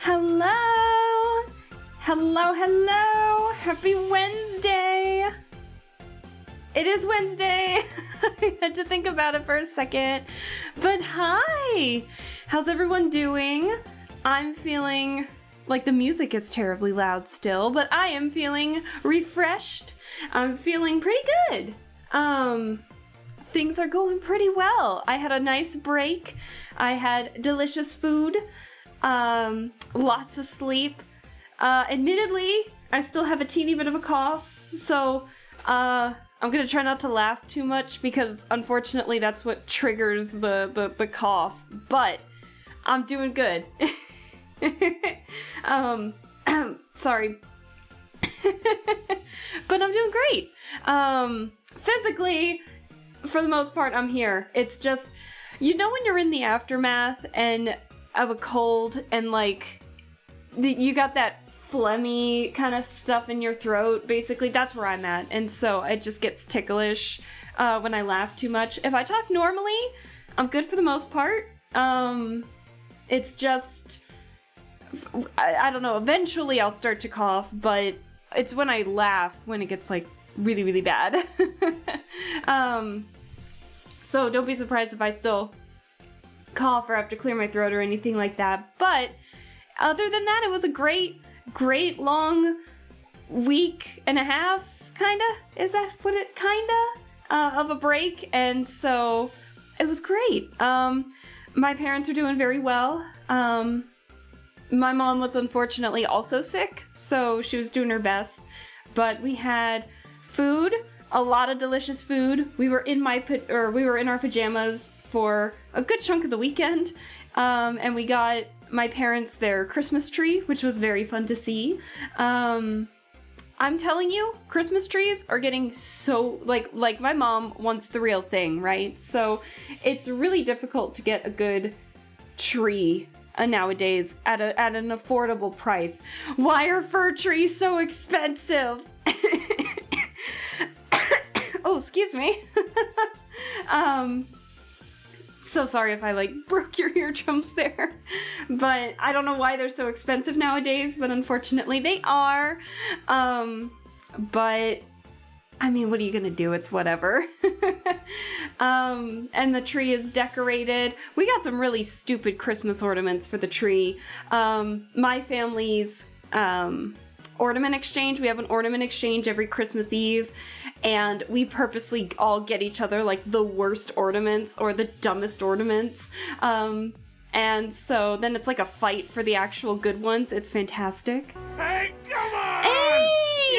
Hello! Hello! Happy Wednesday! It is Wednesday! I had to think about it for a second. But hi! How's everyone doing? I'm feeling like the music is terribly loud still, but I am feeling refreshed. I'm feeling pretty good. Things are going pretty well. I had a nice break. I had delicious food. Lots of sleep. Admittedly, I still have a teeny bit of a cough, so, I'm gonna try not to laugh too much because unfortunately that's what triggers the cough, but I'm doing good. Sorry. But I'm doing great. Physically, for the most part, I'm here. It's just, you know when you're in the aftermath and of a cold and like you got that phlegmy kind of stuff in your throat, basically that's where I'm at, and so it just gets ticklish when I laugh too much. If I talk normally, I'm good for the most part. It's just I don't know, eventually I'll start to cough, but it's when I laugh when it gets like really bad. So don't be surprised if I still cough or have to clear my throat or anything like that. But other than that, it was a great long week and a half, kinda? Is that what it kinda? Of a break, and so it was great. My parents are doing very well. My mom was unfortunately also sick, so she was doing her best. But we had food, a lot of delicious food. We were in our pajamas for a good chunk of the weekend, and we got my parents their Christmas tree, which was very fun to see. I'm telling you, Christmas trees are getting so, like my mom wants the real thing, right? So it's really difficult to get a good tree nowadays at an affordable price. Why are fir trees so expensive? Oh, excuse me. So sorry if I broke your eardrums there, but I don't know why they're so expensive nowadays, but unfortunately they are. But I mean, what are you gonna do? It's whatever. And the tree is decorated. We got some really stupid Christmas ornaments for the tree. My family's ornament exchange. We have an ornament exchange every Christmas Eve, and we purposely all get each other the worst ornaments or the dumbest ornaments. And so then it's like a fight for the actual good ones. It's fantastic. Hey, come on! Hey!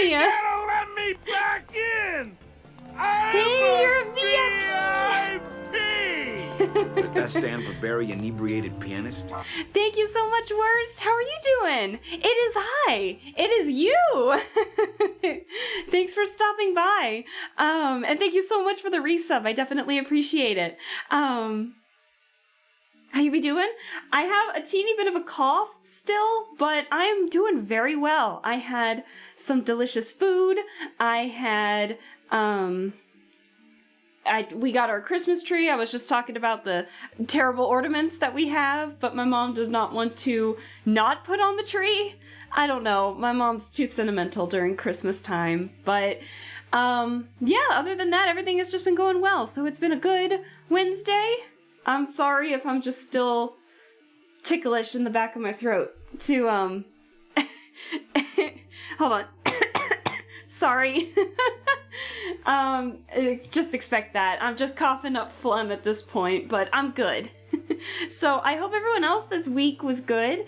You gotta let me back in! Hey, you're a VIP! Does that stand for very inebriated pianist? Thank you so much, Worst. How are you doing? It is I. It is you. Thanks for stopping by. And thank you so much for the resub. I definitely appreciate it. How you be doing? I have a teeny bit of a cough still, but I am doing very well. I had some delicious food. I had, we got our Christmas tree. I was just talking about the terrible ornaments that we have, but my mom does not want to not put on the tree. I don't know. My mom's too sentimental during Christmas time. But, yeah, other than that, everything has just been going well. So it's been a good Wednesday. I'm sorry if I'm just still ticklish in the back of my throat to, hold on. Sorry. Just expect that. I'm just coughing up phlegm at this point, but I'm good. So I hope everyone else this week was good.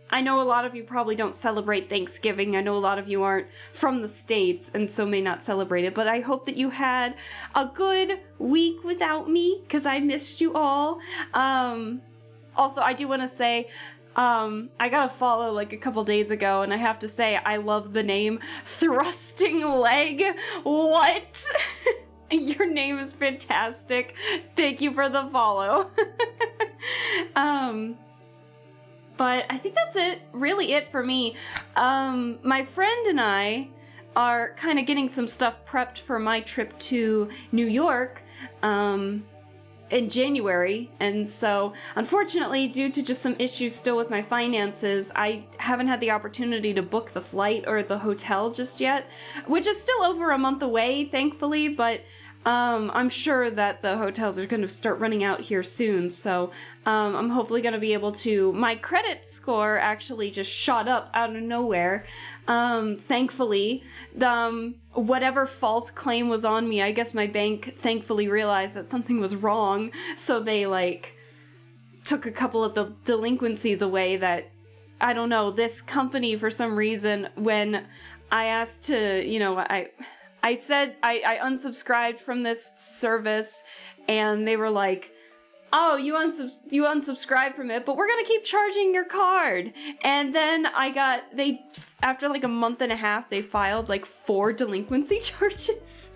I know a lot of you probably don't celebrate Thanksgiving. I know a lot of you aren't from the States and so may not celebrate it, but I hope that you had a good week without me, because I missed you all. Also, I do want to say, I got a follow like a couple days ago, and I have to say, I love the name Thrusting Leg. What? Your name is fantastic. Thank you for the follow. But I think that's really it for me. My friend and I are kind of getting some stuff prepped for my trip to New York, in January, and so unfortunately, due to just some issues still with my finances, I haven't had the opportunity to book the flight or the hotel just yet, which is still over a month away, thankfully, but I'm sure that the hotels are going to start running out here soon, so I'm hopefully going to be able to... My credit score actually just shot up out of nowhere. Thankfully, whatever false claim was on me, I guess my bank thankfully realized that something was wrong, so they, like, took a couple of the delinquencies away that, I don't know, this company, for some reason, when I asked to, you know, I said I unsubscribed from this service, and they were like, oh, you unsubscribed from it, but we're gonna keep charging your card. And then after like a month and a half, they filed like 4 delinquency charges.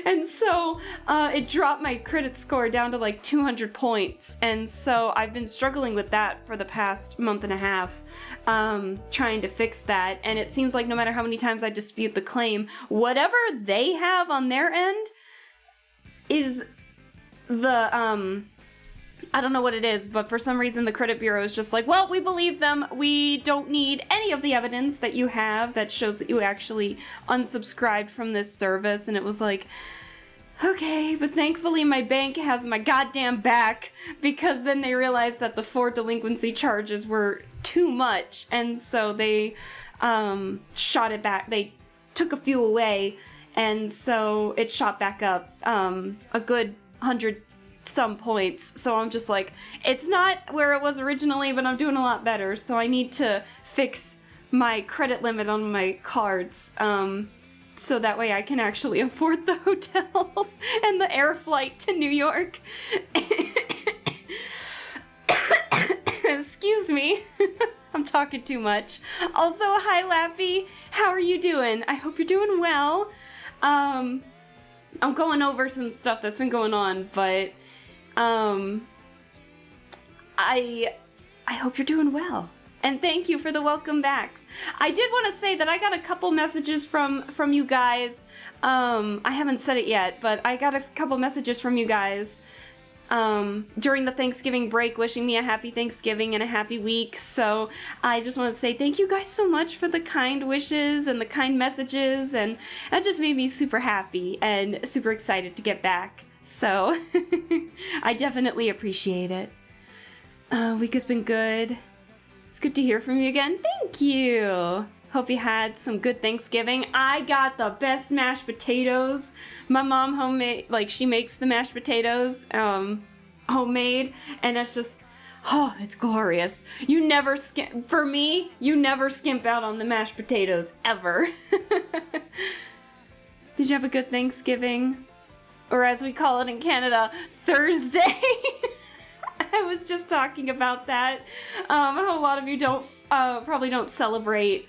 And so it dropped my credit score down to like 200 points. And so I've been struggling with that for the past month and a half, trying to fix that. And it seems like no matter how many times I dispute the claim, whatever they have on their end is the, I don't know what it is, but for some reason the credit bureau is just like, well, we believe them. We don't need any of the evidence that you have that shows that you actually unsubscribed from this service. And it was like, okay, but thankfully my bank has my goddamn back, because then they realized that the 4 delinquency charges were too much. And so they shot it back. They took a few away. And so it shot back up a good 100 some points. So I'm just like, it's not where it was originally, but I'm doing a lot better. So I need to fix my credit limit on my cards, so that way I can actually afford the hotels and the air flight to New York. Excuse me. I'm talking too much. Also, hi Lappy. How are you doing? I hope you're doing well. I'm going over some stuff that's been going on, but I hope you're doing well. And thank you for the welcome backs. I did want to say that I got a couple messages from you guys. I haven't said it yet, but I got a couple messages from you guys during the Thanksgiving break, wishing me a happy Thanksgiving and a happy week. So I just want to say thank you guys so much for the kind wishes and the kind messages, and that just made me super happy and super excited to get back. So I definitely appreciate it. Week has been good. It's good to hear from you again. Thank you. Hope you had some good Thanksgiving. I got the best mashed potatoes. My mom homemade, like, she makes the mashed potatoes homemade, and it's just, oh, it's glorious. You never skimp, for me, you never skimp out on the mashed potatoes, ever. Did you have a good Thanksgiving? Or as we call it in Canada, Thursday. I was just talking about that. A lot of you probably don't celebrate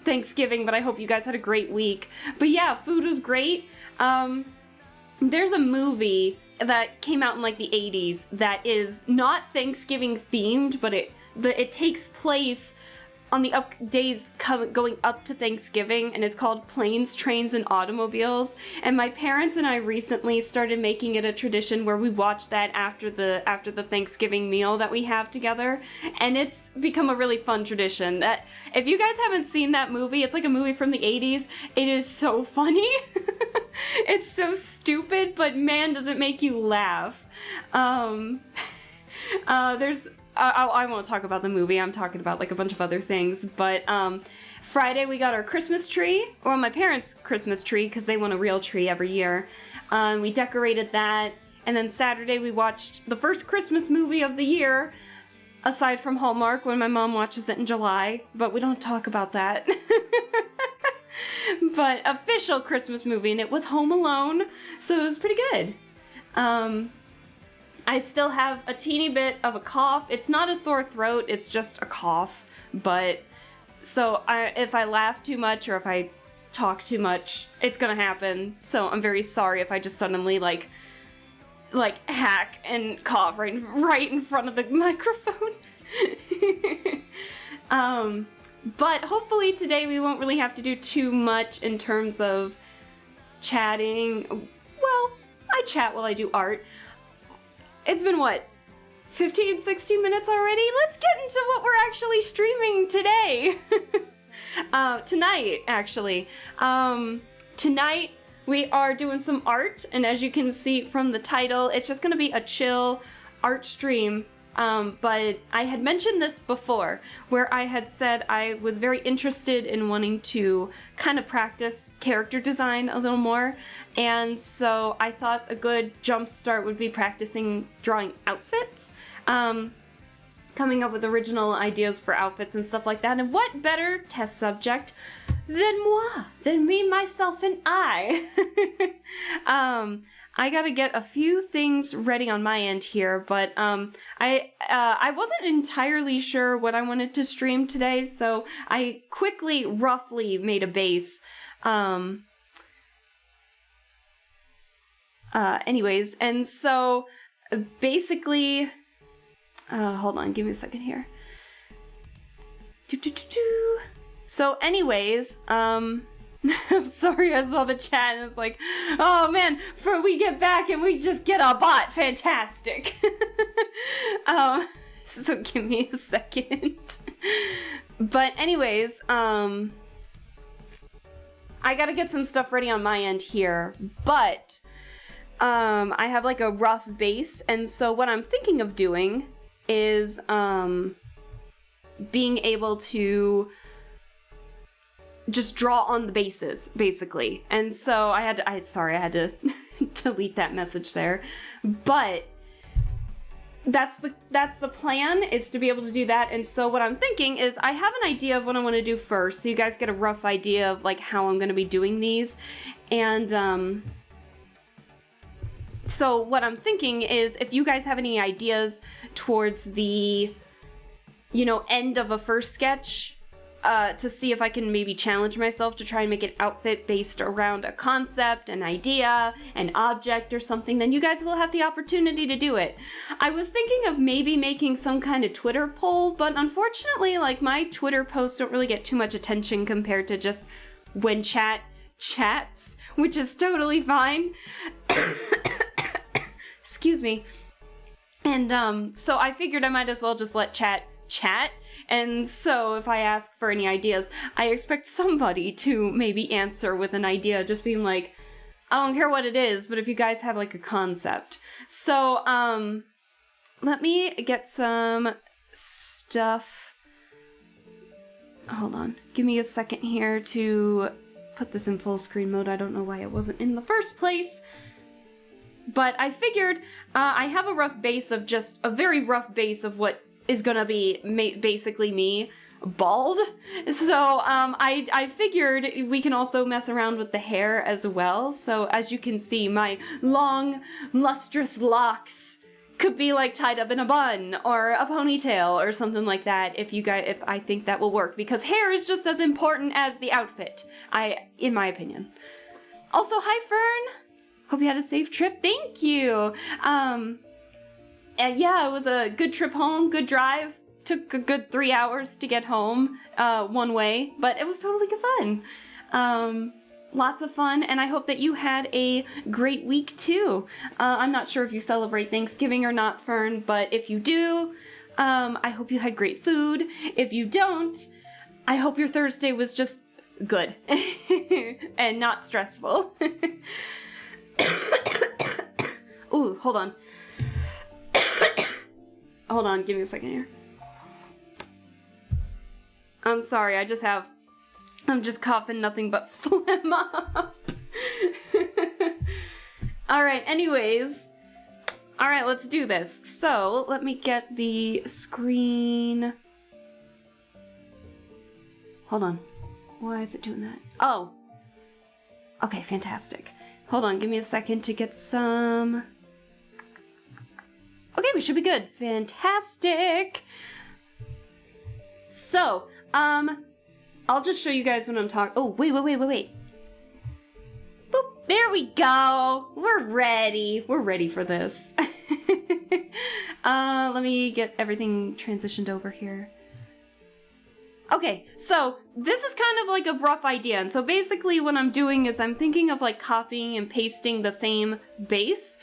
Thanksgiving, but I hope you guys had a great week. But yeah, food was great. There's a movie that came out in like the 80s that is not Thanksgiving themed, but it takes place on the going up to Thanksgiving, and it's called Planes, Trains, and Automobiles. And my parents and I recently started making it a tradition where we watch that after the Thanksgiving meal that we have together, and it's become a really fun tradition. That if you guys haven't seen that movie, it's like a movie from the 80s. It is so funny. It's so stupid, but man, does it make you laugh. I won't talk about the movie, I'm talking about like a bunch of other things, but Friday we got our Christmas tree, or my parents' Christmas tree, because they want a real tree every year. We decorated that, and then Saturday we watched the first Christmas movie of the year, aside from Hallmark, when my mom watches it in July, but we don't talk about that. But official Christmas movie, and it was Home Alone, so it was pretty good. I still have a teeny bit of a cough. It's not a sore throat, it's just a cough. But, so if I laugh too much or if I talk too much, it's gonna happen. So I'm very sorry if I just suddenly, like hack and cough right in front of the microphone. But hopefully today we won't really have to do too much in terms of chatting. Well, I chat while I do art. It's been, what, 15, 16 minutes already? Let's get into what we're actually streaming today. Tonight, actually. Tonight, we are doing some art, and as you can see from the title, it's just going to be a chill art stream. But I had mentioned this before, where I had said I was very interested in wanting to kind of practice character design a little more, and so I thought a good jump start would be practicing drawing outfits, coming up with original ideas for outfits and stuff like that, and what better test subject than me, myself, and I. I gotta get a few things ready on my end here, but I wasn't entirely sure what I wanted to stream today, so I quickly, roughly made a base. Anyways, and so basically, hold on, give me a second here. So anyways, I'm sorry, I saw the chat and it's like, oh man, we get back and we just get a bot, fantastic. So give me a second. But anyways, I gotta get some stuff ready on my end here, but I have like a rough base, and so what I'm thinking of doing is being able to just draw on the bases, basically. And so I had to delete that message there. But that's the plan, is to be able to do that. And so what I'm thinking is I have an idea of what I want to do first, so you guys get a rough idea of like how I'm going to be doing these. And so what I'm thinking is if you guys have any ideas towards the, end of a first sketch, to see if I can maybe challenge myself to try and make an outfit based around a concept, an idea, an object, or something, then you guys will have the opportunity to do it. I was thinking of maybe making some kind of Twitter poll, but unfortunately, like, my Twitter posts don't really get too much attention compared to just when chat chats, which is totally fine. Excuse me. And, so I figured I might as well just let chat. And so if I ask for any ideas, I expect somebody to maybe answer with an idea, just being like, I don't care what it is, but if you guys have like a concept. So, let me get some stuff. Hold on. Give me a second here to put this in full screen mode. I don't know why it wasn't in the first place. But I figured I have a very rough base of what is gonna be basically me bald. So I figured we can also mess around with the hair as well. So as you can see, my long, lustrous locks could be like tied up in a bun or a ponytail or something like that. If I think that will work, because hair is just as important as the outfit, in my opinion. Also, hi Fern. Hope you had a safe trip. Thank you. Yeah, it was a good trip home, good drive. took a good 3 hours to get home one way, but it was totally good fun. Lots of fun, and I hope that you had a great week too. I'm not sure if you celebrate Thanksgiving or not, Fern, but if you do, I hope you had great food. If you don't, I hope your Thursday was just good and not stressful. Ooh, hold on. Hold on, give me a second here. I'm sorry, I'm just coughing nothing but phlegm up. Alright, anyways. Alright, let's do this. So, let me get the screen. Hold on. Why is it doing that? Oh. Okay, fantastic. Hold on, give me a second to get some... Okay, we should be good. Fantastic! So, I'll just show you guys when I'm talking. Oh, wait. Boop, there we go. We're ready. We're ready for this. Let me get everything transitioned over here. Okay, so this is kind of like a rough idea. And so basically what I'm doing is I'm thinking of like copying and pasting the same base.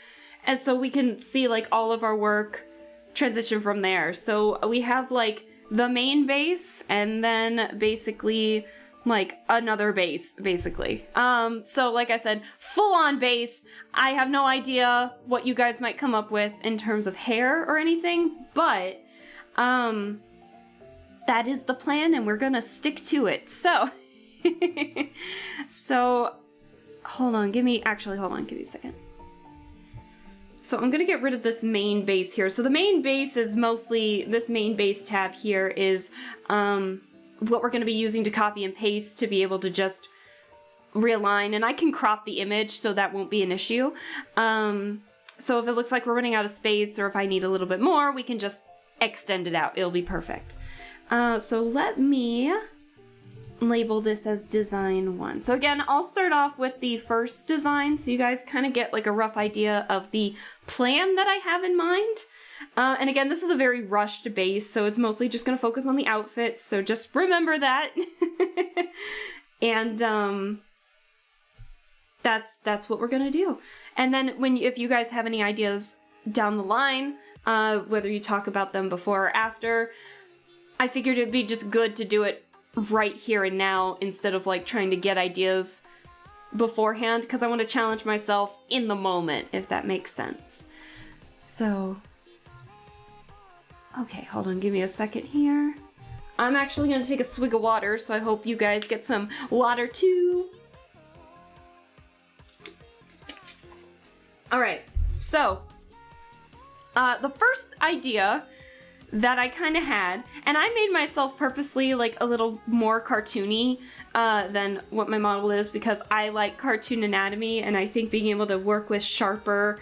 And so we can see like all of our work transition from there. So we have like the main base and then basically like another base, basically. So like I said, full on base. I have no idea what you guys might come up with in terms of hair or anything, but that is the plan and we're gonna stick to it. So, hold on, give me a second. So I'm gonna get rid of this main base here. So the main base is mostly, this main base tab here is what we're gonna be using to copy and paste to be able to just realign, and I can crop the image so that won't be an issue. So if it looks like we're running out of space or if I need a little bit more, we can just extend it out. It'll be perfect. So let me label this as design 1. So again, I'll start off with the first design so you guys kind of get like a rough idea of the plan that I have in mind. And again, this is a very rushed base, so it's mostly just going to focus on the outfits, so just remember that. And that's what we're going to do. And then if you guys have any ideas down the line, whether you talk about them before or after, I figured it'd be just good to do it right here and now instead of like trying to get ideas beforehand, because I want to challenge myself in the moment, if that makes sense. So, okay, hold on, give me a second here. I'm actually going to take a swig of water, so I hope you guys get some water too. Alright, so, the first idea that I kind of had, and I made myself purposely like a little more cartoony than what my model is, because I like cartoon anatomy, and I think being able to work with sharper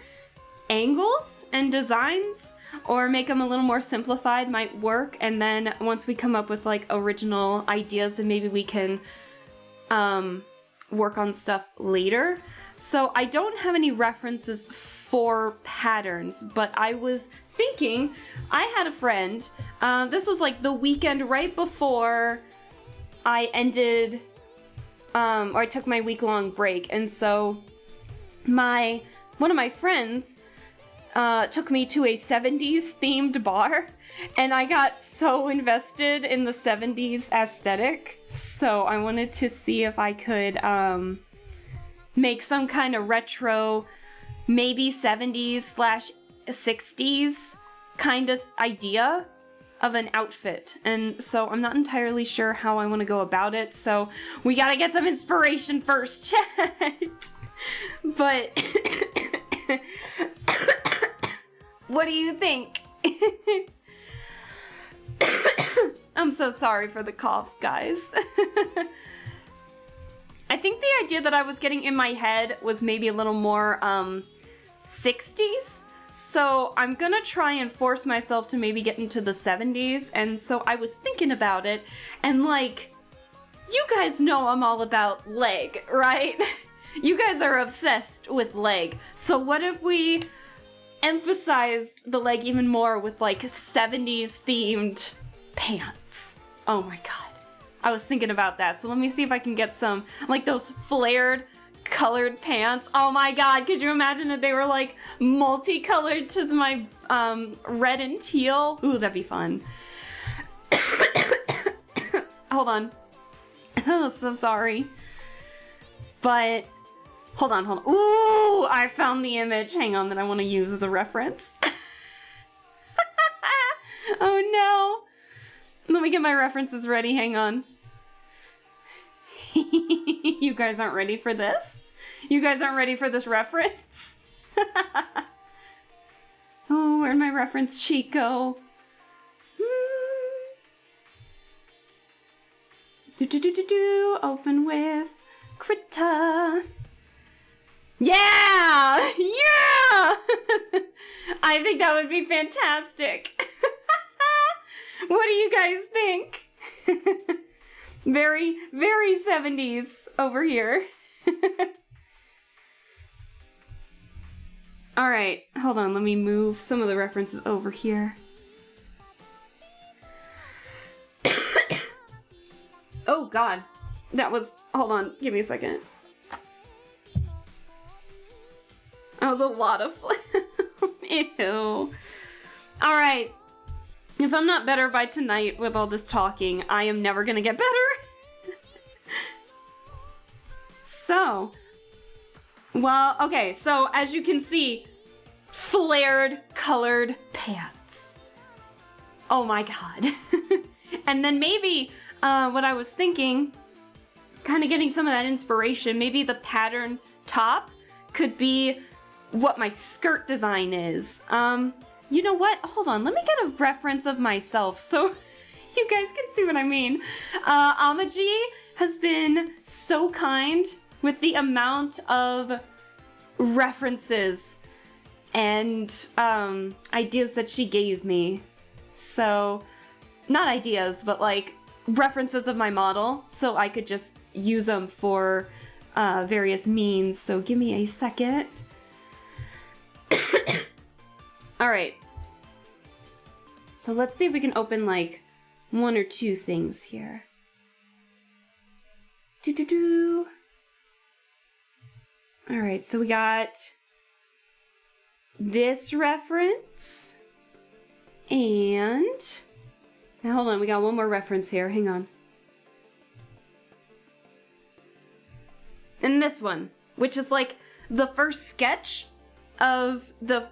angles and designs or make them a little more simplified might work. And then once we come up with like original ideas, then maybe we can work on stuff later. So I don't have any references for patterns, but I was thinking, I had a friend, this was like the weekend right before I ended, or I took my week-long break, and so one of my friends took me to a 70s themed bar, and I got so invested in the 70s aesthetic, so I wanted to see if I could make some kind of retro, maybe 70s/60s kind of idea of an outfit. And so I'm not entirely sure how I want to go about it, so we gotta get some inspiration first, chat. But what do you think? I'm so sorry for the coughs, guys. I think the idea that I was getting in my head was maybe a little more 60s. So I'm gonna try and force myself to maybe get into the 70s. And so I was thinking about it, and like, you guys know I'm all about leg, right? You guys are obsessed with leg. So what if we emphasized the leg even more with like 70s themed pants. Oh my god. I was thinking about that. So let me see if I can get some, like those flared colored pants. Oh my god, could you imagine if they were like multicolored to my red and teal? Ooh, that'd be fun. Hold on. Oh, so sorry. But hold on. Ooh, I found the image. Hang on, that I want to use as a reference. Oh no. Let me get my references ready. Hang on. You guys aren't ready for this? You guys aren't ready for this reference? Oh, where'd my reference sheet go? Open with Krita. Yeah! Yeah! I think that would be fantastic. What do you guys think? Very, very 70s over here. Alright, hold on, let me move some of the references over here. Oh god, that was, hold on, give me a second. That was a lot of ew. Alright, if I'm not better by tonight with all this talking, I am never gonna get better. So, well, okay, so as you can see, flared colored pants. Oh my god. And then maybe, what I was thinking, kind of getting some of that inspiration, maybe the pattern top could be what my skirt design is. You know what? Hold on, let me get a reference of myself so you guys can see what I mean. Amaji has been so kind with the amount of references and ideas that she gave me. So, not ideas, but like references of my model, so I could just use them for various means. So give me a second. Alright. So let's see if we can open like one or two things here. Alright, so we got this reference. And now hold on, we got one more reference here. Hang on. And this one, which is like the first sketch of the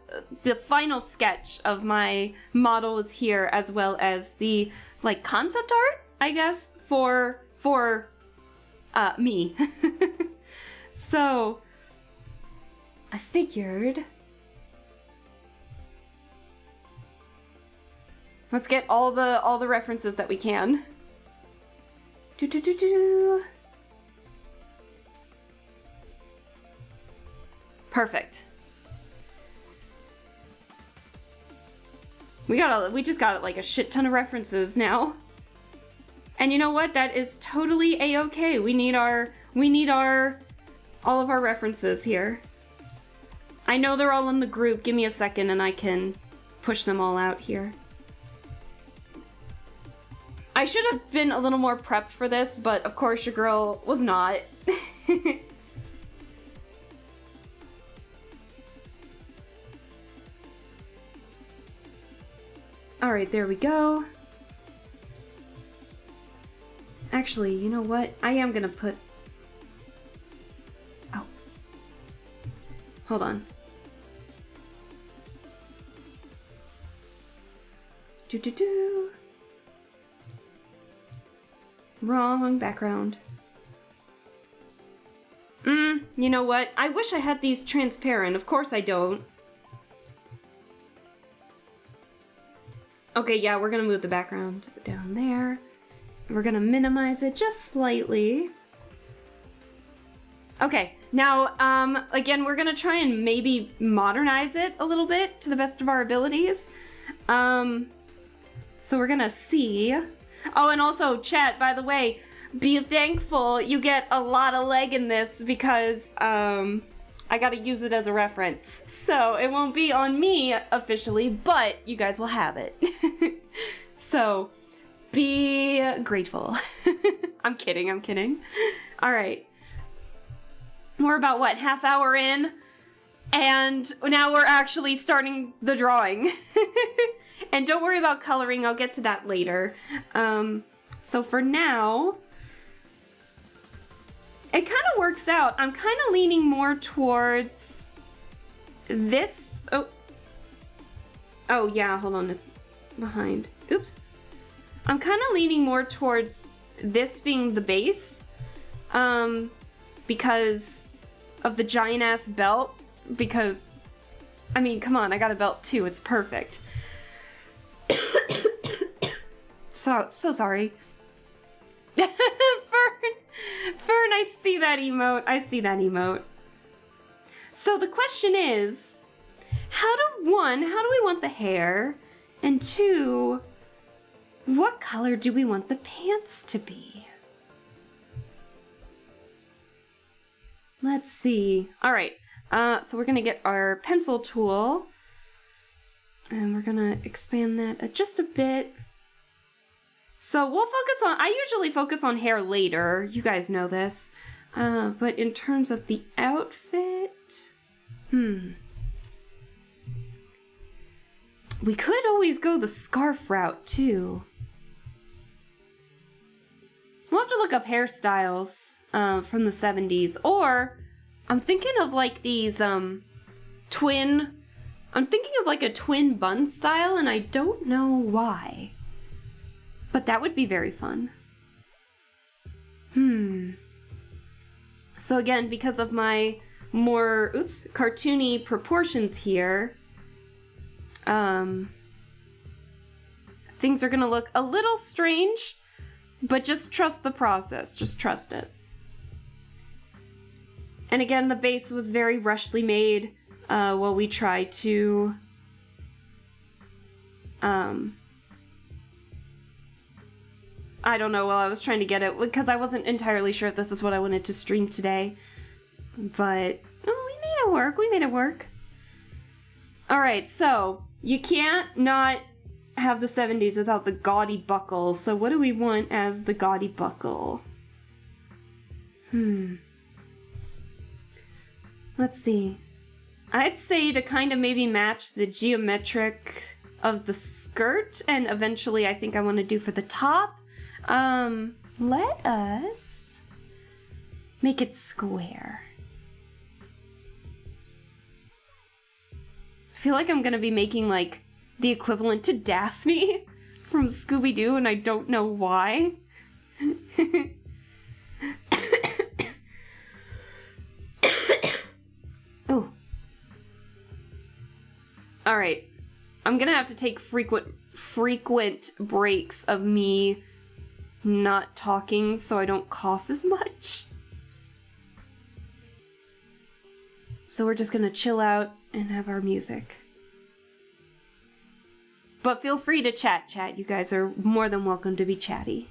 final sketch of my model is here, as well as the like concept art, I guess, for me. So I figured let's get all the references that we can. Perfect. We just got like a shit ton of references now. And you know what? That is totally a-okay. We need all of our references here. I know they're all in the group. Give me a second and I can push them all out here. I should have been a little more prepped for this, but of course your girl was not. Alright, there we go. Actually, you know what? I am gonna put... Oh. Hold on. Wrong background. You know what? I wish I had these transparent. Of course I don't. Okay, yeah, we're gonna move the background down there. We're gonna minimize it just slightly. Okay, now, again, we're gonna try and maybe modernize it a little bit to the best of our abilities. So we're gonna see. Oh, and also, chat, by the way, be thankful you get a lot of leg in this because, I gotta use it as a reference. So it won't be on me officially, but you guys will have it. So, Be grateful. I'm kidding, I'm kidding. All right. We're about, what, half hour in? And now we're actually starting the drawing. And don't worry about coloring, I'll get to that later. So for now, it kind of works out. I'm kind of leaning more towards this. Oh yeah, hold on, it's behind. Oops. I'm kind of leaning more towards this being the base, because of the giant ass belt, because, I mean, come on, I got a belt too, it's perfect. So sorry. Fern, I see that emote. So the question is, how do we want the hair? And two, what color do we want the pants to be? Let's see. All right. So we're gonna get our pencil tool, and we're gonna expand that just a bit. So we'll focus on, I usually focus on hair later, you guys know this. But in terms of the outfit, we could always go the scarf route too. We'll have to look up hairstyles from the 70s, or I'm thinking of like these twin, I'm thinking of like a twin bun style, and I don't know why. But that would be very fun. So again, because of my more, cartoony proportions here, things are gonna look a little strange, but just trust the process, just trust it. And again, the base was very rushly made while we try to, I don't know, while I was trying to get it, because I wasn't entirely sure if this is what I wanted to stream today. But, we made it work. Alright, so, you can't not have the 70s without the gaudy buckle, so what do we want as the gaudy buckle? Let's see. I'd say to kind of maybe match the geometric of the skirt, and eventually I think I want to do for the top. Let us make it square. I feel like I'm gonna be making like the equivalent to Daphne from Scooby-Doo, and I don't know why. Oh. Alright. I'm gonna have to take frequent breaks of me not talking so I don't cough as much. So we're just gonna chill out and have our music. But feel free to chat. You guys are more than welcome to be chatty.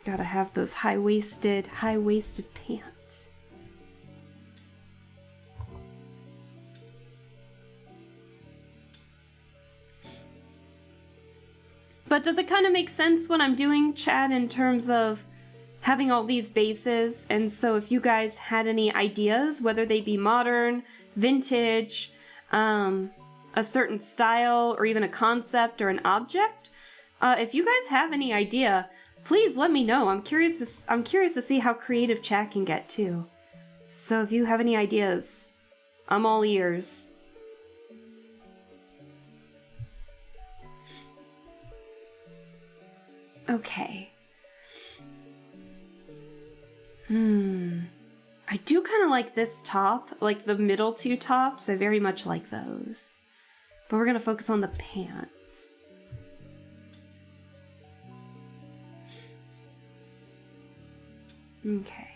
Gotta have those high-waisted pants. But does it kind of make sense what I'm doing, chat, in terms of having all these bases? And so if you guys had any ideas, whether they be modern, vintage, a certain style, or even a concept or an object, if you guys have any idea, please let me know. I'm curious to see how creative chat can get too. So if you have any ideas, I'm all ears. Okay. I do kind of like this top, like the middle two tops. I very much like those. But we're gonna focus on the pants. Okay.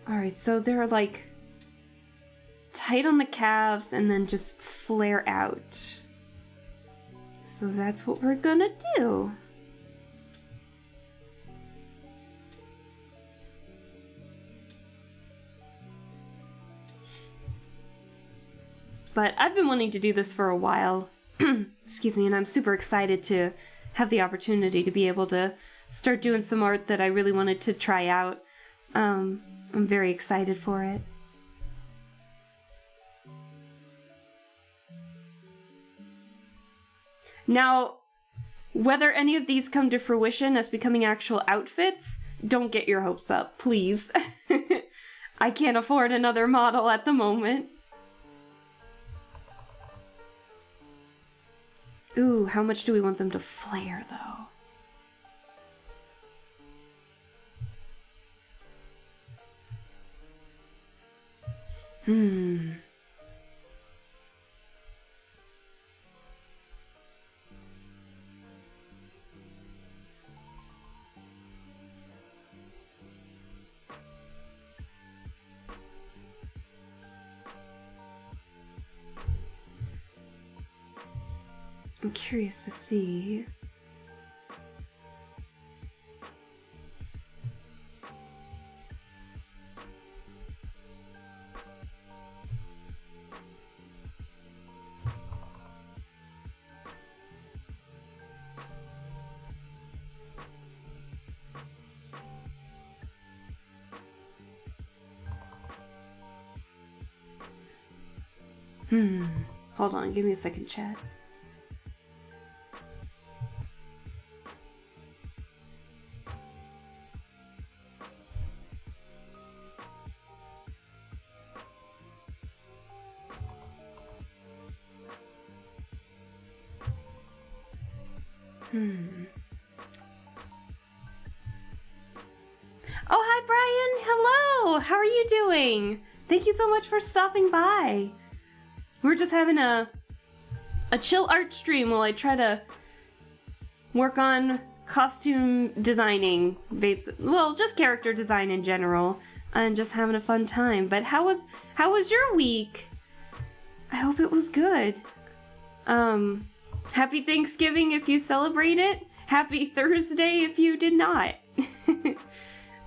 Alright, so they're like tight on the calves and then just flare out. So that's what we're gonna do. But I've been wanting to do this for a while. Excuse me, and I'm super excited to have the opportunity to be able to start doing some art that I really wanted to try out. I'm very excited for it. Now, whether any of these come to fruition as becoming actual outfits, don't get your hopes up, please. I can't afford another model at the moment. Ooh, how much do we want them to flare, though? I'm curious to see. Hold on, give me a second, chat. Oh, hi, Brian. Hello. How are you doing? Thank you so much for stopping by. We're just having a chill art stream while I try to work on costume designing, well, just character design in general, and just having a fun time. But how was your week? I hope it was good. Happy Thanksgiving if you celebrate it. Happy Thursday if you did not.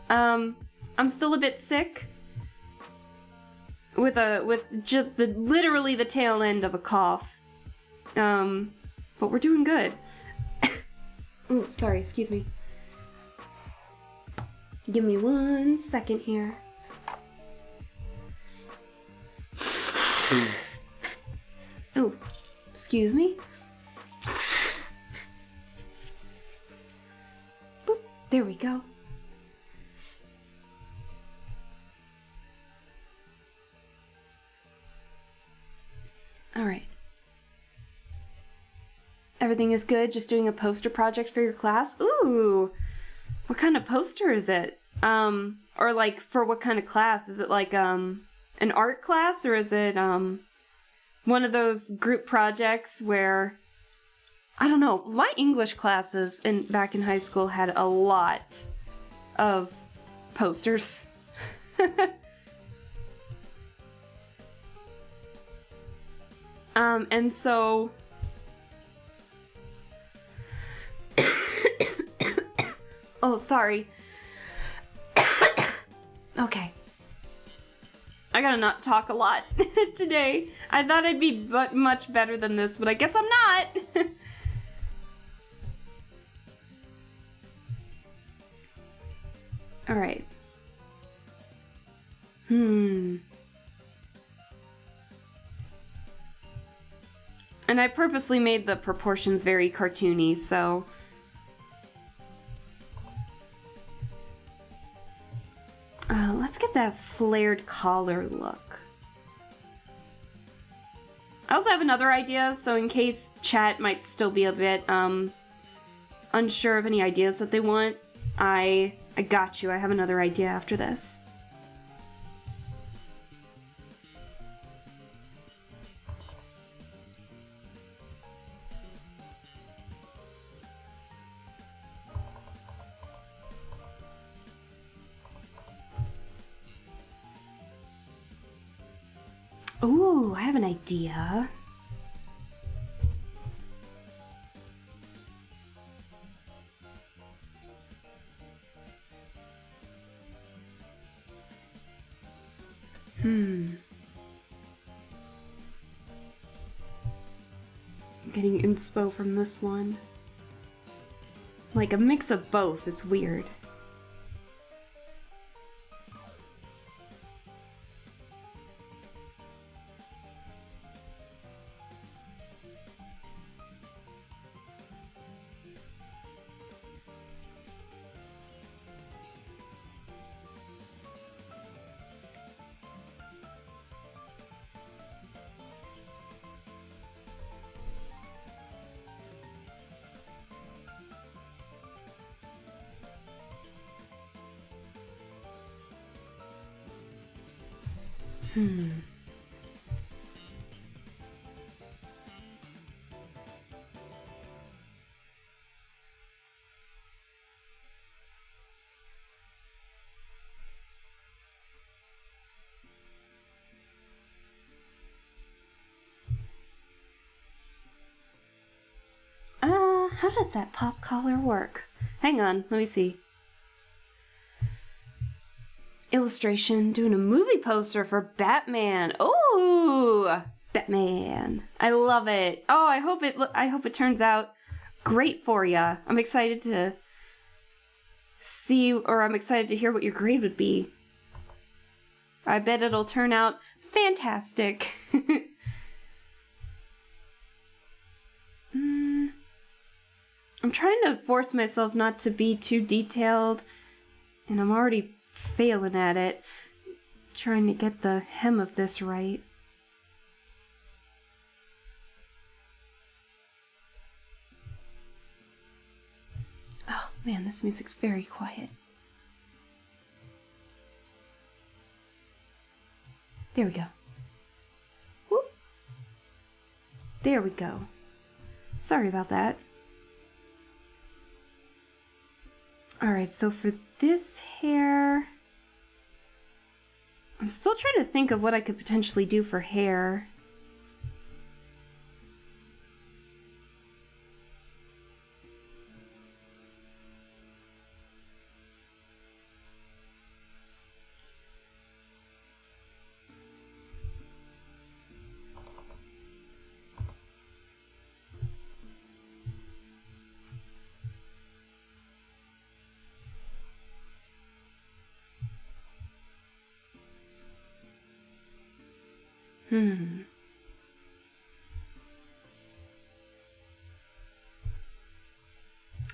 I'm still a bit sick. With just literally the tail end of a cough. But we're doing good. Ooh, sorry, excuse me. Give me 1 second here. Oh, excuse me. Boop, there we go. All right. Everything is good, just doing a poster project for your class? Ooh! What kind of poster is it? Or like, for what kind of class? Is it like, an art class, or is it, one of those group projects where, I don't know, my English classes back in high school had a lot of posters. And so... Oh, sorry. Okay. I gotta not talk a lot today. I thought I'd be much better than this, but I guess I'm not. Alright. And I purposely made the proportions very cartoony, so... let's get that flared collar look. I also have another idea, so in case chat might still be a bit, unsure of any ideas that they want, I got you. I have another idea after this. Ooh, I have an idea. I'm getting inspo from this one. Like a mix of both, it's weird. How does that pop collar work? Hang on, let me see. Illustration, doing a movie poster for Batman. Ooh, Batman. I love it. Oh, I hope it turns out great for ya. I'm excited to see, or I'm excited to hear what your grade would be. I bet it'll turn out fantastic. I'm trying to force myself not to be too detailed, and I'm already failing at it. Trying to get the hem of this right. Oh man, this music's very quiet. There we go. Whoop. There we go. Sorry about that. Alright, so for this hair... I'm still trying to think of what I could potentially do for hair.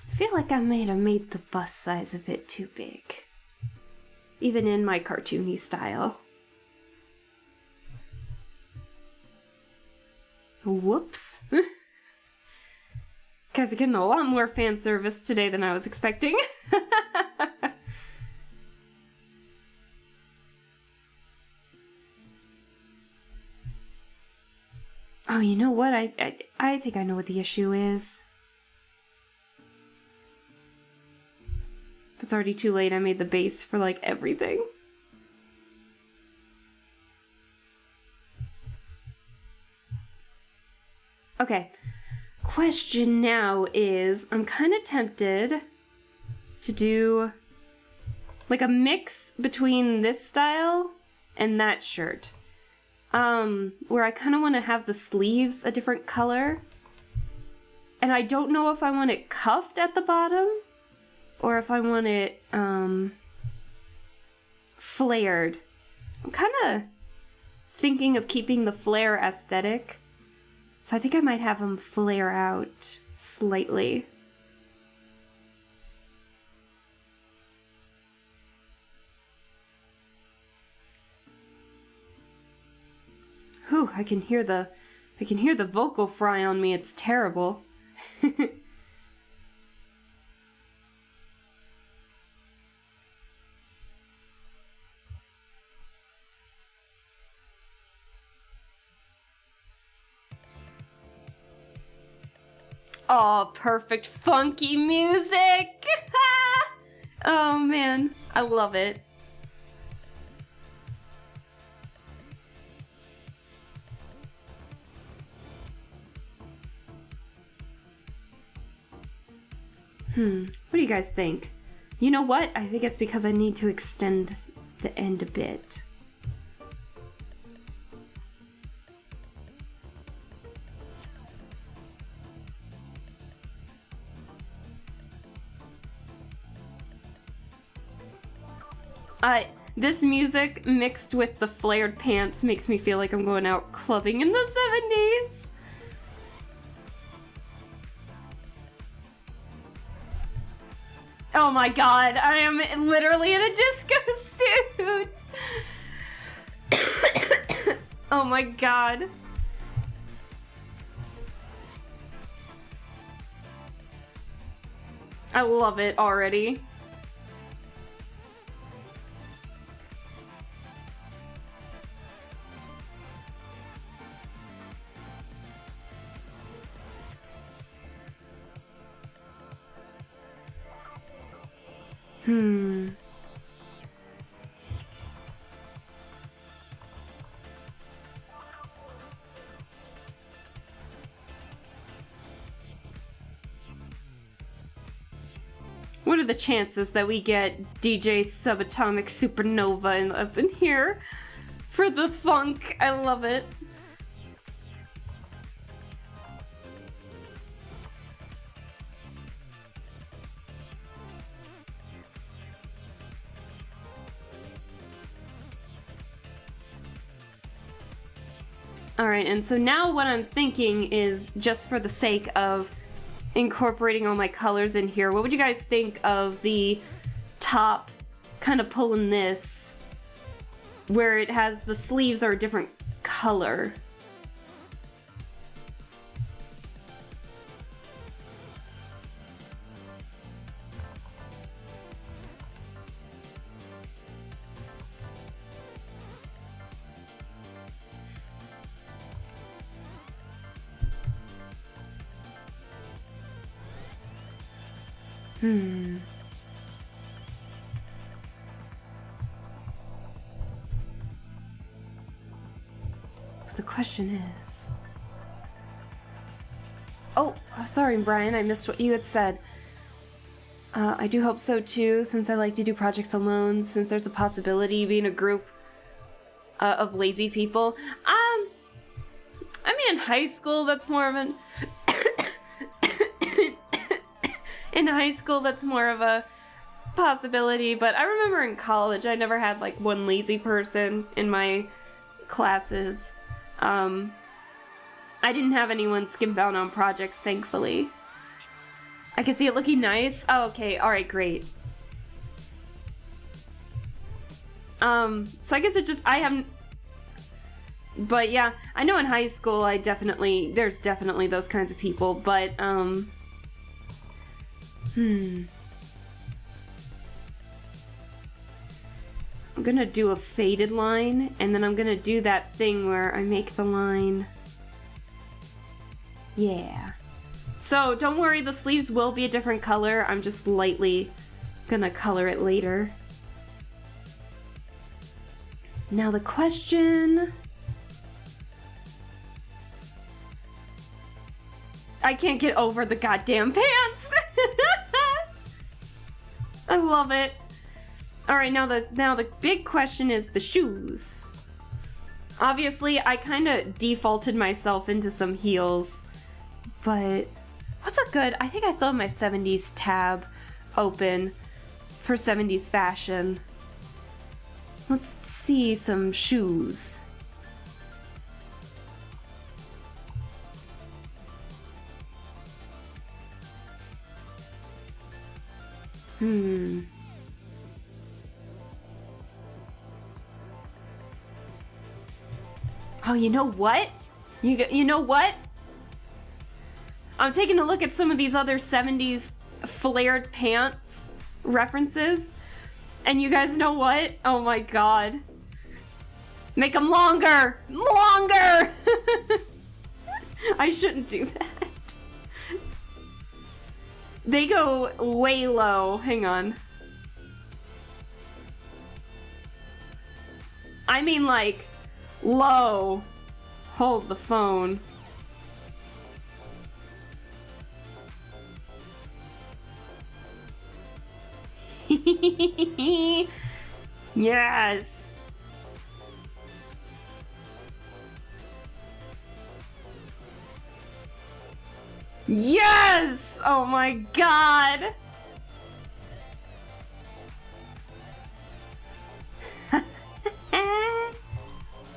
I feel like I might have made the bust size a bit too big. Even in my cartoony style. Whoops. Guys are getting a lot more fan service today than I was expecting. Oh, you know what? I think I know what the issue is. It's already too late. I made the base for, like, everything. Okay. Question now is, I'm kind of tempted to do, like, a mix between this style and that shirt. Where I kind of want to have the sleeves a different color. And I don't know if I want it cuffed at the bottom or if I want it, flared. I'm kind of thinking of keeping the flare aesthetic. So I think I might have them flare out slightly. Whew, I can hear the vocal fry on me. It's terrible. Oh, perfect funky music! Oh man, I love it. What do you guys think? You know what? I think it's because I need to extend the end a bit. This music mixed with the flared pants makes me feel like I'm going out clubbing in the 70s. Oh my god, I am literally in a disco suit! Oh my god. I love it already. What are the chances that we get DJ Subatomic Supernova up in here for the funk? I love it. Alright, and so now what I'm thinking is, just for the sake of incorporating all my colors in here, what would you guys think of the top kind of pulling this, where it has the sleeves are a different color? But the question is... Oh, sorry, Brian, I missed what you had said. I do hope so too, since I like to do projects alone, since there's a possibility being a group of lazy people. I mean, in high school, that's more of an... In high school, that's more of a possibility, but I remember in college, I never had, like, one lazy person in my classes. I didn't have anyone skimp out on projects, thankfully. I can see it looking nice. Oh, okay, alright, great. So I guess it just, I haven't... But yeah, I know in high school, there's definitely those kinds of people, but, I'm gonna do a faded line, and then I'm gonna do that thing where I make the line. Yeah. So don't worry, the sleeves will be a different color. I'm just lightly gonna color it later. Now the question... I can't get over the goddamn pants! I love it. Alright, now the big question is the shoes. Obviously, I kind of defaulted myself into some heels, but what's a good... I think I still have my 70s tab open for 70s fashion. Let's see some shoes. Oh, you know what? You know what? I'm taking a look at some of these other 70s flared pants references, and you guys know what? Oh my god. Make them longer! Longer! I shouldn't do that. They go way low. Hang on. I mean, like, low. Hold the phone. Yes. Yes! Oh my god!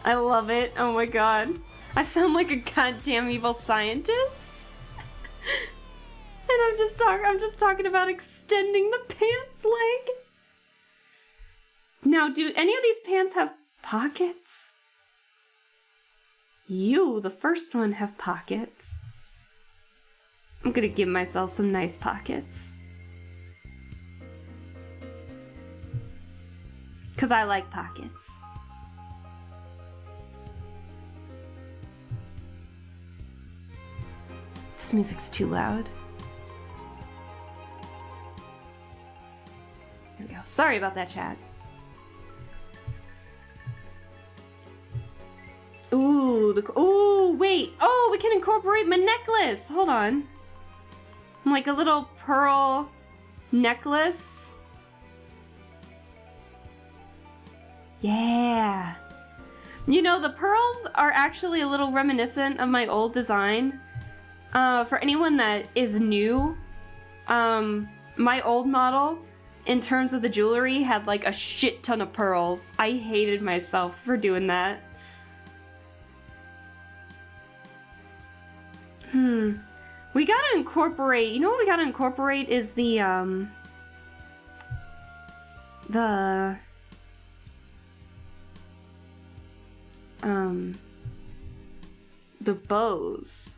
I love it. Oh my god. I sound like a goddamn evil scientist. And I'm just talking about extending the pants leg. Now, do any of these pants have pockets? You, the first one, have pockets. I'm gonna give myself some nice pockets. 'Cause I like pockets. This music's too loud. There we go. Sorry about that, chat. Ooh, ooh, wait. Oh, we can incorporate my necklace. Hold on. Like a little pearl necklace. Yeah. You know, the pearls are actually a little reminiscent of my old design. For anyone that is new, my old model, in terms of the jewelry, had like a shit ton of pearls. I hated myself for doing that. We gotta incorporate, you know what we gotta incorporate is the bows.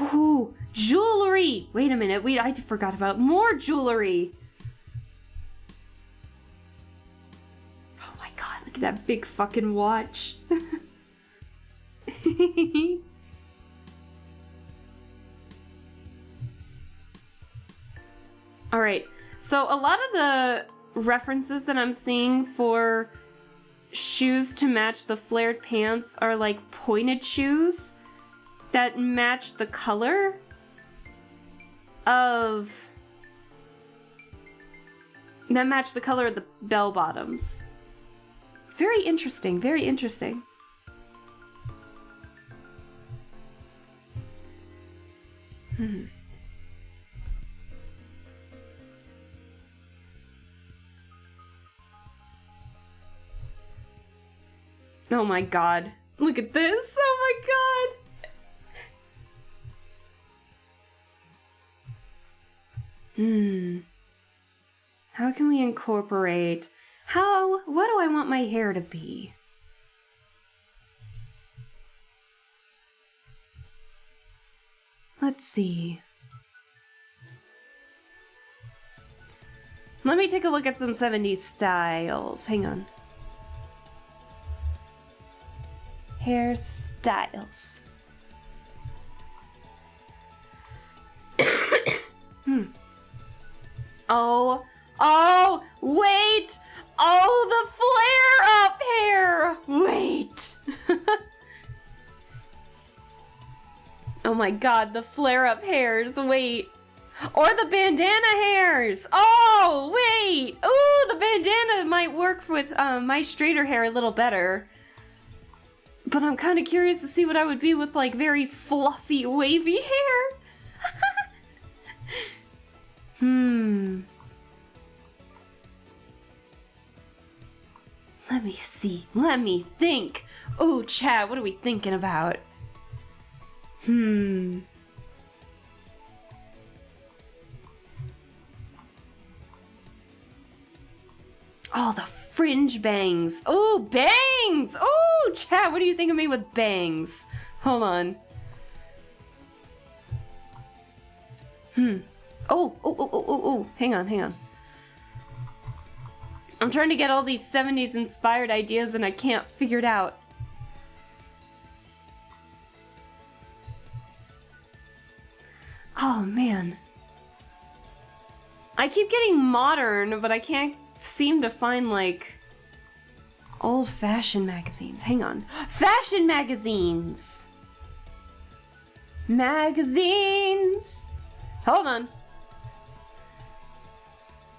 Ooh, jewelry! Wait a minute, I forgot about more jewelry. Oh my god, look at that big fucking watch. Alright, so a lot of the references that I'm seeing for shoes to match the flared pants are like pointed shoes that match the color of the bell bottoms. Very interesting, very interesting. Oh my god. Look at this. Oh my god. How can we incorporate? What do I want my hair to be? Let's see. Let me take a look at some 70s styles. Hang on. Hairstyles. Oh, wait! Oh, the flare-up hair! Wait! Oh my god, the flare-up hairs, wait. Or the bandana hairs! Oh, wait! Ooh, the bandana might work with my straighter hair a little better. But I'm kind of curious to see what I would be with, like, very fluffy, wavy hair. Let me see. Let me think. Oh, chat, what are we thinking about? Oh, the fringe bangs. Oh, bangs! Oh, chat, what do you think of me with bangs? Hold on. Oh. Hang on. I'm trying to get all these 70s inspired ideas and I can't figure it out. Oh, man. I keep getting modern, but I can't seem to find, like, old-fashioned magazines. Hang on. Fashion magazines! Magazines! Hold on.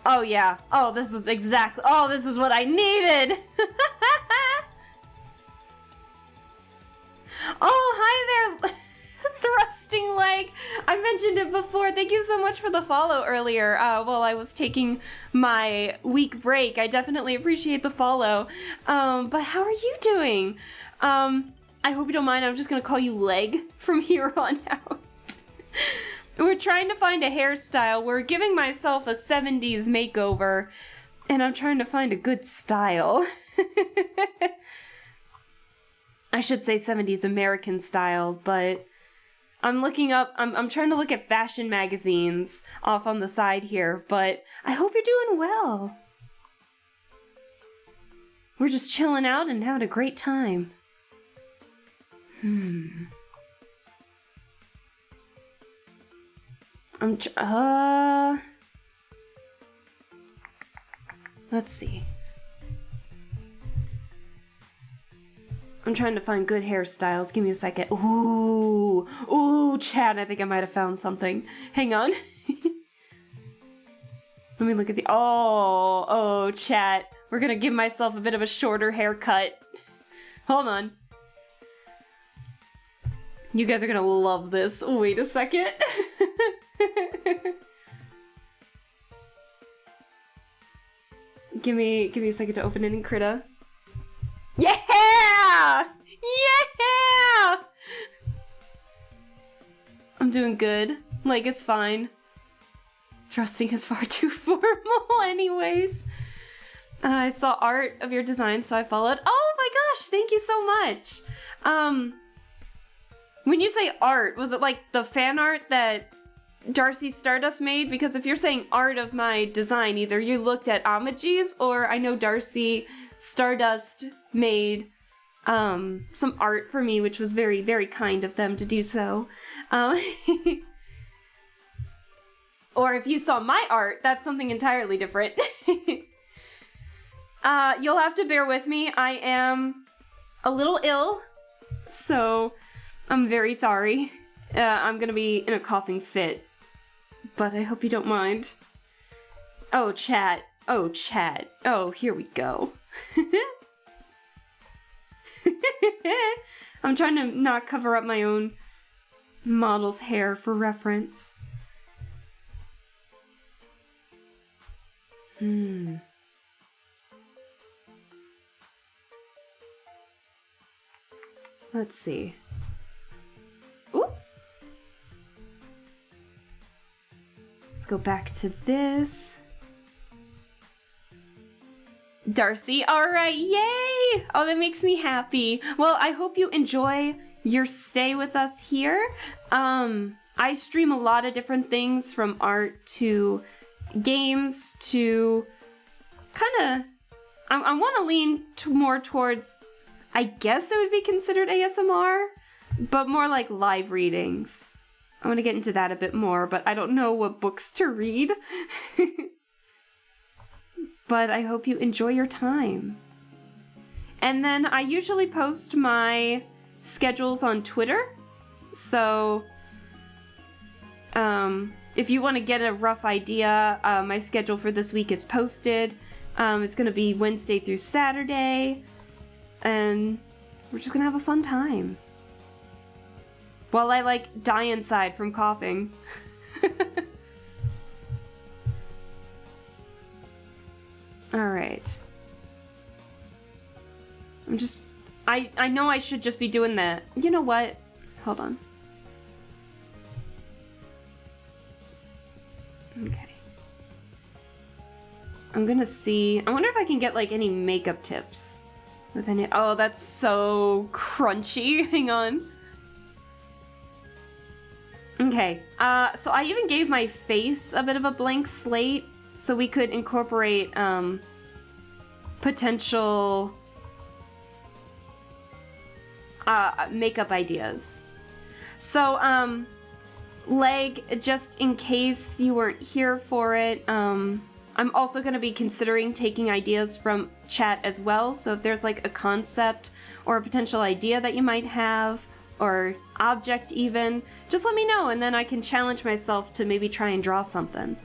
Oh, yeah. Oh, this is exactly... Oh, this is what I needed! Oh, hi there, thrusting leg. I mentioned it before. Thank you so much for the follow earlier while I was taking my week break. I definitely appreciate the follow. But how are you doing? I hope you don't mind. I'm just going to call you Leg from here on out. We're trying to find a hairstyle. We're giving myself a 70s makeover, and I'm trying to find a good style. I should say 70s American style, but I'm looking up, I'm trying to look at fashion magazines off on the side here, but I hope you're doing well. We're just chilling out and having a great time. Let's see. I'm trying to find good hairstyles. Give me a second. Ooh, chat. I think I might have found something. Hang on. Let me look at the... Oh, chat. We're gonna give myself a bit of a shorter haircut. Hold on. You guys are gonna love this. Wait a second. Give me a second to open it in Krita. Yeah! Yeah! I'm doing good. Like, it's fine. Thrusting is far too formal anyways. I saw art of your design, so I followed. Oh my gosh, thank you so much. When you say art, was it like the fan art that Darcy Stardust made? Because if you're saying art of my design, either you looked at Amaji's, or I know Darcy Stardust made some art for me, which was very, very kind of them to do so. Or if you saw my art, that's something entirely different. You'll have to bear with me. I am a little ill, so I'm very sorry. I'm gonna be in a coughing fit, but I hope you don't mind. Oh, chat. Oh, chat. Oh, here we go. I'm trying to not cover up my own model's hair for reference. Let's see. Ooh. Let's go back to this. Darcy, alright, yay! Oh, that makes me happy. Well, I hope you enjoy your stay with us here. I stream a lot of different things, from art to games to kinda... I want to lean more towards, I guess it would be considered ASMR, but more like live readings. I want to get into that a bit more, but I don't know what books to read. But I hope you enjoy your time. And then I usually post my schedules on Twitter. So, if you want to get a rough idea, my schedule for this week is posted. It's going to be Wednesday through Saturday. And we're just going to have a fun time. While I, like, die inside from coughing. Alright. I know I should just be doing that. You know what? Hold on. Okay. I'm gonna see. I wonder if I can get, like, any makeup tips with any. Oh, that's so crunchy. Hang on. Okay. So I even gave my face a bit of a blank slate so we could incorporate, potential makeup ideas. So, Leg, just in case you weren't here for it, I'm also going to be considering taking ideas from chat as well. So if there's like a concept or a potential idea that you might have, or object even, just let me know, and then I can challenge myself to maybe try and draw something.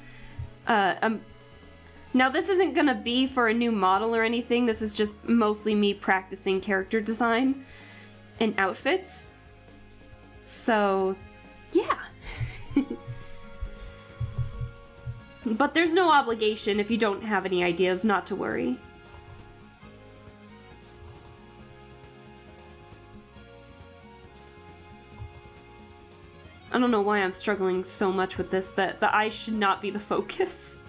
Now, this isn't gonna be for a new model or anything. This is just mostly me practicing character design and outfits. So, yeah. But there's no obligation if you don't have any ideas, not to worry. I don't know why I'm struggling so much with this, that the eyes should not be the focus.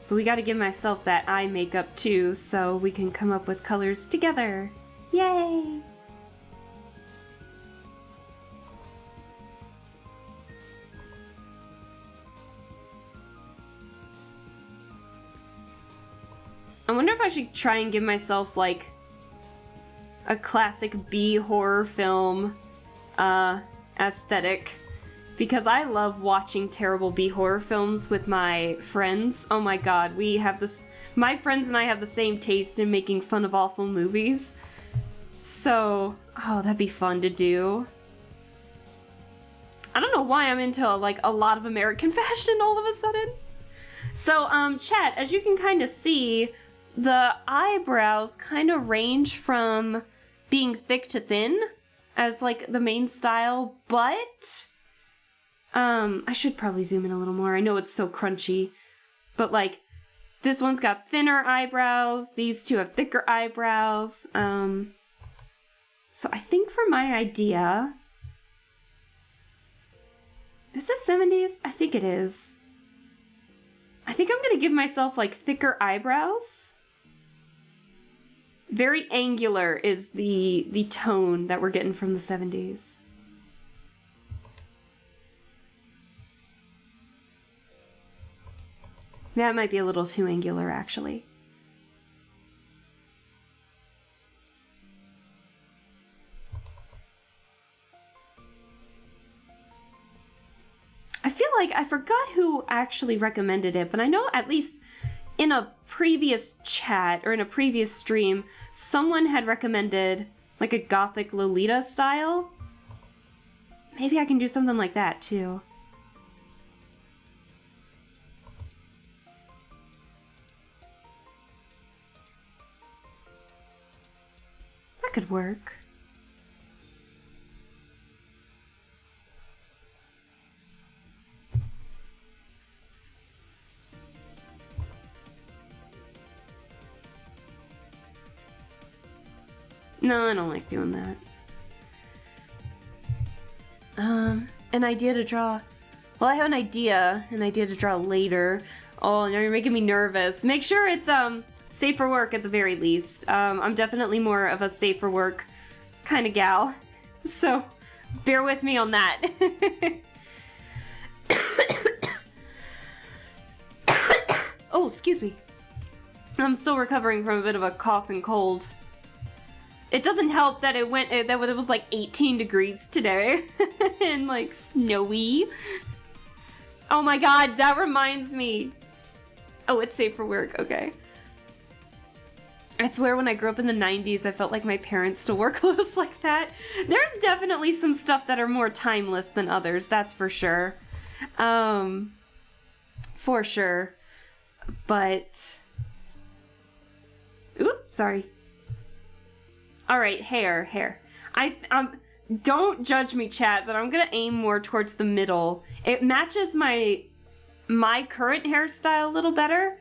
But we gotta give myself that eye makeup too, so we can come up with colors together. Yay! I wonder if I should try and give myself, like, a classic B horror film aesthetic. Because I love watching terrible B horror films with my friends. Oh my god, we have this... My friends and I have the same taste in making fun of awful movies. So, oh, that'd be fun to do. I don't know why I'm into, like, a lot of American fashion all of a sudden. So, chat, as you can kind of see, the eyebrows kind of range from being thick to thin as, like, the main style, but... I should probably zoom in a little more. I know it's so crunchy, but, like, this one's got thinner eyebrows, these two have thicker eyebrows, so I think for my idea... Is this 70s? I think it is. I think I'm gonna give myself, like, thicker eyebrows. Very angular is the tone that we're getting from the 70s. That might be a little too angular, actually. I feel like I forgot who actually recommended it, but I know at least in a previous chat or in a previous stream, someone had recommended like a gothic Lolita style. Maybe I can do something like that too. That could work. No, I don't like doing that. An idea to draw. Well, I have an idea to draw later. Oh, now you're making me nervous. Make sure it's, safe for work at the very least. I'm definitely more of a safe for work kind of gal. So, bear with me on that. Oh, excuse me. I'm still recovering from a bit of a cough and cold. It doesn't help that it was like 18 degrees today and like snowy. Oh my god, that reminds me. Oh, it's safe for work, okay. I swear when I grew up in the 90s, I felt like my parents still wore clothes like that. There's definitely some stuff that are more timeless than others, that's for sure. For sure. But... Oops, sorry. Alright, hair. Don't judge me, chat, but I'm gonna aim more towards the middle. It matches my current hairstyle a little better,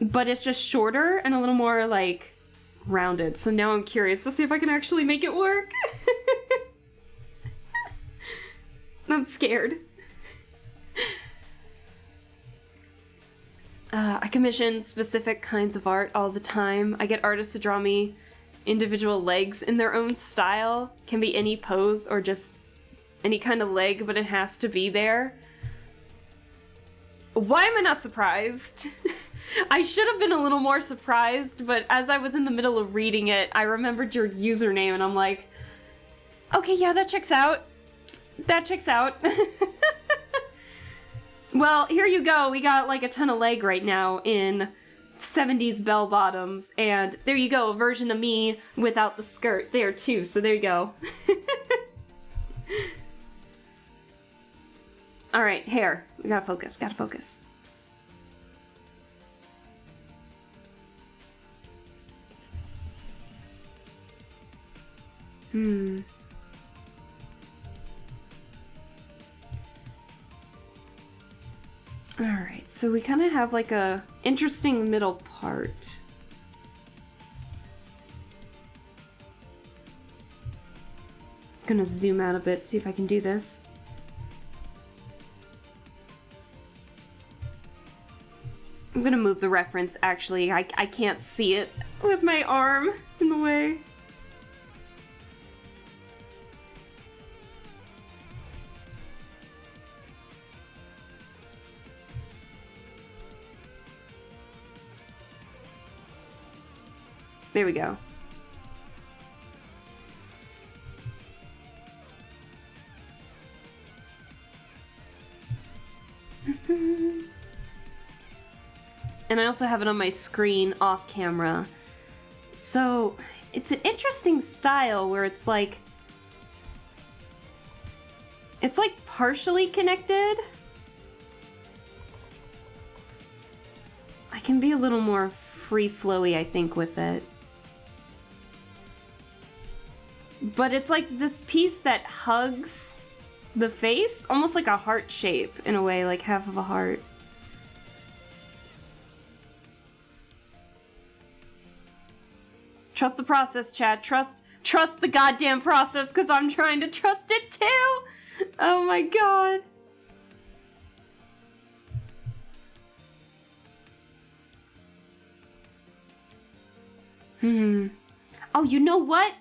but it's just shorter and a little more, like, rounded. So now I'm curious to see if I can actually make it work. I'm scared. I commission specific kinds of art all the time. I get artists to draw me individual legs in their own style. Can be any pose or just any kind of leg, but it has to be there. Why am I not surprised? I should have been a little more surprised, but as I was in the middle of reading it, I remembered your username and I'm like, okay, yeah, that checks out. That checks out. Well, here you go. We got like a ton of leg right now in 70s bell bottoms, and there you go, a version of me without the skirt there too, so there you go. Alright, hair. We gotta focus, gotta focus. Alright, so we kind of have like a interesting middle part. Gonna zoom out a bit, see if I can do this. I'm gonna move the reference, actually. I can't see it with my arm in the way. There we go. And I also have it on my screen off camera. So it's an interesting style where it's like partially connected. I can be a little more free-flowy, I think, with it. But it's like this piece that hugs the face, almost like a heart shape in a way, like half of a heart. Trust the process, Chad. Trust the goddamn process, because I'm trying to trust it too! Oh my god. Oh, you know what?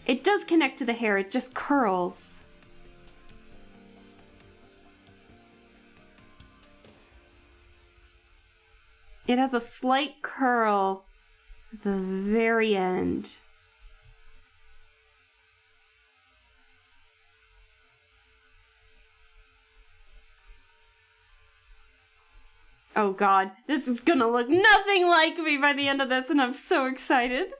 It does connect to the hair, it just curls. It has a slight curl at the very end. Oh god, this is gonna look nothing like me by the end of this, and I'm so excited.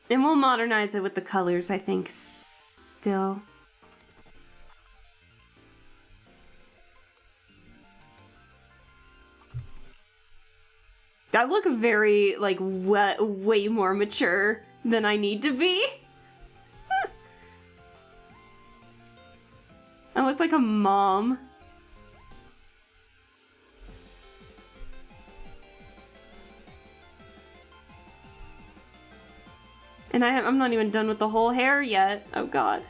And we'll modernize it with the colors, I think, still. I look very, like, way more mature than I need to be. I look like a mom. And I'm not even done with the whole hair yet. Oh god.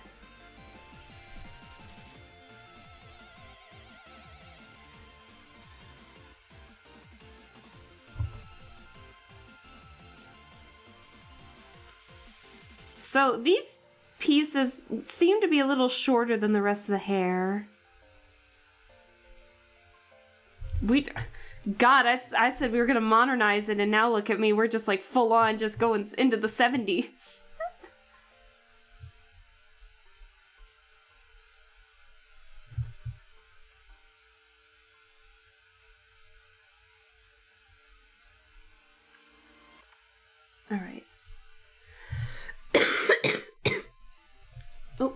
So these pieces seem to be a little shorter than the rest of the hair. God, I said we were gonna modernize it, and now look at me, we're just like full on just going into the 70s. All right. Oh,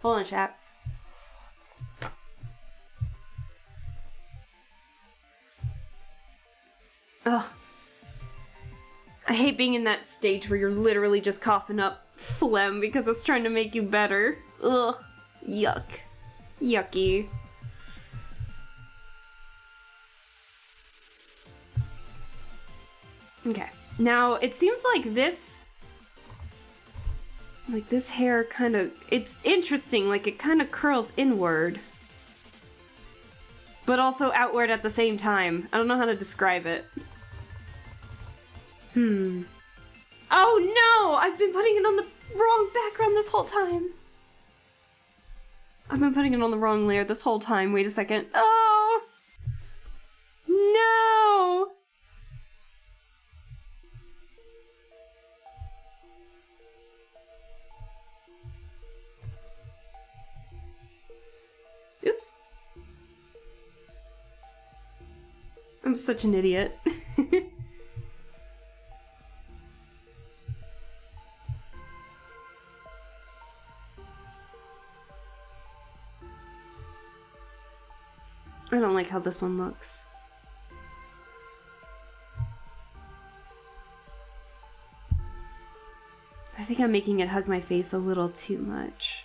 hold on, chat. Ugh. I hate being in that stage where you're literally just coughing up phlegm because it's trying to make you better. Ugh. Yuck. Yucky. Okay. Now, it seems like this hair kind of, it's interesting, like it kind of curls inward. But also outward at the same time. I don't know how to describe it. Oh no! I've been putting it on the wrong background this whole time. I've been putting it on the wrong layer this whole time. Wait a second. Oh! No! Oops. I'm such an idiot. I don't like how this one looks. I think I'm making it hug my face a little too much.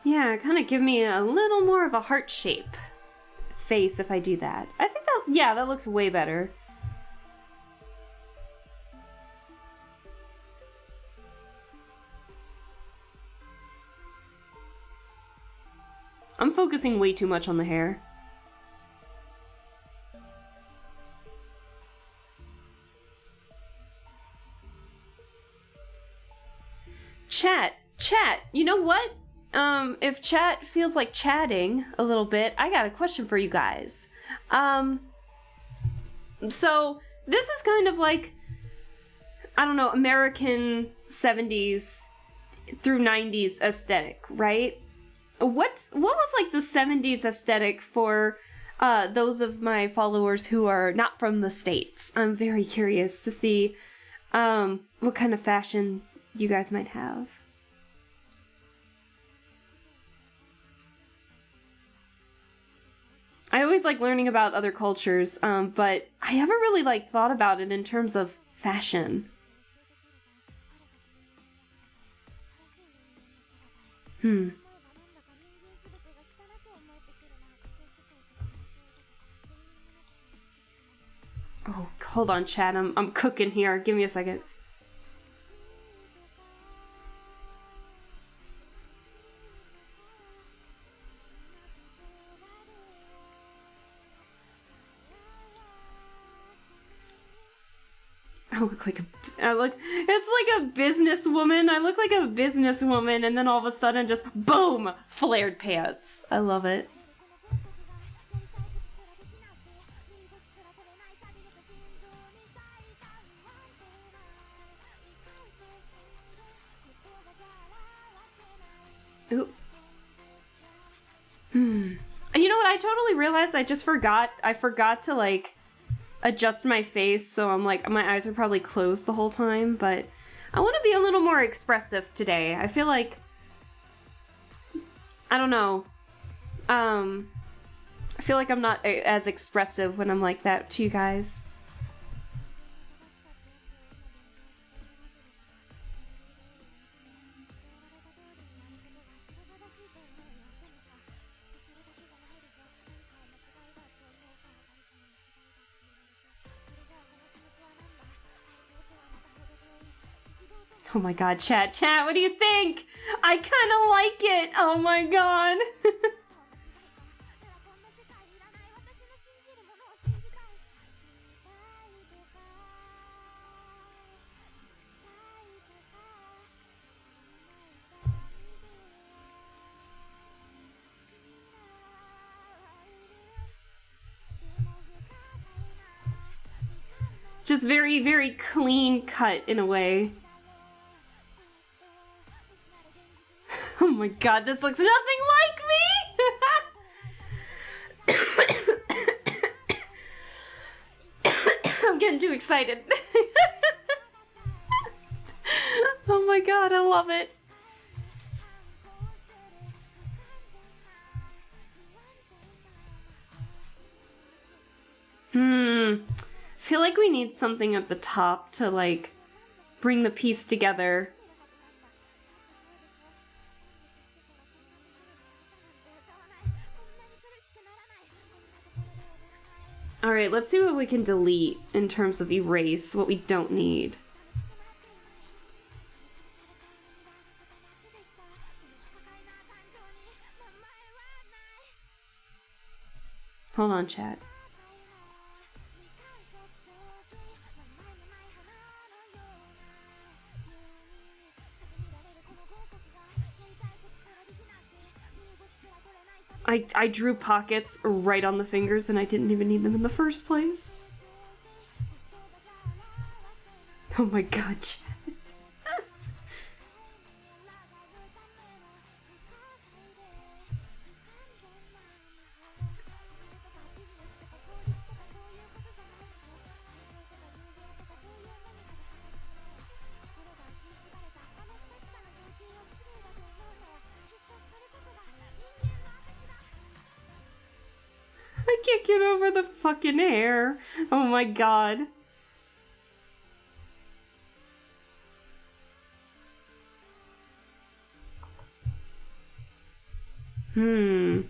Yeah, kind of give me a little more of a heart shape face if I do that. I think that, yeah, that looks way better. I'm focusing way too much on the hair. Chat, you know what? If chat feels like chatting a little bit, I got a question for you guys. So this is kind of like, I don't know, American 70s through 90s aesthetic, right? What was like the 70s aesthetic for those of my followers who are not from the States? I'm very curious to see what kind of fashion you guys might have. I always like learning about other cultures, but I haven't really like thought about it in terms of fashion. Oh, hold on, chat. I'm cooking here. Give me a second. I look like it's like a businesswoman. I look like a businesswoman, and then all of a sudden just boom, flared pants. I love it. Ooh. You know what? I totally realized I just forgot. I forgot to like adjust my face, so I'm like, my eyes are probably closed the whole time, but I want to be a little more expressive today. I feel like, I don't know, I feel like I'm not as expressive when I'm like that to you guys. Oh my god, chat, what do you think? I kind of like it. Oh my god. Just very, very clean cut in a way. Oh my god, this looks nothing like me! I'm getting too excited. Oh my god, I love it. Feel like we need something at the top to like bring the piece together. Alright, let's see what we can delete in terms of erase, what we don't need. Hold on, chat. I drew pockets right on the fingers and I didn't even need them in the first place. Oh my god, chat. I can't get over the fucking hair. Oh my god. Hmm.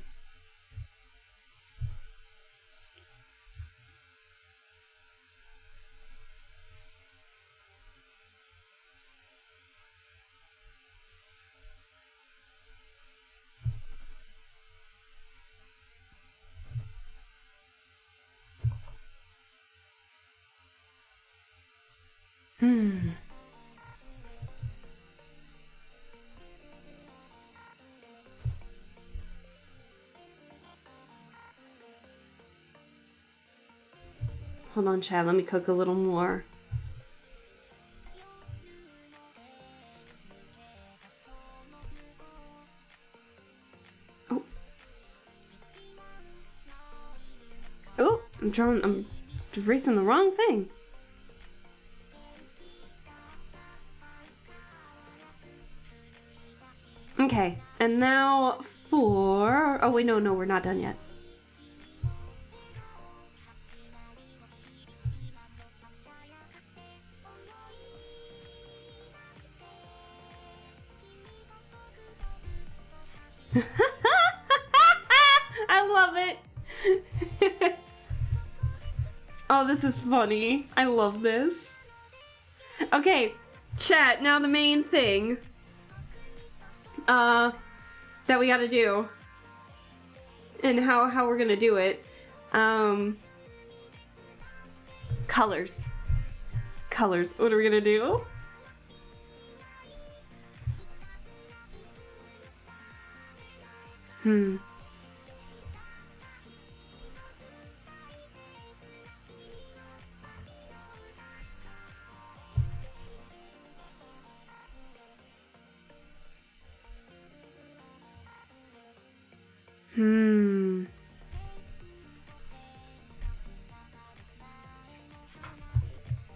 Hmm. Hold on, Chad. Let me cook a little more. Oh. Oh, I'm erasing the wrong thing. Okay, and now for... Oh, wait, no, we're not done yet. I love it! Oh, this is funny. I love this. Okay, chat, now the main thing. That we gotta do. And how we're gonna do it. Colors. Colors. What are we gonna do?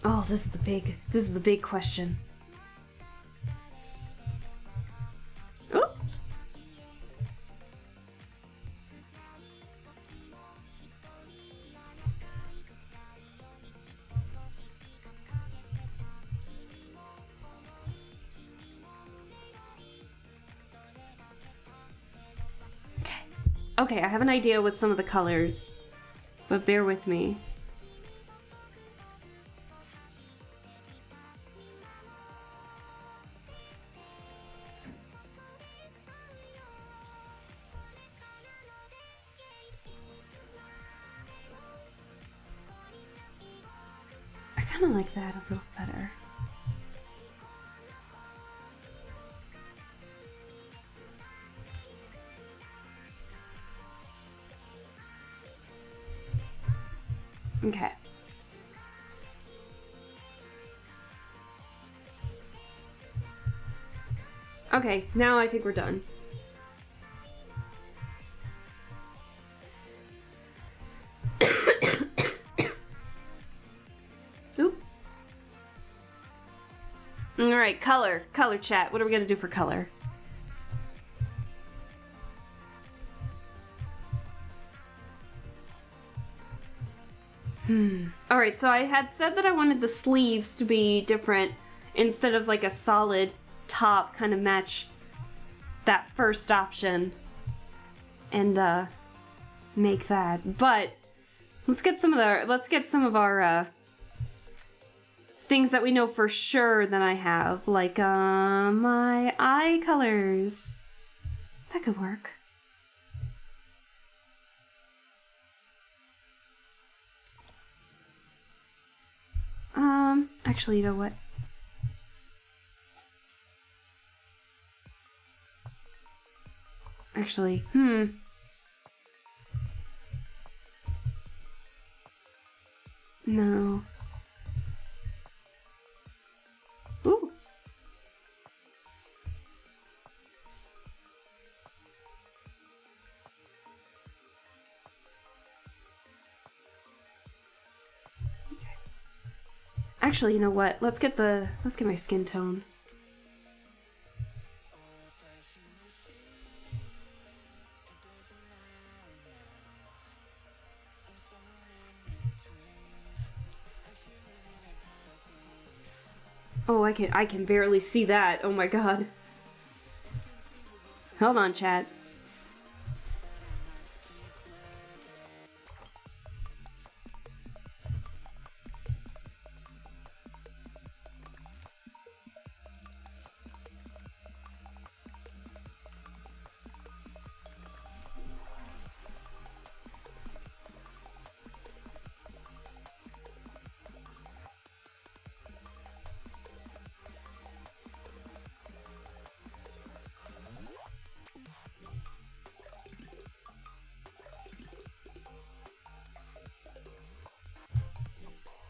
Oh, this is the big question. Oh. Okay, I have an idea with some of the colors, but bear with me. I kind of like that a little better. Okay. Okay, now I think we're done. Oop. Alright, color. Color chat. What are we gonna do for color? Alright, so I had said that I wanted the sleeves to be different instead of like a solid top kind of match that first option and make that. But let's get some of our things that we know for sure that I have, like my eye colors. That could work. Actually, you know what? Actually, no. Ooh. Actually, you know what? Let's get my skin tone. Oh, I can barely see that. Oh my god. Hold on, chat.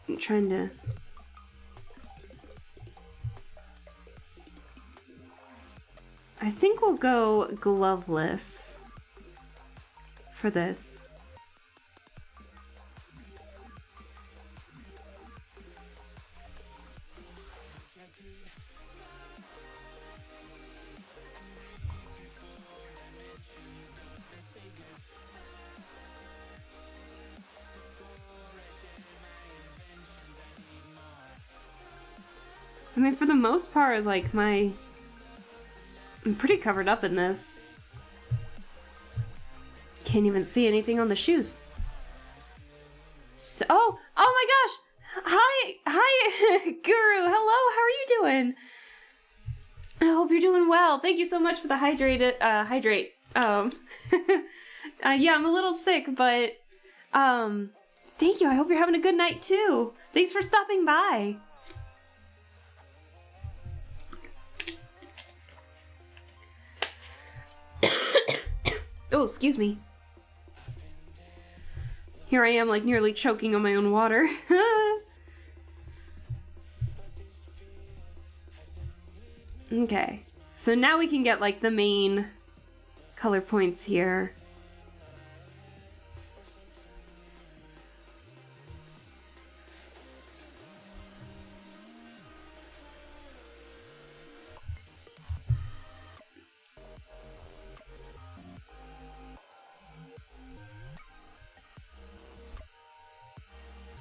I'm trying to... I think we'll go gloveless for this. I mean, for the most part, like, I'm pretty covered up in this. Can't even see anything on the shoes. So, oh my gosh! Hi, Guru, hello, how are you doing? I hope you're doing well. Thank you so much for the hydrate. Yeah, I'm a little sick, but, thank you, I hope you're having a good night too. Thanks for stopping by. Oh, excuse me. Here I am, like, nearly choking on my own water. Okay. So now we can get, like, the main color points here.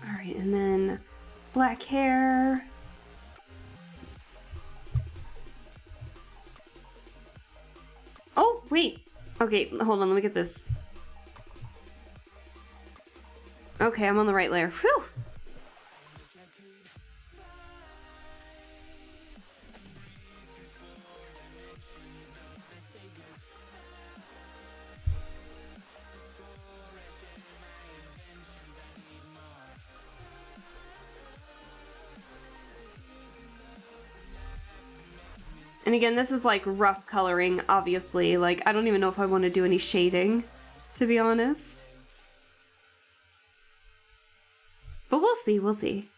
Alright, and then black hair. Oh, wait. Okay, hold on, let me get this. Okay, I'm on the right layer. Whew! And again, this is like rough coloring, obviously. Like, I don't even know if I want to do any shading, to be honest. But we'll see, we'll see.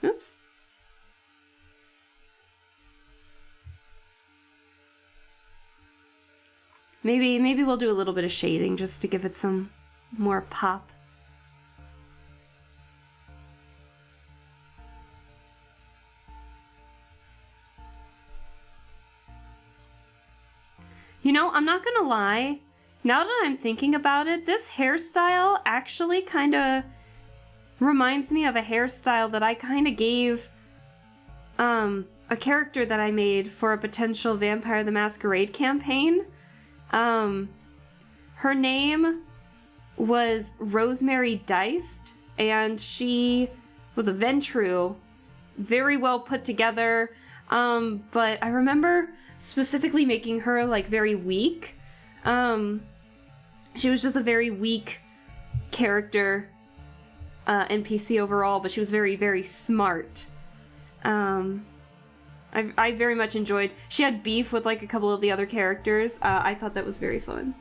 Oops. Maybe we'll do a little bit of shading just to give it some more pop. You know, I'm not gonna lie, now that I'm thinking about it, this hairstyle actually kind of reminds me of a hairstyle that I kind of gave a character that I made for a potential Vampire the Masquerade campaign. Her name was Rosemary Diced, and she was a Ventru, very well put together, but I remember specifically making her like very weak. She was just a very weak character, NPC overall, but she was very, very smart. I very much enjoyed. She had beef with like a couple of the other characters. I thought that was very fun.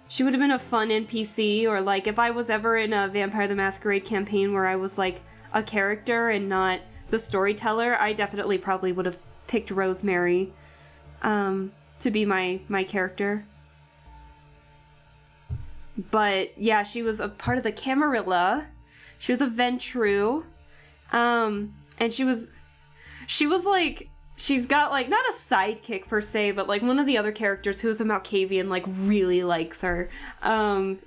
She would have been a fun NPC, or like if I was ever in a Vampire the Masquerade campaign where I was like a character and not the storyteller, I definitely probably would have picked Rosemary to be my character. But yeah, she was a part of the Camarilla. She was a Ventru. And she was like she's got, like, not a sidekick per se, but, like, one of the other characters who's a Malkavian, like, really likes her. And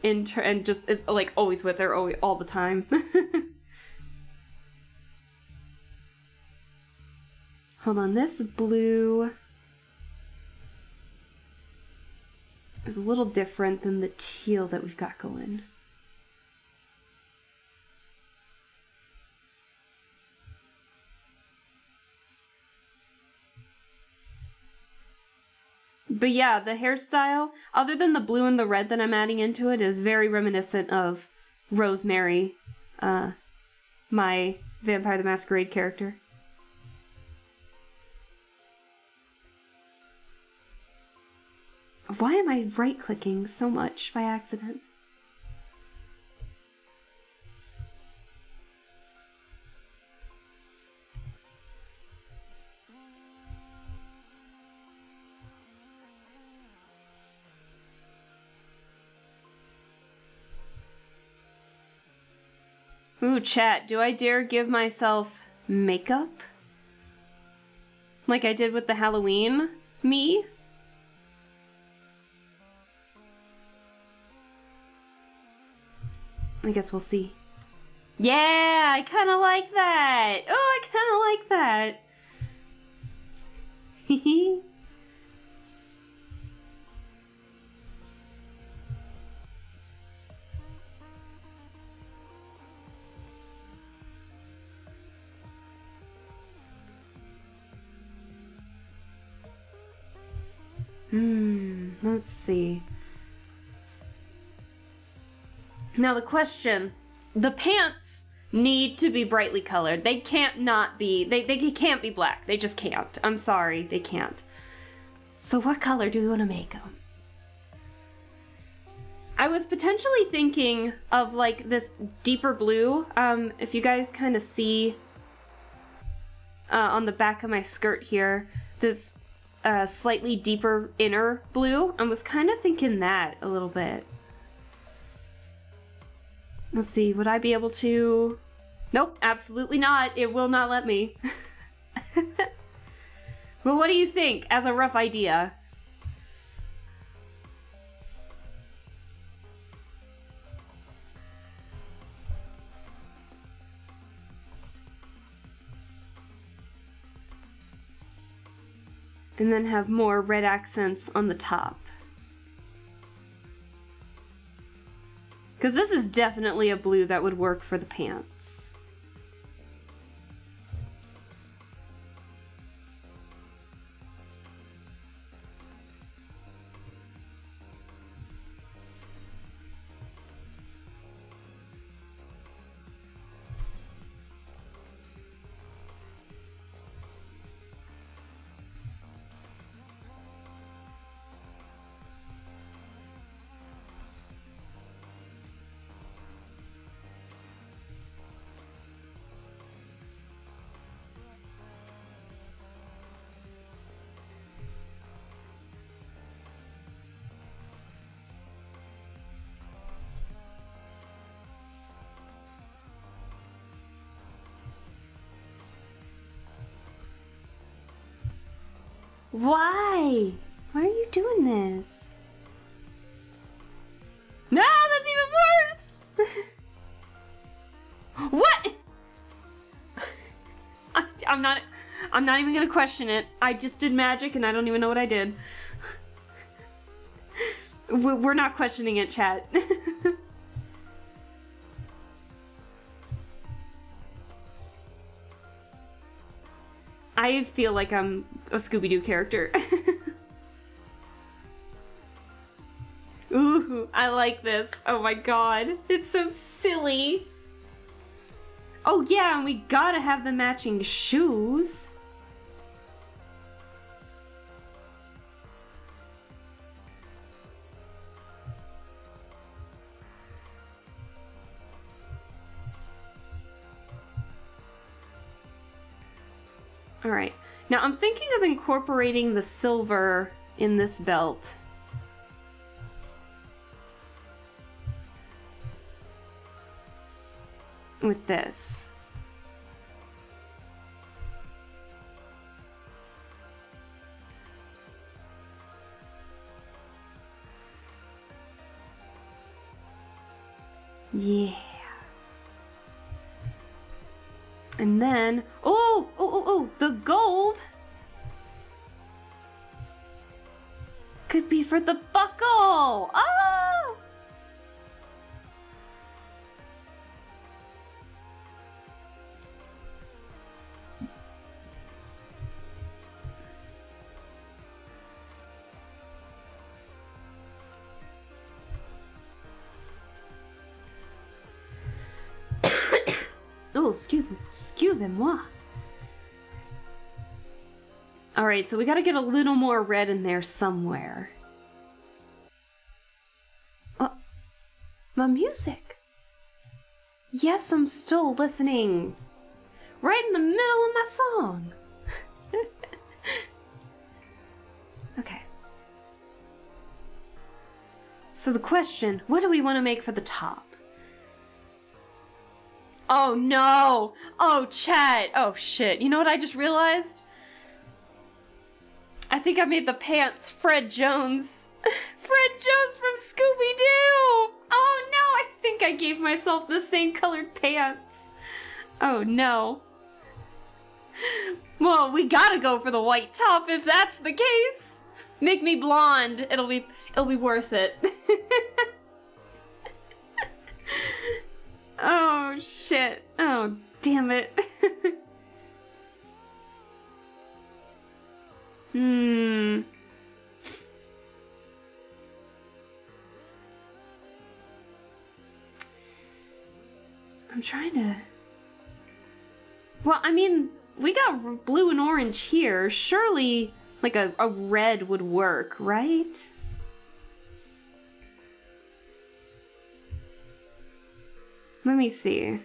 just is, like, always with her all the time. Hold on, this blue is a little different than the teal that we've got going. But yeah, the hairstyle, other than the blue and the red that I'm adding into it, is very reminiscent of Rosemary, my Vampire the Masquerade character. Why am I right-clicking so much by accident? Ooh, chat, do I dare give myself makeup? Like I did with the Halloween me? I guess we'll see. Yeah, I kind of like that. Oh, I kind of like that. Hehe. Let's see. Now the question, the pants need to be brightly colored. They can't not be, they can't be black. They just can't. I'm sorry, they can't. So what color do we want to make them? I was potentially thinking of like this deeper blue. If you guys kind of see on the back of my skirt here, this slightly deeper inner blue. I was kind of thinking that a little bit. Let's see, would I be able to... Nope, absolutely not. It will not let me. Well, what do you think as a rough idea? And then have more red accents on the top. Because this is definitely a blue that would work for the pants. Why? Why are you doing this? No, that's even worse! What? I'm not even gonna question it. I just did magic and I don't even know what I did. We're not questioning it, chat. I feel like I'm a Scooby-Doo character. Ooh, I like this. Oh my god. It's so silly. Oh yeah, and we gotta have the matching shoes. Alright, now I'm thinking of incorporating the silver in this belt. With this. Yeah. And then, oh, the gold could be for the buckle. Oh! Oh, excusez-moi. Alright, so we gotta get a little more red in there somewhere. My music. Yes, I'm still listening. Right in the middle of my song. Okay. So the question, what do we want to make for the top? Oh no! Oh, chat! Oh shit. You know what I just realized? I think I made the pants Fred Jones. Fred Jones from Scooby-Doo! Oh no, I think I gave myself the same colored pants. Oh no. Well, we gotta go for the white top if that's the case. Make me blonde. It'll be worth it. Oh shit. Oh damn it. I'm trying to... Well, I mean, we got blue and orange here. Surely, like, a red would work, right? Let me see.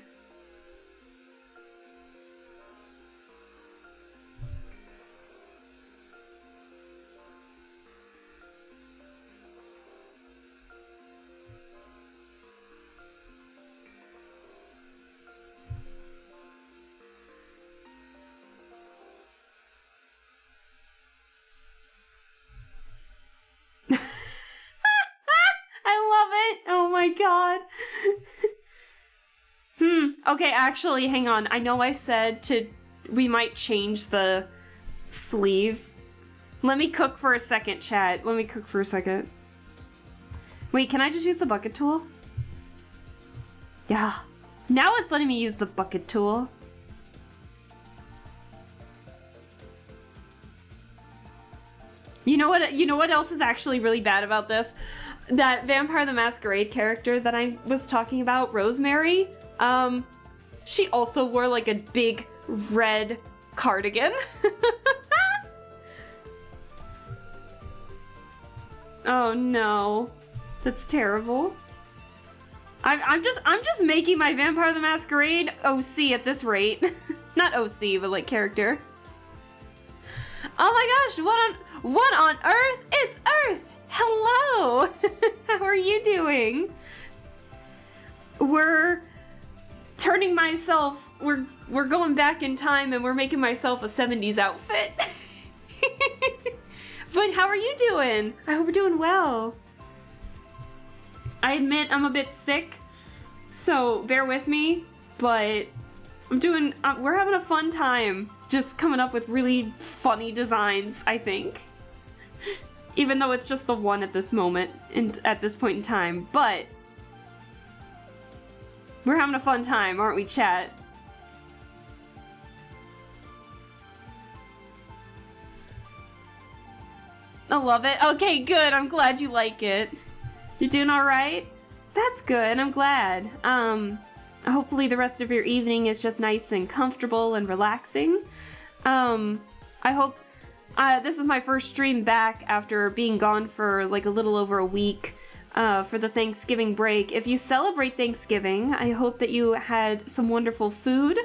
I love it. Oh my god. Okay, actually, hang on. I know I said we might change the sleeves. Let me cook for a second, chat. Let me cook for a second. Wait, can I just use the bucket tool? Yeah. Now it's letting me use the bucket tool. You know what else is actually really bad about this? That Vampire the Masquerade character that I was talking about, Rosemary, she also wore like a big red cardigan. Oh no. That's terrible. I'm just making my Vampire the Masquerade OC at this rate. Not OC, but like character. Oh my gosh, what on earth? It's Earth! Hello! How are you doing? We're turning myself, we're going back in time and we're making myself a 70s outfit. But how are you doing? I hope you're doing well. I admit I'm a bit sick, so bear with me, but we're having a fun time just coming up with really funny designs, I think. Even though it's just the one at this moment, and at this point in time, but we're having a fun time, aren't we, chat? I love it. Okay, good. I'm glad you like it. You're doing all right? That's good. I'm glad. Hopefully the rest of your evening is just nice and comfortable and relaxing. I hope this is my first stream back after being gone for like a little over a week for the Thanksgiving break. If you celebrate Thanksgiving, I hope that you had some wonderful food.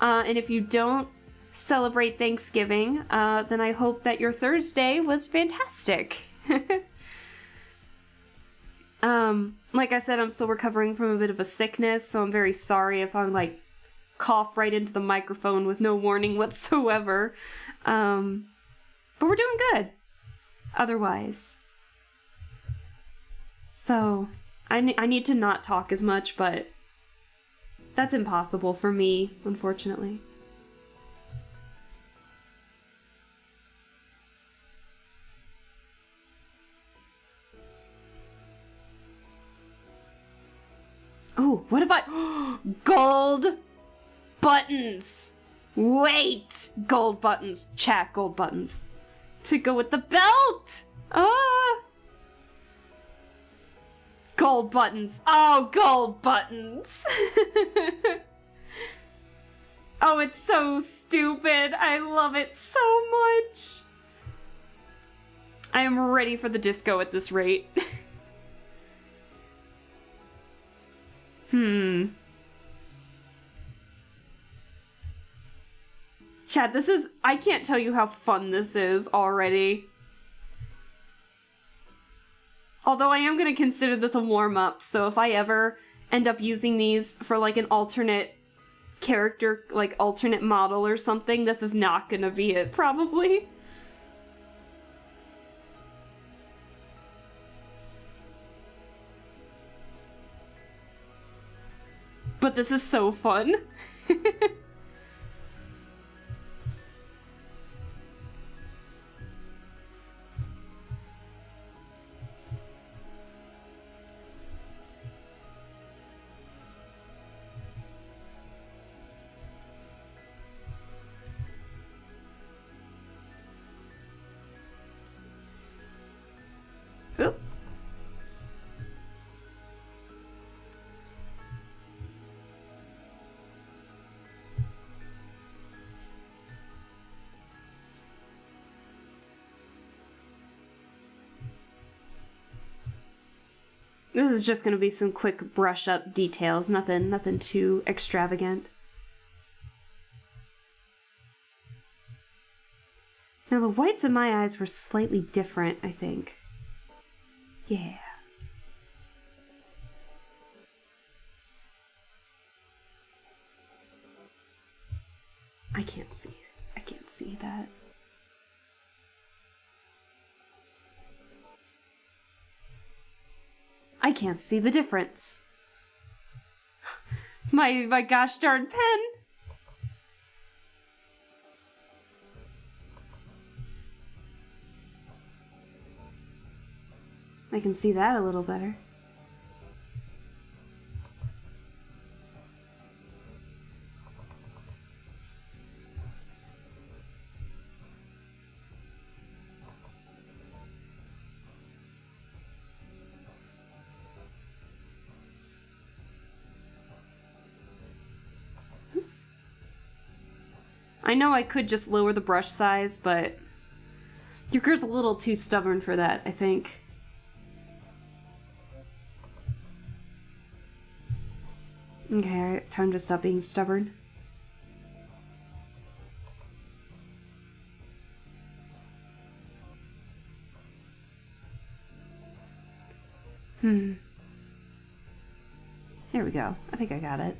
And if you don't celebrate Thanksgiving, then I hope that your Thursday was fantastic. Like I said, I'm still recovering from a bit of a sickness, so I'm very sorry if I'm like cough right into the microphone with no warning whatsoever. But we're doing good otherwise. So I need to not talk as much, but that's impossible for me, unfortunately. Oh, what if I... Gold buttons! Wait! Gold buttons. Chat, gold buttons. To go with the belt! Ah! Gold buttons. Oh, gold buttons! Oh, it's so stupid. I love it so much. I am ready for the disco at this rate. Chat, this is... I can't tell you how fun this is already. Although I am going to consider this a warm-up, so if I ever end up using these for, like, an alternate character, like, alternate model or something, this is not going to be it, probably. But this is so fun. Oop. This is just gonna be some quick brush up details, nothing too extravagant. Now the whites in my eyes were slightly different, I think. Yeah. I can't see it. I can't see that. I can't see the difference. My gosh darn pen. I can see that a little better. Oops. I know I could just lower the brush size, but your girl's a little too stubborn for that, I think. Okay, time to stop being stubborn. There we go. I think I got it.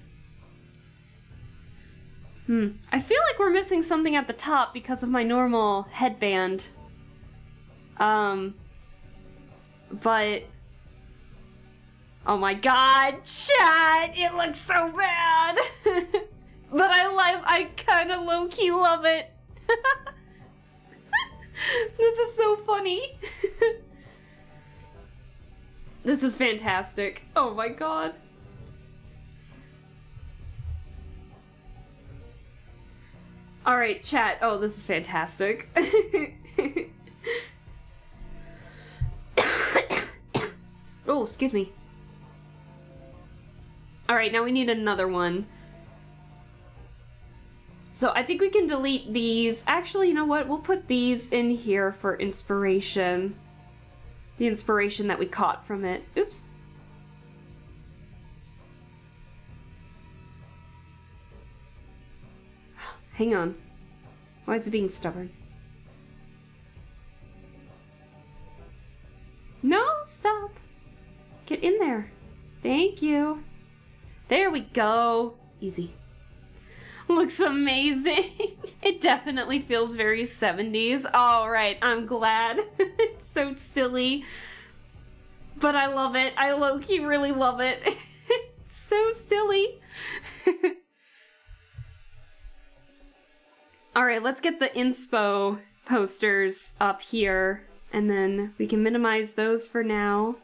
I feel like we're missing something at the top because of my normal headband. But... Oh my god, chat! It looks so bad! But I kinda low-key love it. This is so funny. This is fantastic. Oh my god. Alright, chat. Oh, this is fantastic. Oh, excuse me. Alright, now we need another one. So I think we can delete these. Actually, you know what? We'll put these in here for inspiration. The inspiration that we caught from it. Oops. Hang on. Why is it being stubborn? No, stop. Get in there. Thank you. There we go. Easy. Looks amazing. It definitely feels very 70s. All right, I'm glad. It's so silly. But I love it. I low-key really love it. It's so silly. Alright, let's get the inspo posters up here, and then we can minimize those for now.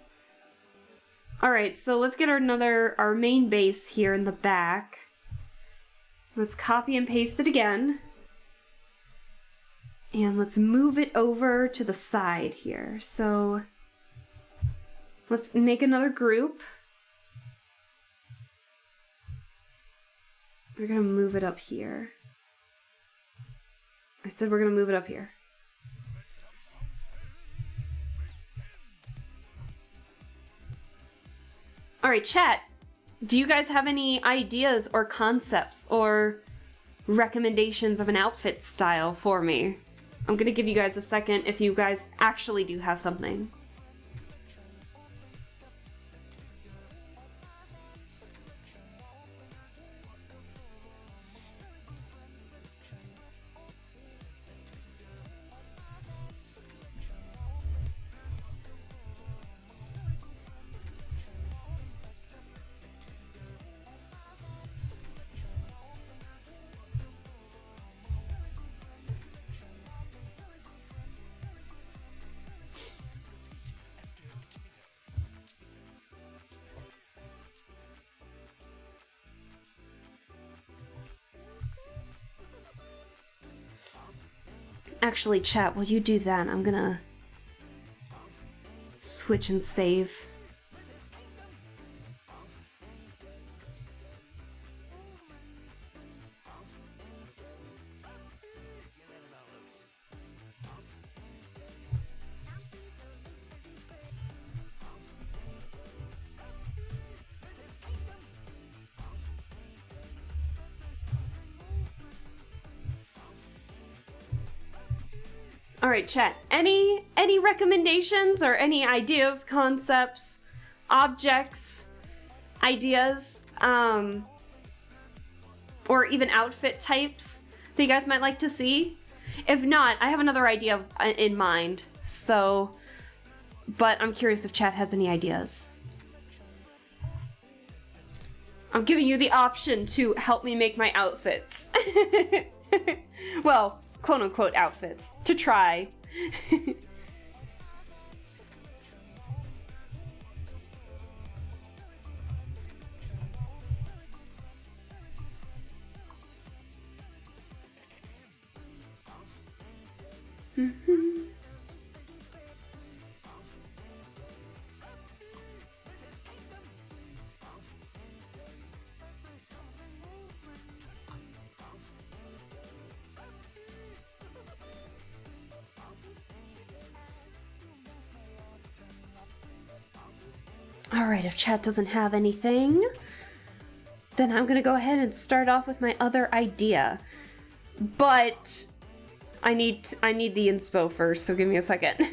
Alright, so let's get our main base here in the back. Let's copy and paste it again. And let's move it over to the side here. So let's make another group. We're gonna move it up here. I said we're gonna move it up here. Alright, chat. Do you guys have any ideas or concepts or recommendations of an outfit style for me? I'm gonna give you guys a second if you guys actually do have something. Actually, chat, while you do that, I'm gonna switch and save. Alright, chat. Any recommendations or any ideas, concepts, objects, ideas, or even outfit types that you guys might like to see? If not, I have another idea in mind, so... But I'm curious if chat has any ideas. I'm giving you the option to help me make my outfits. Well, quote-unquote outfits. To try. Alright, if chat doesn't have anything, then I'm gonna go ahead and start off with my other idea. But I need the inspo first, so give me a second.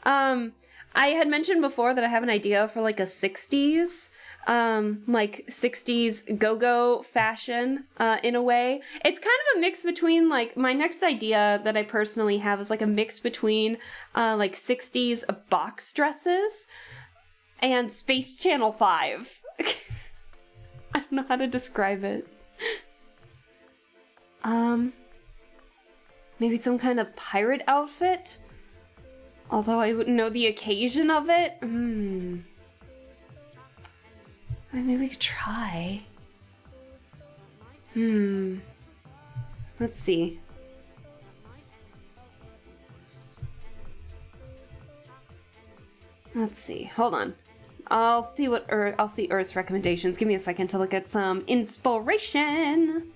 I had mentioned before that I have an idea for like a 60s, like 60s go-go fashion, in a way. It's kind of a mix between, like, my next idea that I personally have is like a mix between, like 60s box dresses and Space Channel 5. I don't know how to describe it. Maybe some kind of pirate outfit? Although I wouldn't know the occasion of it. I mean, maybe we could try. Let's see. Let's see. Hold on. I'll see Earth's recommendations. Give me a second to look at some inspiration.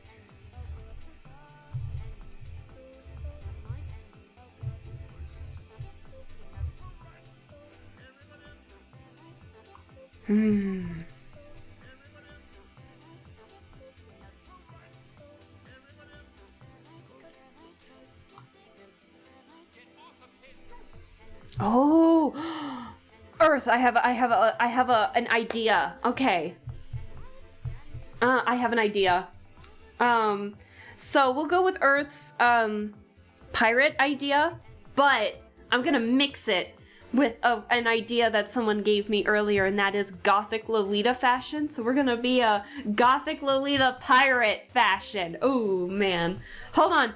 Oh, Earth! I have an idea. Okay. I have an idea. So we'll go with Earth's pirate idea, but I'm gonna mix it with an idea that someone gave me earlier, and that is Gothic Lolita fashion. So we're gonna be a Gothic Lolita pirate fashion. Oh man, hold on.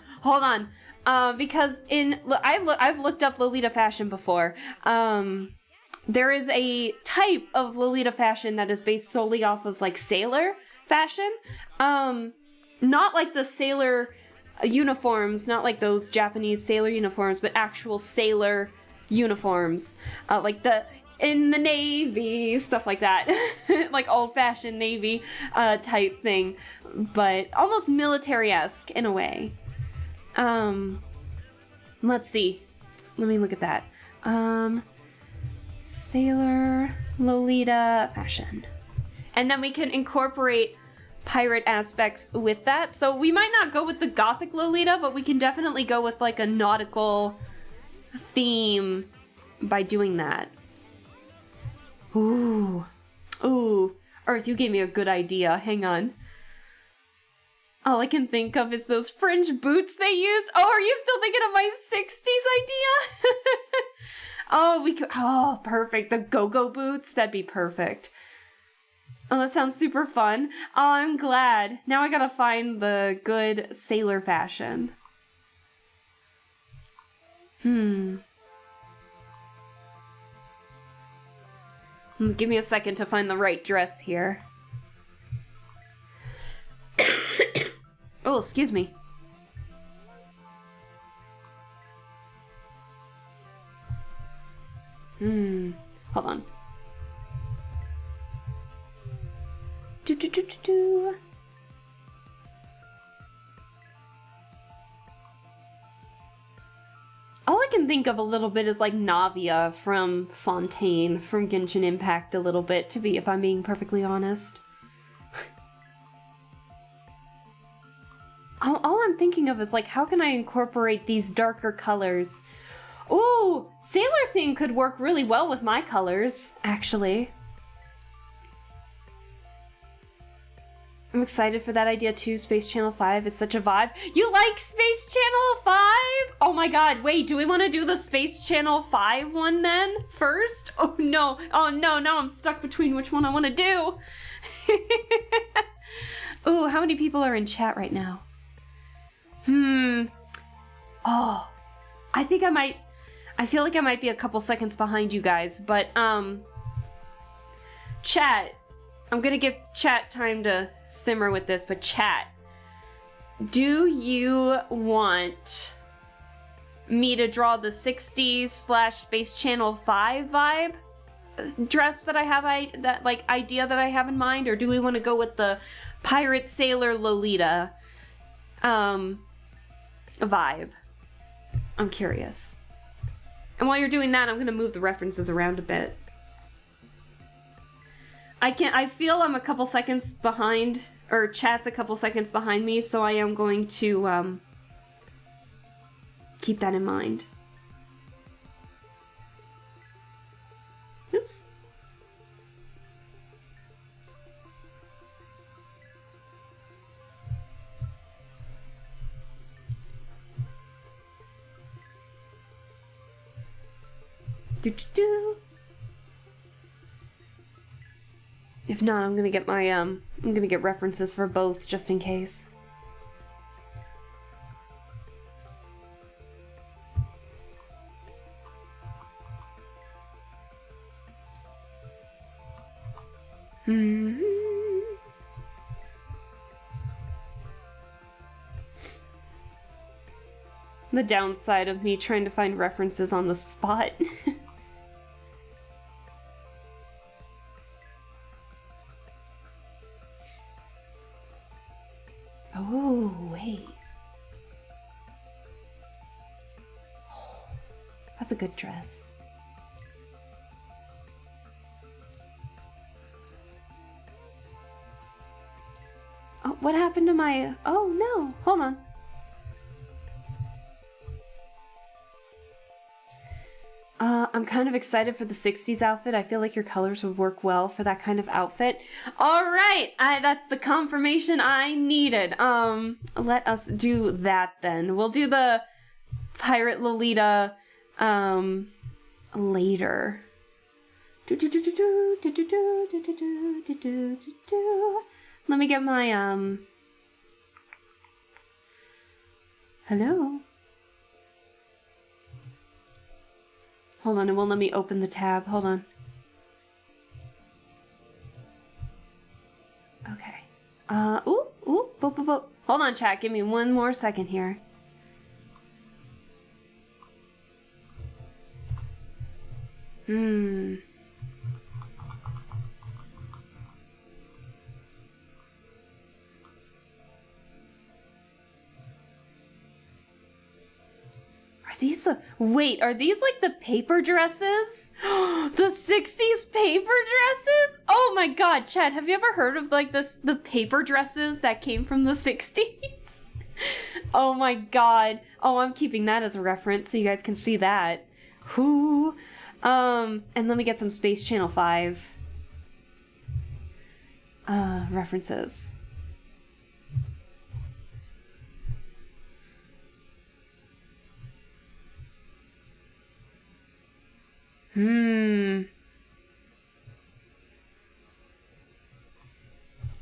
Because I've looked up Lolita fashion before. There is a type of Lolita fashion that is based solely off of like sailor fashion. Not like the sailor uniforms, not like those Japanese sailor uniforms, but actual sailor uniforms, like in the Navy, stuff like that. Like old-fashioned Navy type thing, but almost military-esque in a way. Let's see. Let me look at that. Sailor Lolita fashion. And then we can incorporate pirate aspects with that. So we might not go with the Gothic Lolita, but we can definitely go with like a nautical theme by doing that. Ooh. Earth, you gave me a good idea. Hang on. All I can think of is those fringe boots they use. Oh, are you still thinking of my 60s idea? Oh, we could. Oh, perfect. The go-go boots. That'd be perfect. Oh, that sounds super fun. Oh, I'm glad. Now I gotta find the good sailor fashion. Give me a second to find the right dress here. Oh, excuse me. Hold on. All I can think of a little bit is like Navia from Fontaine from Genshin Impact a little bit, if I'm being perfectly honest. All I'm thinking of is like, how can I incorporate these darker colors? Ooh, Sailor theme could work really well with my colors, actually. I'm excited for that idea too. Space Channel 5 is such a vibe. You like Space Channel 5? Oh my god, wait, do we want to do the Space Channel 5 one then first? Oh no, now I'm stuck between which one I want to do. Ooh, how many people are in chat right now? Oh, I feel like I might be a couple seconds behind you guys, but, chat, I'm gonna give chat time to simmer with this, but chat, do you want me to draw the 60s / Space Channel 5 vibe dress that I have, idea that I have in mind, or do we want to go with the Pirate Sailor Lolita, vibe? I'm curious. And while you're doing that, I'm gonna move the references around a bit. I feel I'm a couple seconds behind, or chat's a couple seconds behind me, so I am going to, keep that in mind. Oops. If not, I'm gonna get I'm gonna get references for both just in case. The downside of me trying to find references on the spot. Oh, wait. Oh, that's a good dress. Oh, what happened to my... Oh, no. Hold on. I'm kind of excited for the 60s outfit. I feel like your colors would work well for that kind of outfit. All right, that's the confirmation I needed. Let us do that then. We'll do the Pirate Lolita, later. Let me get my, hello? Hold on, it won't let me open the tab. Hold on. Okay. Hold on, chat. Give me one more second here. Wait, are these like the paper dresses? The 60s paper dresses? Oh my god, Chad, have you ever heard of like the paper dresses that came from the 60s? Oh my god. Oh, I'm keeping that as a reference so you guys can see that. Whoo. And let me get some Space Channel 5 references.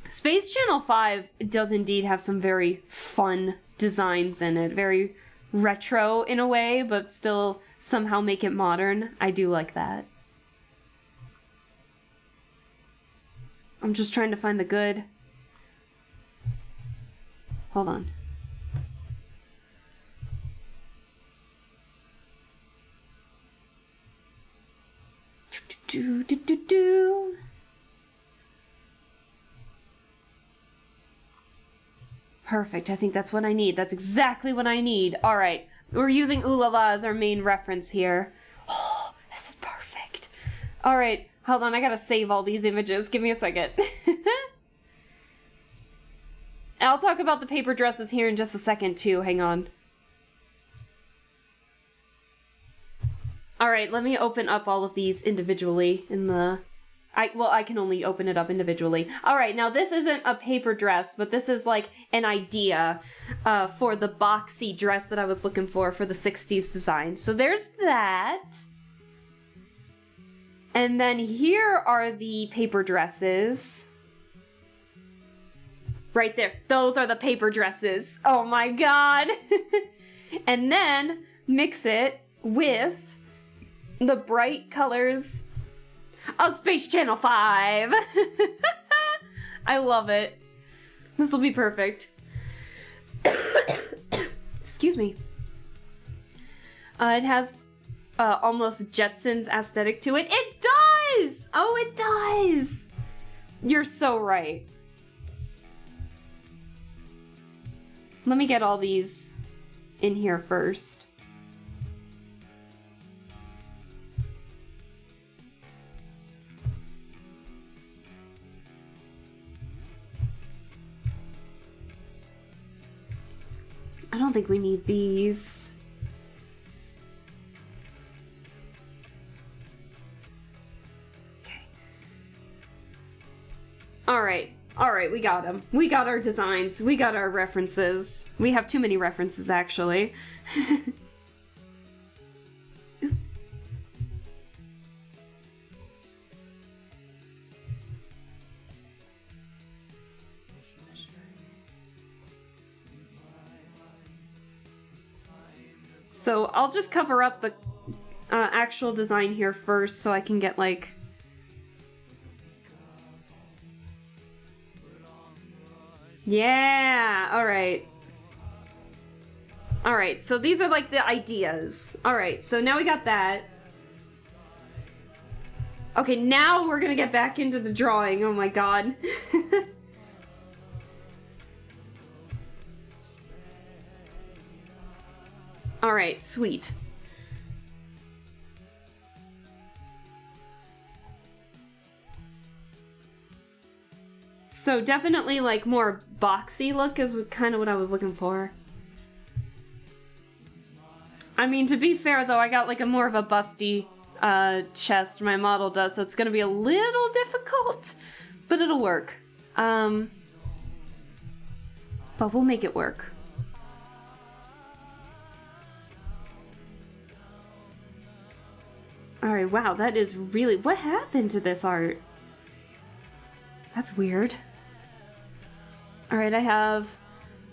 Space Channel 5 does indeed have some very fun designs in it. Very retro in a way, but still somehow make it modern. I do like that. I'm just trying to find the good... Hold on. Perfect. I think that's what I need. That's exactly what I need. All right. We're using Ooh La La as our main reference here. Oh, this is perfect. All right. Hold on. I gotta save all these images. Give me a second. I'll talk about the paper dresses here in just a second, too. Hang on. All right, let me open up all of these individually in the... I can only open it up individually. All right, now this isn't a paper dress, but this is like an idea for the boxy dress that I was looking for the 60s design. So there's that. And then here are the paper dresses. Right there. Those are the paper dresses. Oh my god. And then mix it with the bright colors of Space Channel 5. I love it. This will be perfect. Excuse me. It has almost Jetsons aesthetic to it. It does! Oh, it does! You're so right. Let me get all these in here first. I don't think we need these. Okay. All right, we got them. We got our designs. We got our references. We have too many references, actually. Oops. So I'll just cover up the actual design here first so I can get like... Yeah, alright. Alright, so these are like the ideas. Alright, so now we got that. Okay, now we're gonna get back into the drawing. Oh my god. Alright, sweet. So definitely like more boxy look is kind of what I was looking for. I mean, to be fair though, I got like a more of a busty chest, my model does, so it's gonna be a little difficult, but it'll work. But we'll make it work. Alright, wow, that is really... What happened to this art? That's weird. Alright, I have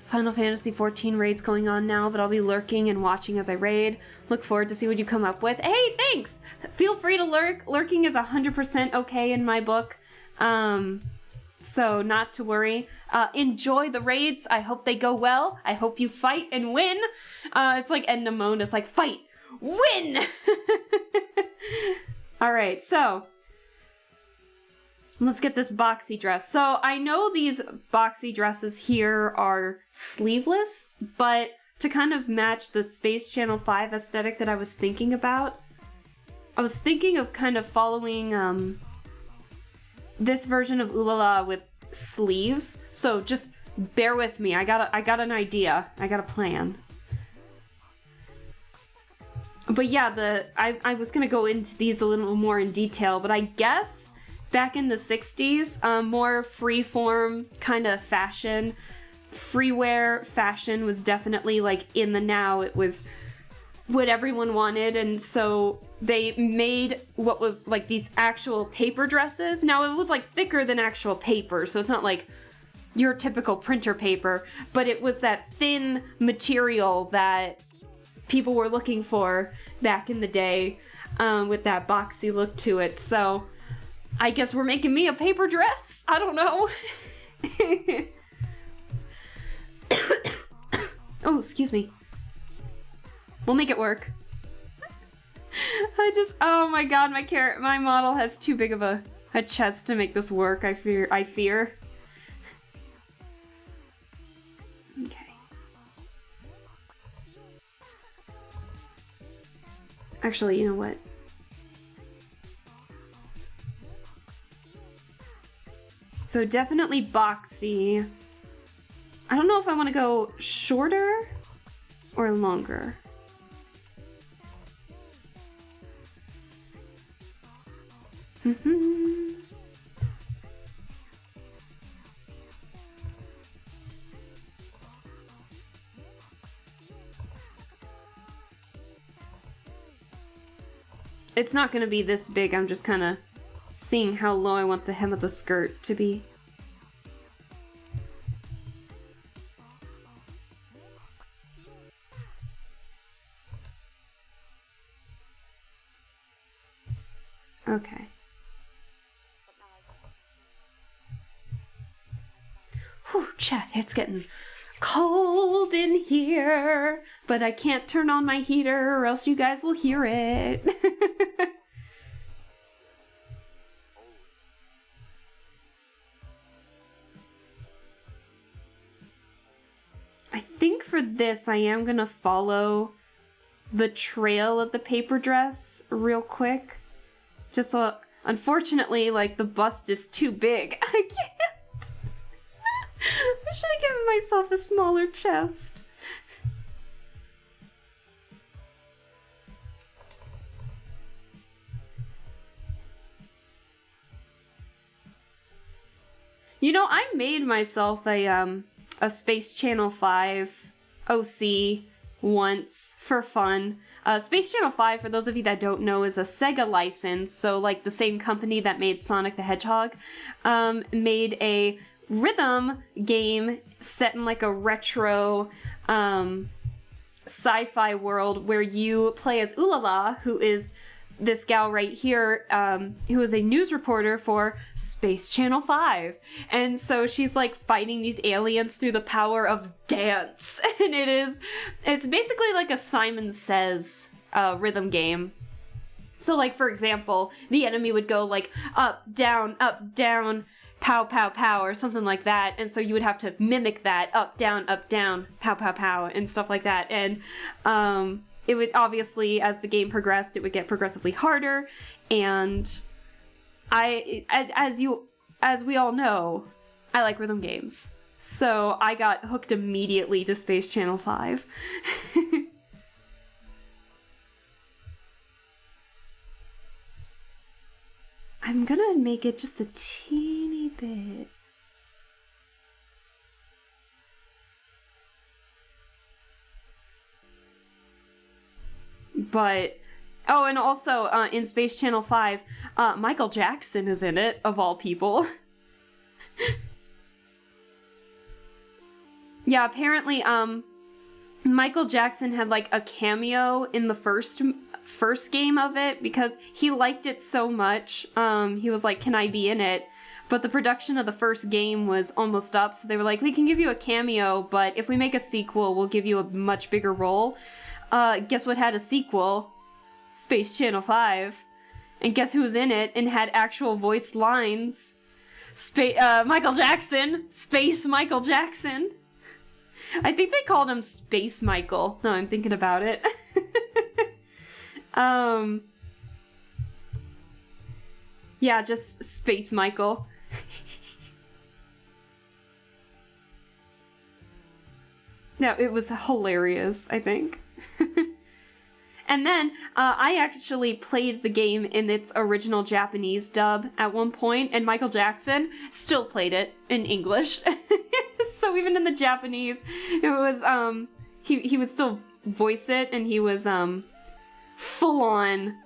Final Fantasy XIV raids going on now, but I'll be lurking and watching as I raid. Look forward to see what you come up with. Hey, thanks! Feel free to lurk. Lurking is 100% okay in my book. So not to worry. Enjoy the raids. I hope they go well. I hope you fight and win. It's like Endemone. It's like, fight! Win! Alright, so let's get this boxy dress. So I know these boxy dresses here are sleeveless, but to kind of match the Space Channel 5 aesthetic that I was thinking about, I was thinking of kind of following this version of Ooh La La with sleeves. So just bear with me. I got an idea. I got a plan. But yeah, I was gonna go into these a little more in detail, but I guess back in the 60s, more freeform kind of fashion, freewear fashion was definitely like in the now. It was what everyone wanted, and so they made what was like these actual paper dresses. Now it was like thicker than actual paper, so it's not like your typical printer paper, but it was that thin material that people were looking for back in the day, with that boxy look to it. So I guess we're making me a paper dress? I don't know. Oh, excuse me. We'll make it work. Oh my god, my model has too big of a chest to make this work, I fear. Okay. Actually, you know what? So definitely boxy. I don't know if I want to go shorter or longer. It's not gonna be this big, I'm just kind of seeing how low I want the hem of the skirt to be. Okay. Whew, chat, it's getting cold in here, but I can't turn on my heater or else you guys will hear it. I think for this I am gonna follow the trail of the paper dress real quick. Just so, unfortunately, like, the bust is too big. I can't. I should have given myself a smaller chest. You know, I made myself a Space Channel 5 OC once for fun. Space Channel 5, for those of you that don't know, is a Sega license, so like the same company that made Sonic the Hedgehog, made a rhythm game set in like a retro sci-fi world where you play as Ooh La La, who is this gal right here, who is a news reporter for Space Channel 5. And so she's like fighting these aliens through the power of dance. And it's basically like a Simon Says rhythm game. So like, for example, the enemy would go like up, down, pow, pow, pow, or something like that. And so you would have to mimic that up, down, pow, pow, pow, and stuff like that. And, it would obviously, as the game progressed, it would get progressively harder, and as we all know, I like rhythm games. So I got hooked immediately to Space Channel 5. I'm gonna make it just a teeny bit. But Oh, and also in Space Channel 5, Michael Jackson is in it, of all people. Yeah, apparently, Michael Jackson had like a cameo in the first game of it because he liked it so much. He was like, "Can I be in it?" But the production of the first game was almost up, so they were like, "We can give you a cameo, but if we make a sequel, we'll give you a much bigger role." Guess what had a sequel? Space Channel 5. And guess who was in it and had actual voiced lines? Michael Jackson. Space Michael Jackson. I think they called him Space Michael. No, I'm thinking about it. Yeah, just Space Michael. No, it was hilarious, I think. And then, I actually played the game in its original Japanese dub at one point, and Michael Jackson still played it in English. So even in the Japanese, it was, he would still voice it, and he was, full on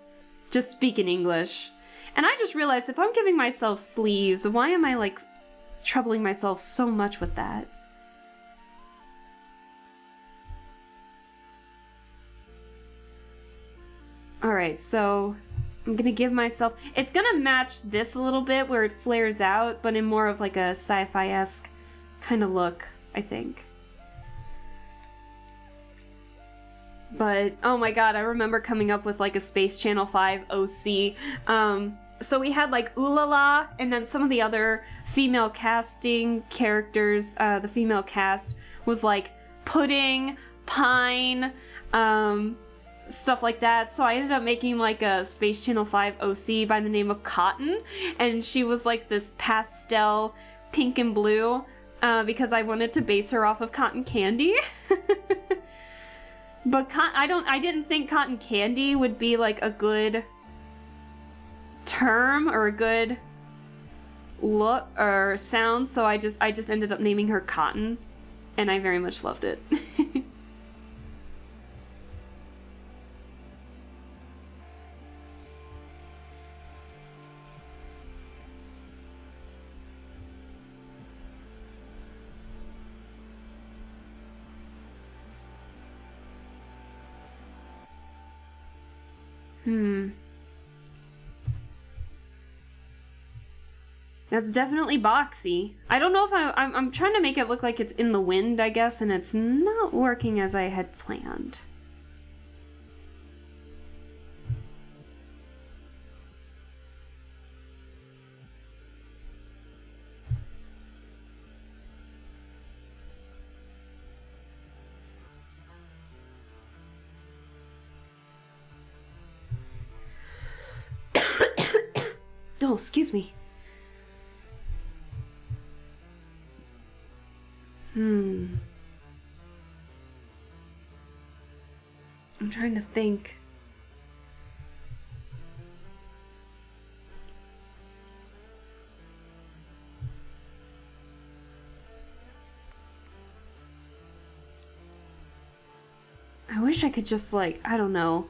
just speaking English. And I just realized if I'm giving myself sleeves, why am I, like, troubling myself so much with that? Alright, so I'm gonna give myself... It's gonna match this a little bit where it flares out, but in more of like a sci-fi-esque kind of look, I think. But, oh my god, I remember coming up with like a Space Channel 5 OC. So we had like Ulala, and then some of the other female casting characters, the female cast was like Pudding, Pine, stuff like that. So I ended up making like a Space Channel 5 OC by the name of Cotton, and she was like this pastel pink and blue because I wanted to base her off of cotton candy. But I didn't think cotton candy would be like a good term or a good look or sound, so I just ended up naming her Cotton, and I very much loved it. That's definitely boxy. I don't know if I'm trying to make it look like it's in the wind, I guess, and it's not working as I had planned. Oh, excuse me. I'm trying to think. I wish I could just, like, I don't know.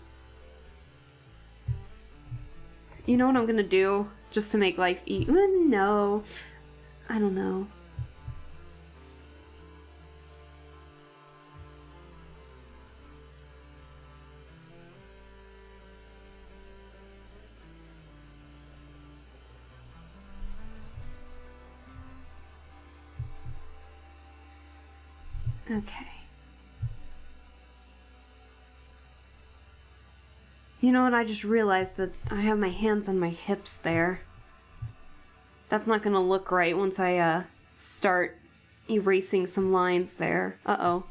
You know what I'm gonna do? Just to make life no. I don't know. Okay. You know what, I just realized that I have my hands on my hips there. That's not gonna look right once I, start erasing some lines there. Uh-oh.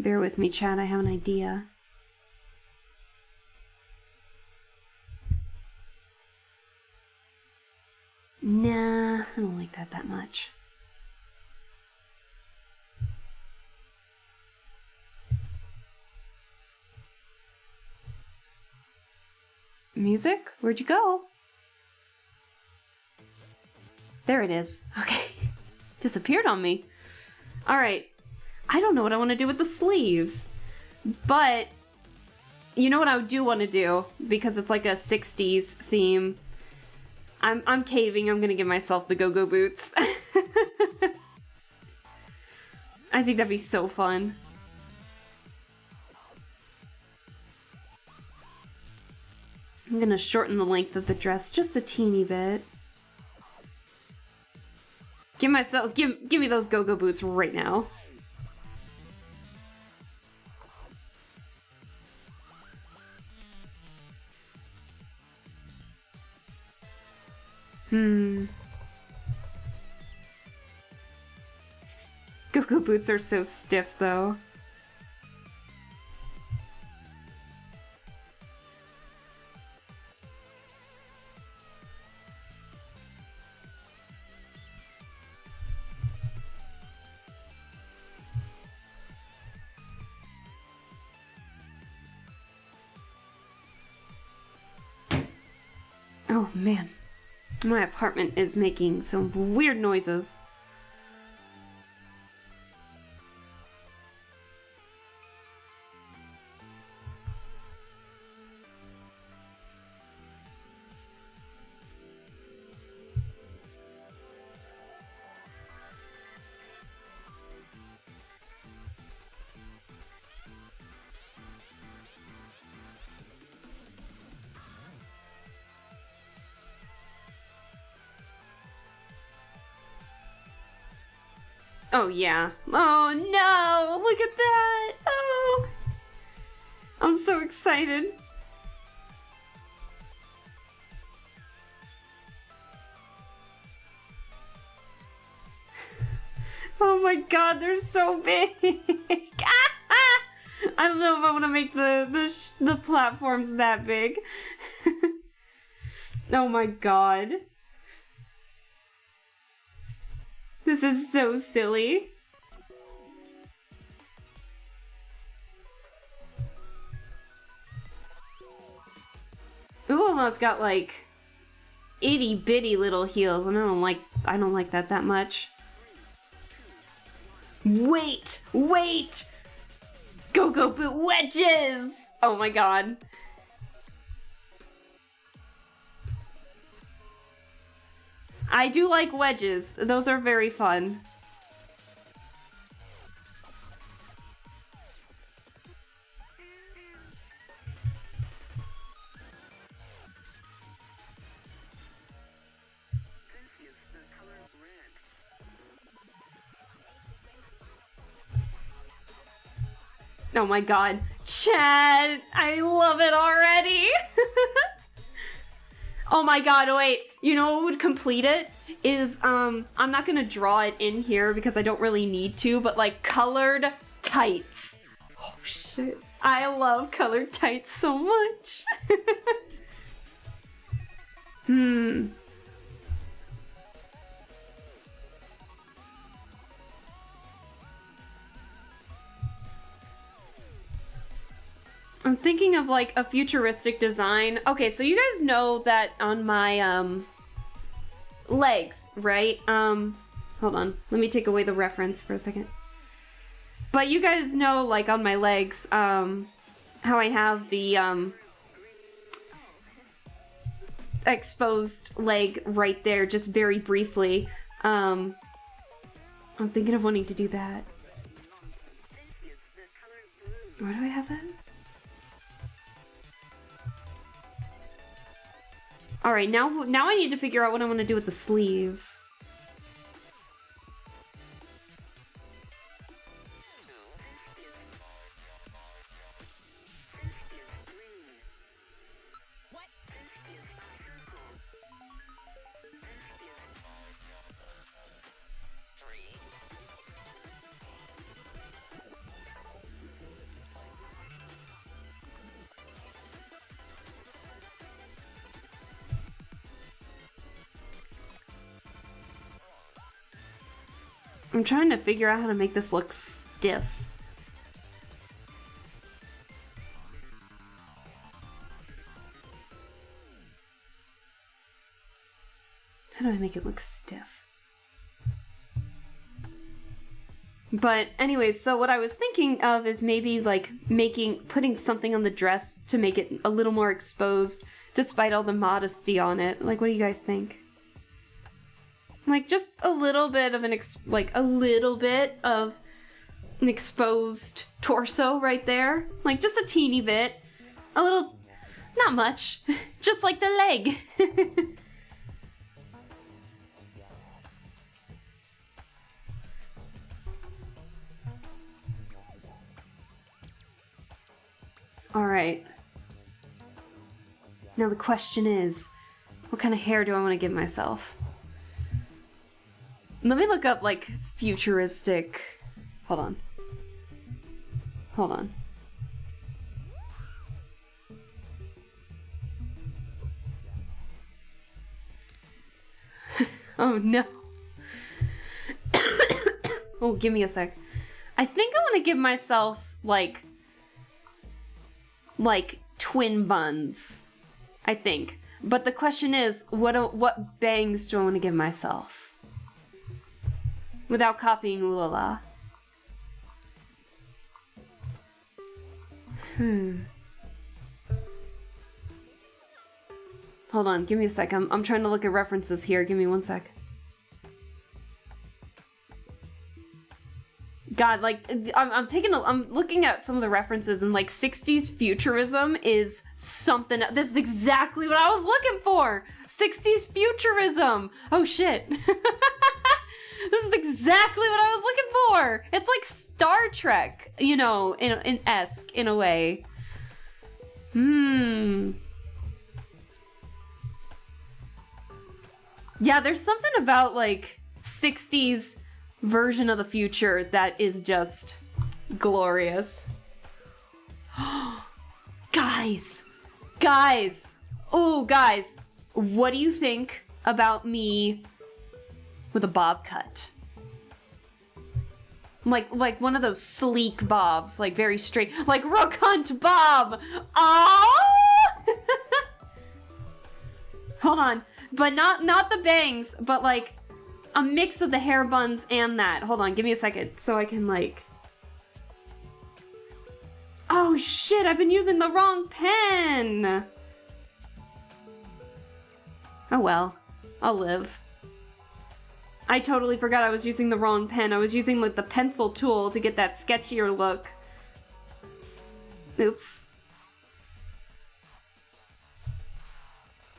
Bear with me, chat, I have an idea. Nah, I don't like that much. Music? Where'd you go? There it is. Okay. Disappeared on me. Alright. I don't know what I want to do with the sleeves. But, you know what I do want to do? Because it's like a 60s theme. I'm caving. I'm gonna give myself the go-go boots. I think that'd be so fun. I'm gonna shorten the length of the dress just a teeny bit. Give me those go-go boots right now. Go-go boots are so stiff, though. Oh, man. My apartment is making some weird noises. Oh, yeah. Oh, no! Look at that! Oh! I'm so excited. Oh my god, they're so big! I don't know if I want to make the platforms that big. Oh my god. This is so silly. Ulalna's got like itty bitty little heels, and I don't like that much. Wait! Wait! Go-go boot wedges! Oh my god. I do like wedges. Those are very fun. Oh my god. Chad! I love it already! Oh my god, wait. You know what would complete it? Is, I'm not gonna draw it in here because I don't really need to, but like colored tights. Oh shit. I love colored tights so much. I'm thinking of like a futuristic design. Okay, so you guys know that on my legs, right? Hold on. Let me take away the reference for a second. But you guys know, like, on my legs, how I have the exposed leg right there, just very briefly. I'm thinking of wanting to do that. Where do I have that? Alright, now I need to figure out what I want to do with the sleeves. I'm trying to figure out how to make this look stiff. How do I make it look stiff? But anyways, so what I was thinking of is maybe like putting something on the dress to make it a little more exposed despite all the modesty on it. Like, what do you guys think? Like, just a little bit of an exposed torso right there. Like, just a teeny bit. A little, not much. Just like the leg. Alright. Now the question is, what kind of hair do I want to give myself? Let me look up, like, futuristic... Hold on. Hold on. Oh, no. Oh, give me a sec. I think I want to give myself, like, twin buns. I think. But the question is, what bangs do I want to give myself? Without copying Ulala. Hold on, give me a sec. I'm trying to look at references here. Give me one sec. God, like, I'm looking at some of the references, and like 60s futurism is something. This is exactly what I was looking for. 60s futurism. Oh shit. This is exactly what I was looking for. It's like Star Trek, you know, in esque in a way. Yeah, there's something about like 60s version of the future that is just glorious. Guys, oh guys, what do you think about me with a bob cut? Like one of those sleek bobs, like very straight, like Rook Hunt Bob. Oh! Hold on, but not the bangs, but like a mix of the hair buns and that. Hold on, give me a second so I can like... Oh shit, I've been using the wrong pen! Oh well, I'll live. I totally forgot I was using the wrong pen. I was using like the pencil tool to get that sketchier look. Oops.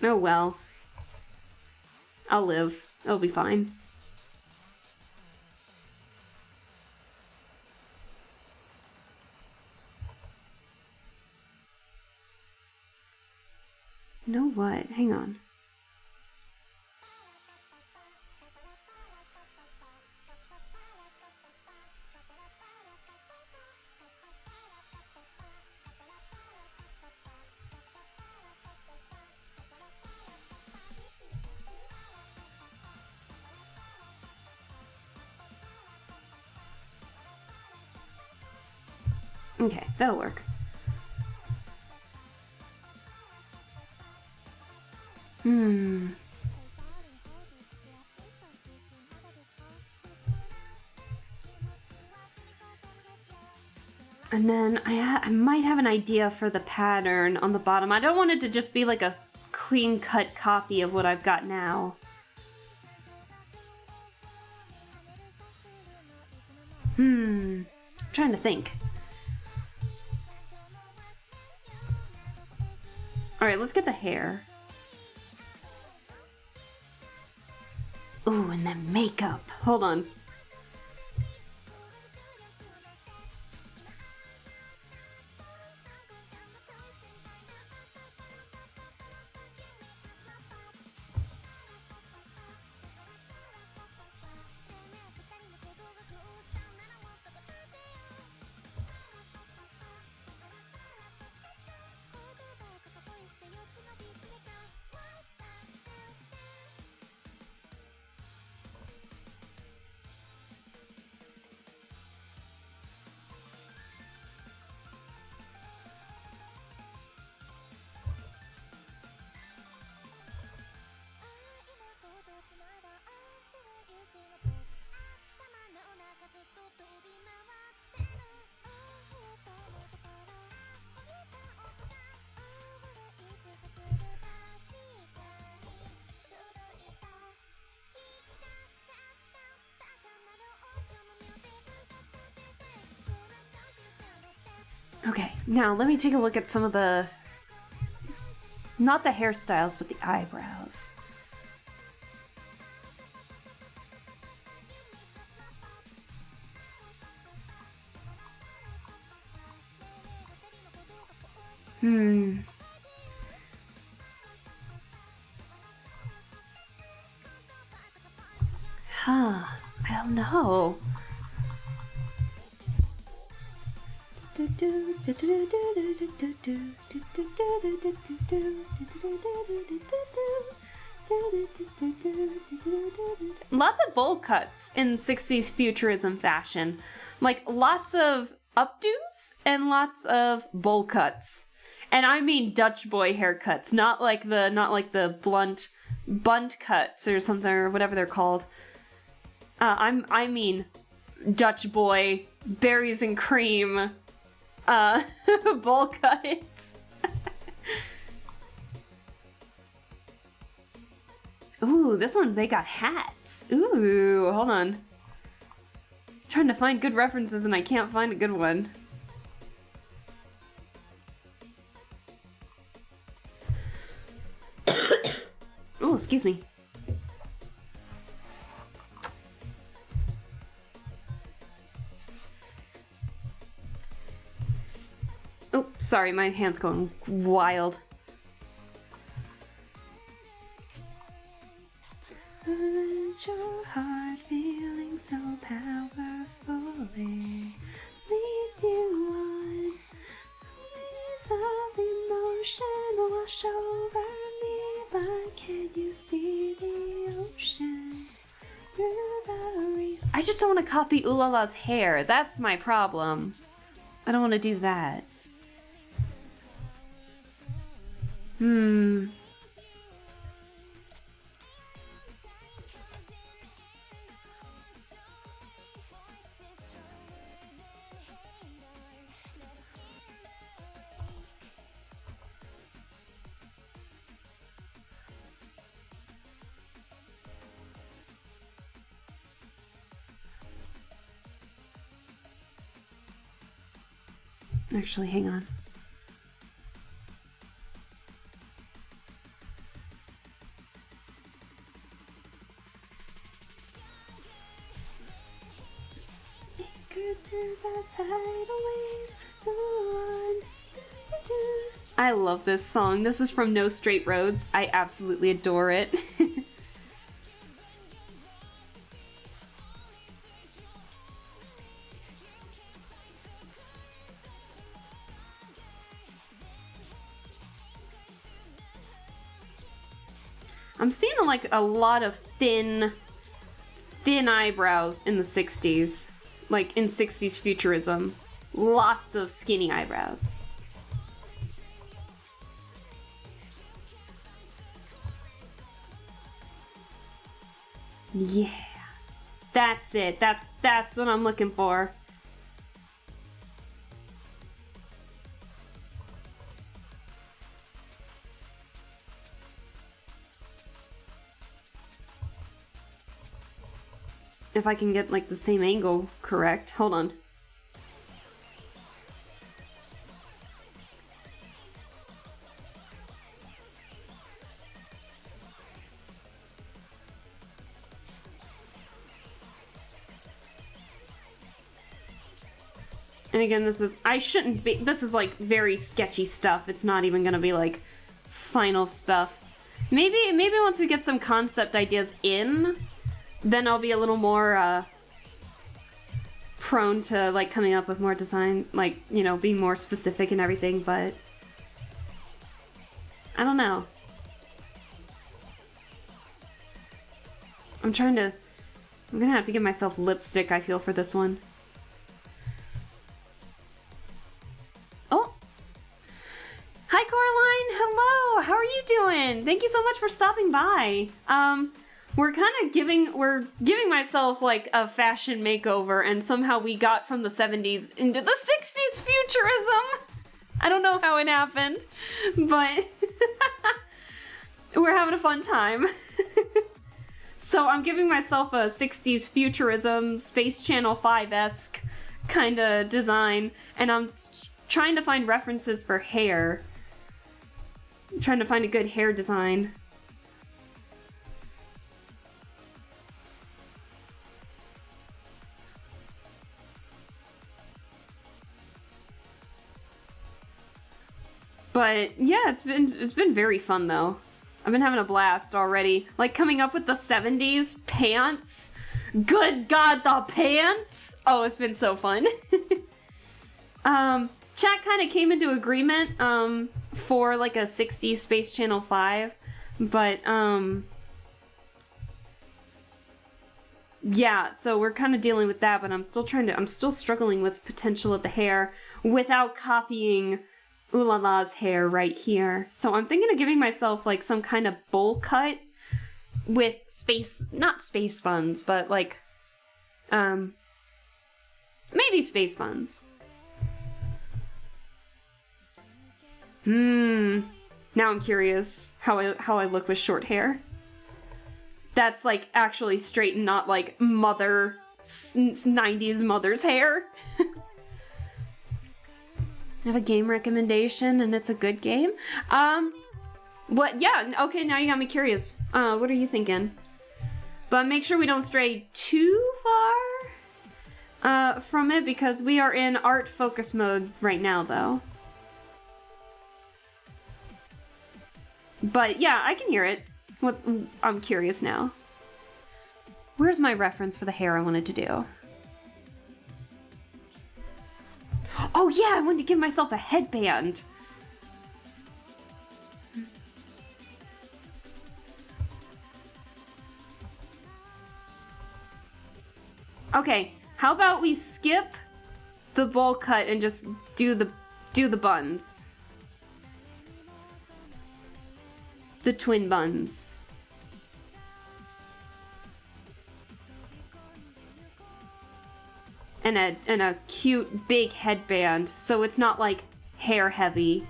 Oh well. I'll live. It'll be fine. You know what? Hang on. Okay, that'll work. And then I might have an idea for the pattern on the bottom. I don't want it to just be like a clean-cut copy of what I've got now. I'm trying to think. Alright, let's get the hair. Ooh, and then makeup. Hold on. Okay, now let me take a look at some of the... Not the hairstyles, but the eyebrows. Huh, I don't know. Lots of bowl cuts in 60s futurism fashion. Like lots of updos and lots of bowl cuts. And I mean Dutch boy haircuts, not like the blunt bunt cuts or something or whatever they're called. I mean Dutch boy berries and cream bowl cuts. Ooh, this one, they got hats. Ooh, hold on. I'm trying to find good references and I can't find a good one. Oh, excuse me. Oh, sorry, my hand's going wild. Your heart feeling so powerfully leads you on. Waves of emotion wash over me, but can you see the ocean through the reef? I just don't want to copy Ooh La La's hair. That's my problem. I don't want to do that. Actually, hang on. I love this song. This is from No Straight Roads. I absolutely adore it. I'm seeing like a lot of thin eyebrows in the 60s. Like in 60s futurism. Lots of skinny eyebrows. Yeah. That's it. That's what I'm looking for. If I can get like the same angle correct. Hold on. And again, this is like very sketchy stuff. It's not even gonna be like final stuff. Maybe once we get some concept ideas in, then I'll be a little more prone to like coming up with more design, like, you know, being more specific and everything, but I don't know. I'm gonna have to give myself lipstick, I feel, for this one. Oh! Hi, Coraline! Hello! How are you doing? Thank you so much for stopping by. We're giving myself like a fashion makeover, and somehow we got from the 70s into the 60s futurism. I don't know how it happened, but we're having a fun time. So I'm giving myself a 60s futurism, Space Channel 5-esque kind of design, and I'm trying to find references for hair. I'm trying to find a good hair design. But yeah, it's been very fun though. I've been having a blast already. Like coming up with the 70s pants. Good God, the pants! Oh, it's been so fun. Chat kind of came into agreement for like a 60s Space Channel 5, but yeah, so we're kind of dealing with that, but I'm still struggling with potential of the hair without copying Ooh La La's hair right here. So I'm thinking of giving myself like some kind of bowl cut with not space buns, but like, maybe space buns. Now I'm curious how I look with short hair. That's like actually straight and not like 90s mother's hair. I have a game recommendation and it's a good game. What? Yeah, okay, now you got me curious. What are you thinking? But make sure we don't stray too far from it because we are in art focus mode right now though. But yeah, I can hear it. I'm curious now. Where's my reference for the hair I wanted to do? Oh yeah, I wanted to give myself a headband. Okay, how about we skip the bowl cut and just do the buns. The twin buns. And a cute big headband, so it's not like hair heavy.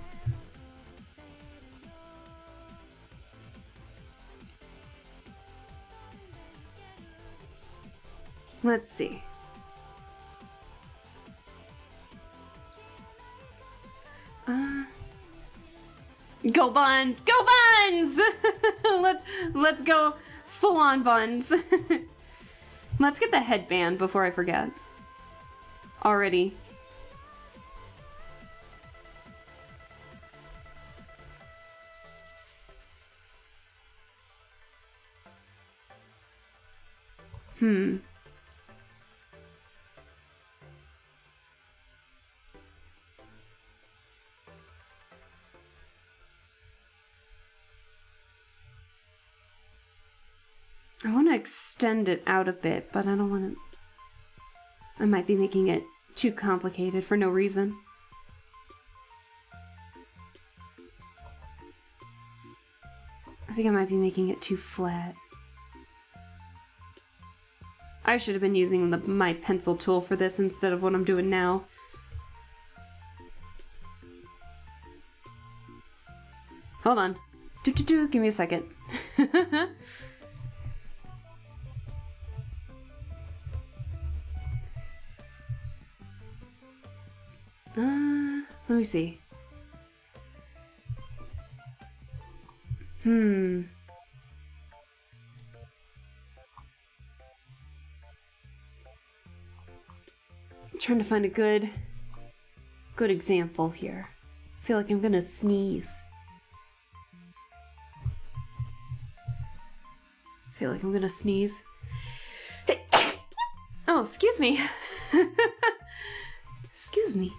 Let's see. Go buns! Go buns! let's go full on buns. Let's get the headband before I forget. Already. I want to extend it out a bit, but I don't want to... I might be making it too complicated for no reason. I think I might be making it too flat. I should have been using my pencil tool for this instead of what I'm doing now. Hold on. Give me a second. Let me see. I'm trying to find a good example here. I feel like I'm gonna sneeze. Oh, excuse me. Excuse me.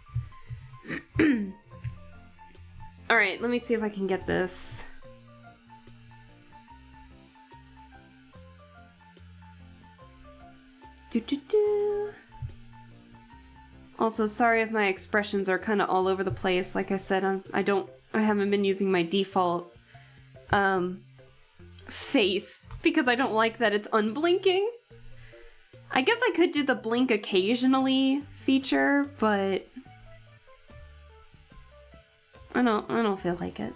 Alright, let me see if I can get this. Also, sorry if my expressions are kind of all over the place. Like I said, I haven't been using my default face because I don't like that it's unblinking. I guess I could do the blink occasionally feature, but I don't feel like it.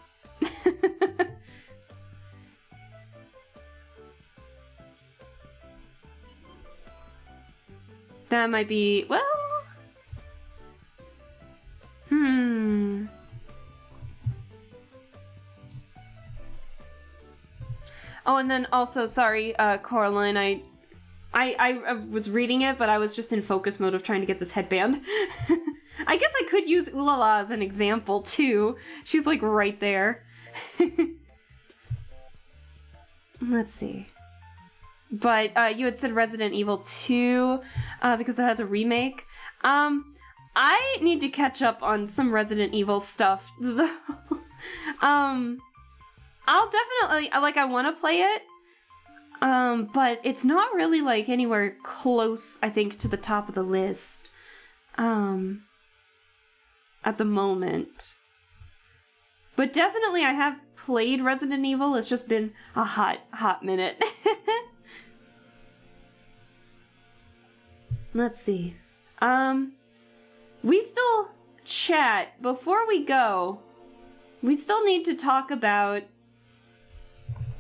That might be, well... and then also, sorry, Coraline, I was reading it, but I was just in focus mode of trying to get this headband. I guess I could use Ulala as an example, too. She's, like, right there. Let's see. But, you had said Resident Evil 2, because it has a remake. I need to catch up on some Resident Evil stuff, though. I'll definitely, I want to play it. But it's not really, like, anywhere close, I think, to the top of the list. At the moment. But definitely I have played Resident Evil. It's just been a hot minute. Let's see. We still chat. Before we go, we still need to talk about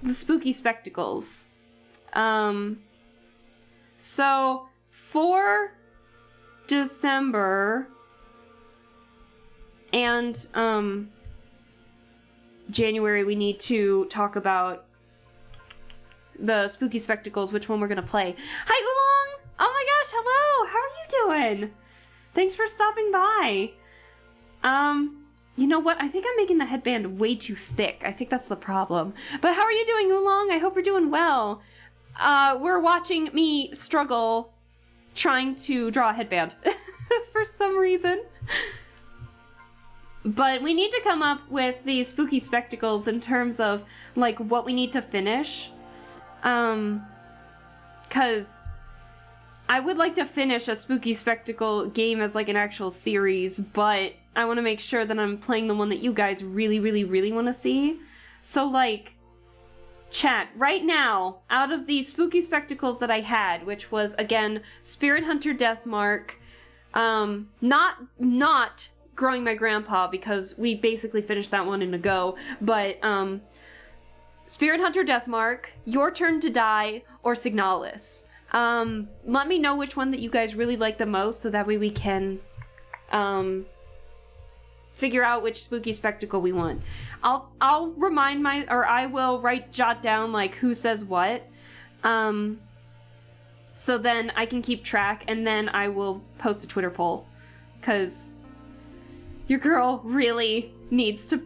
the spooky spectacles. So for December and January, we need to talk about the spooky spectacles, which one we're gonna play. Hi, Oolong! Oh my gosh, hello! How are you doing? Thanks for stopping by. You know what? I think I'm making the headband way too thick. I think that's the problem. But how are you doing, Oolong? I hope you're doing well. We're watching me struggle trying to draw a headband for some reason. But we need to come up with these spooky spectacles in terms of, like, what we need to finish. 'Cause I would like to finish a spooky spectacle game as, like, an actual series, but I want to make sure that I'm playing the one that you guys really, really, really want to see. So, like, chat, right now, out of the spooky spectacles that I had, which was, again, Spirit Hunter Deathmark, not Growing My Grandpa, because we basically finished that one in a go, but, Spirit Hunter Deathmark, Your Turn to Die, or Signalis. Let me know which one that you guys really like the most, so that way we can, figure out which spooky spectacle we want. I'll I will jot down, like, who says what, so then I can keep track, and then I will post a Twitter poll, 'cause your girl really needs to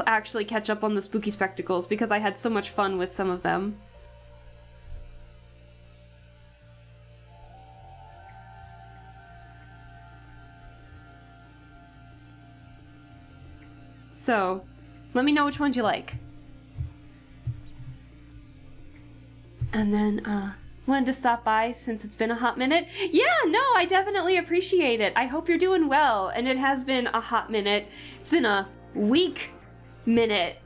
actually catch up on the spooky spectacles, because I had so much fun with some of them. So, let me know which ones you like. And then, wanted to stop by since it's been a hot minute. Yeah, no, I definitely appreciate it. I hope you're doing well, and it has been a hot minute. It's been a week minute.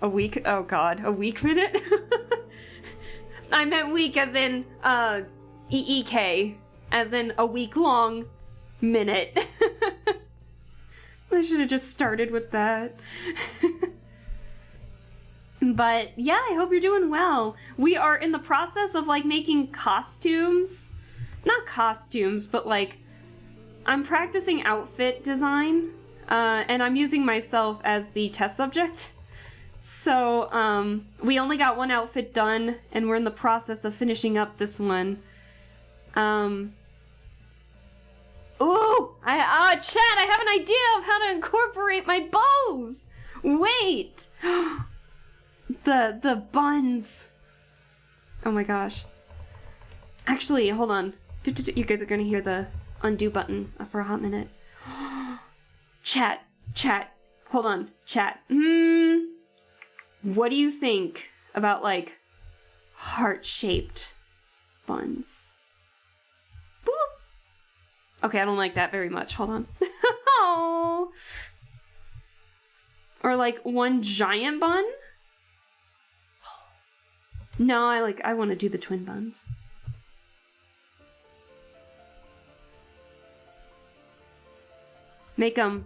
A week? Oh god, a week minute? I meant week as in, EEK, as in a week-long minute. I should have just started with that. But yeah, I hope you're doing well. We are in the process of, like, making costumes. Not costumes, but, like, I'm practicing outfit design, and I'm using myself as the test subject. So, we only got one outfit done, and we're in the process of finishing up this one. Ooh! Chat, I have an idea of how to incorporate my bows! Wait! The buns. Oh my gosh. Actually, hold on. You guys are gonna hear the undo button for a hot minute. Chat. Hold on, chat. What do you think about, like, heart-shaped buns? Boop. Okay, I don't like that very much. Hold on. Oh. Or, like, one giant bun? No, I want to do the twin buns. Make them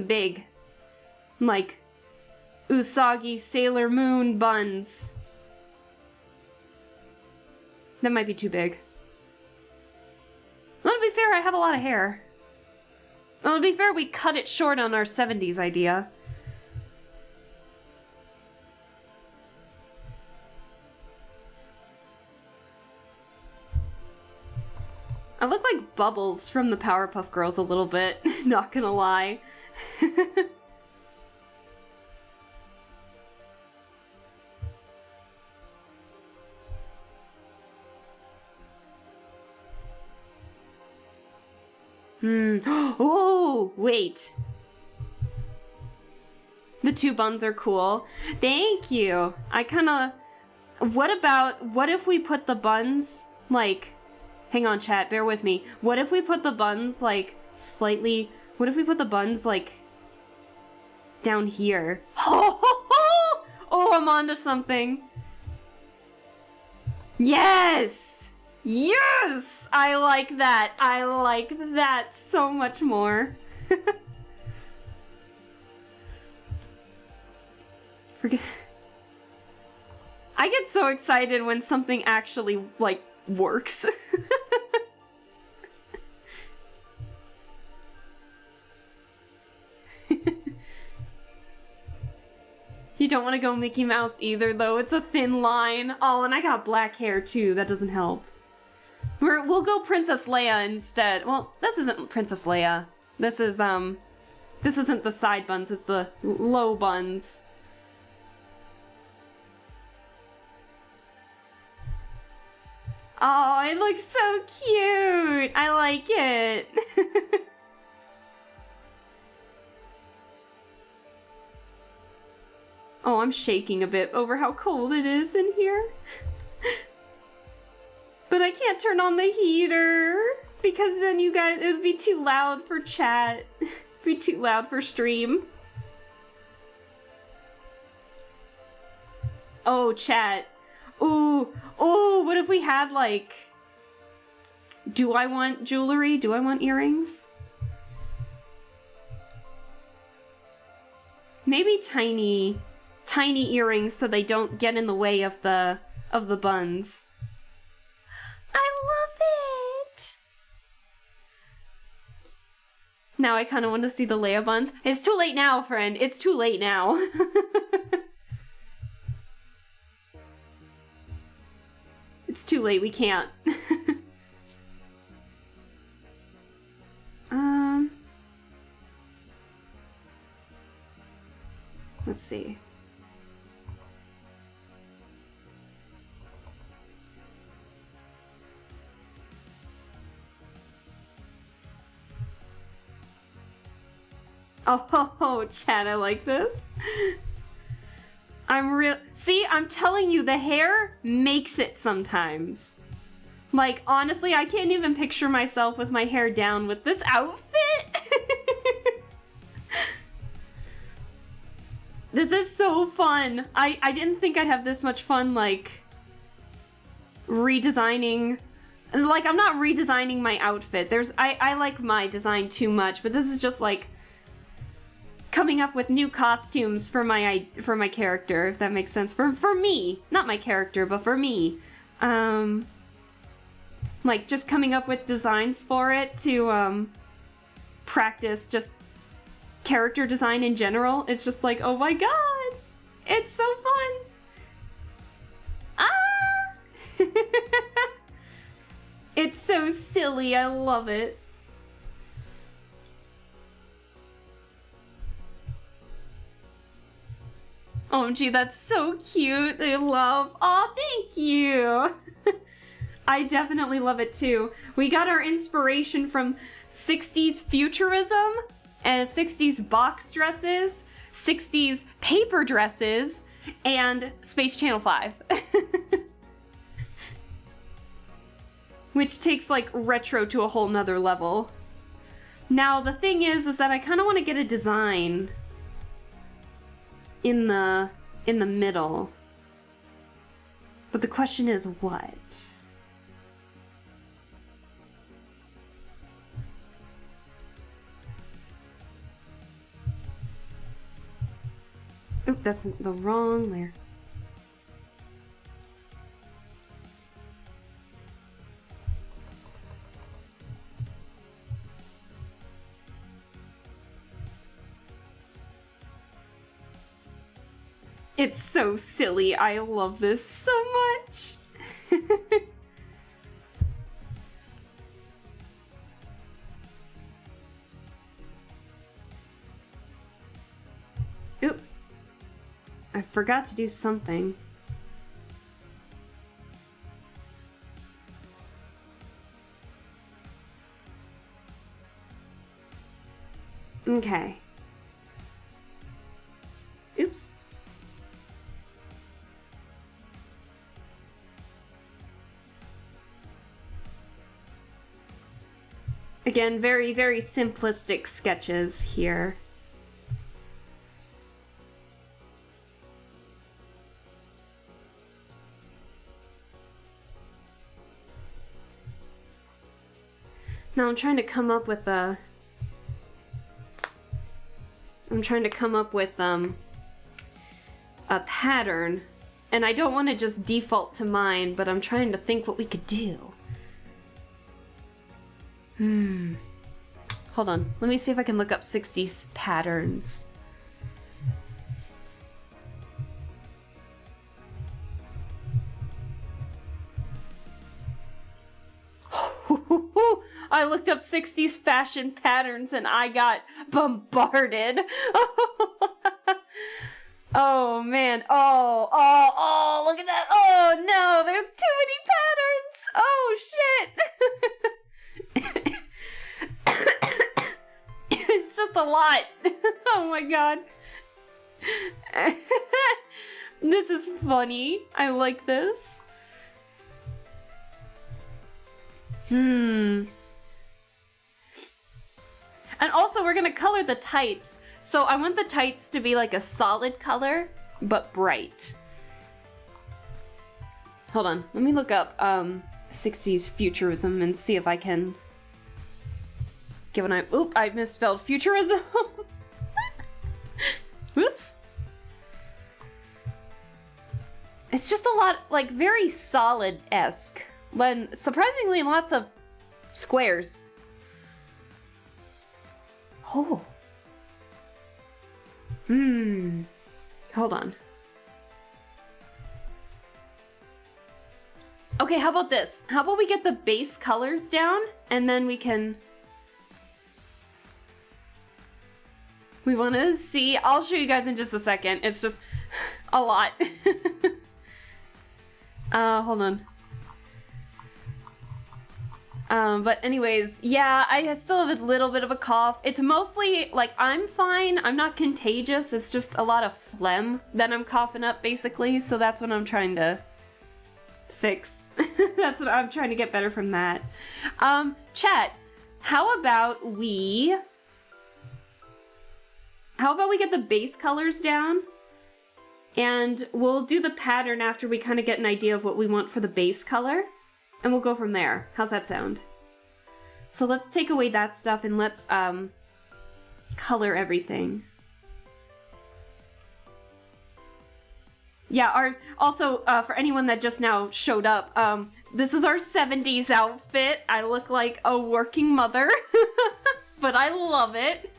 big. Like Usagi Sailor Moon buns. That might be too big. Well, to be fair, I have a lot of hair. Well, to be fair, we cut it short on our 70s idea. I look like Bubbles from the Powerpuff Girls a little bit, not gonna lie. Oh, wait. The two buns are cool. Thank you. I kinda... What if we put the buns, like... Hang on, chat, bear with me. What if we put the buns, like, slightly... What if we put the buns, like... down here? Oh, I'm onto something. Yes! Yes! I like that. I like that so much more. Forget... I get so excited when something actually, like, works. You don't want to go Mickey Mouse either, though. It's a thin line. Oh, and I got black hair, too. That doesn't help. We'll go Princess Leia instead. Well, this isn't Princess Leia. This isn't the side buns. It's the low buns. Oh, it looks so cute. I like it. Oh, I'm shaking a bit over how cold it is in here. But I can't turn on the heater because then you guys, it would be too loud for chat. It'd be too loud for stream. Oh, chat. Ooh, what if we had, like... Do I want jewelry? Do I want earrings? Maybe tiny earrings so they don't get in the way of the buns. I love it! Now I kind of want to see the Leia buns. It's too late now, friend. It's too late now. It's too late. We can't. Let's see. Oh, Chad, I like this. See, I'm telling you, the hair makes it sometimes. Like, honestly, I can't even picture myself with my hair down with this outfit. This is so fun. I didn't think I'd have this much fun, like, redesigning. Like, I'm not redesigning my outfit. I like my design too much, but this is just, like, coming up with new costumes for my character, if that makes sense. For me. Not my character, but for me. Like, just coming up with designs for it to, practice just character design in general. It's just like, oh my god! It's so fun! Ah! It's so silly, I love it. OMG, that's so cute. I love. Aw, thank you. I definitely love it too. We got our inspiration from 60s futurism and 60s box dresses, 60s paper dresses, and Space Channel 5. Which takes like retro to a whole nother level. Now the thing is that I kind of want to get a design in the middle. But the question is what? Oop, that's the wrong layer. It's so silly. I love this so much. I forgot to do something. Okay. Oops. Again, very, very simplistic sketches here. Now I'm trying to come up with a pattern, and I don't want to just default to mine, but I'm trying to think what we could do. Hold on. Let me see if I can look up 60s patterns. I looked up 60s fashion patterns and I got bombarded. Oh man. Oh, look at that. Oh no, there's too many patterns. Oh shit. It's just a lot. Oh my god. This is funny. I like this. And also, we're gonna color the tights. So I want the tights to be like a solid color, but bright. Hold on, let me look up 60s futurism and see if I can give an eye. Oop, I misspelled futurism. Whoops. It's just a lot, like, very solid-esque. When surprisingly lots of squares. Oh. Hold on. Okay, how about this? How about we get the base colors down, and then we can... We want to see... I'll show you guys in just a second. It's just a lot. Hold on. But anyways, yeah, I still have a little bit of a cough. It's mostly, like, I'm fine. I'm not contagious. It's just a lot of phlegm that I'm coughing up, basically. So that's what I'm trying to fix. That's what I'm trying to get better from that. Chat, how about we get the base colors down? And we'll do the pattern after we kind of get an idea of what we want for the base color. And we'll go from there. How's that sound? So let's take away that stuff and let's color everything. Yeah, also for anyone that just now showed up, this is our 70s outfit. I look like a working mother, but I love it.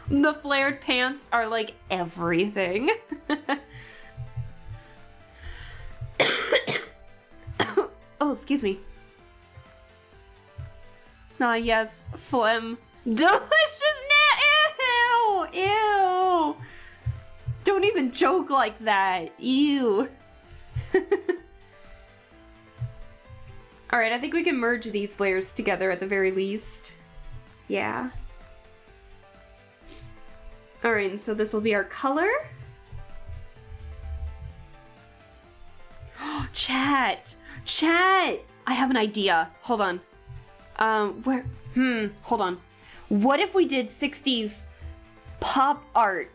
The flared pants are like everything. Oh, excuse me. Ah, yes, phlegm. Delicious Ew! Ew! Don't even joke like that. Ew. Alright, I think we can merge these layers together at the very least. Yeah. Alright, and so this will be our color. Chat! Chat! I have an idea. Hold on. Hold on. What if we did 60s pop art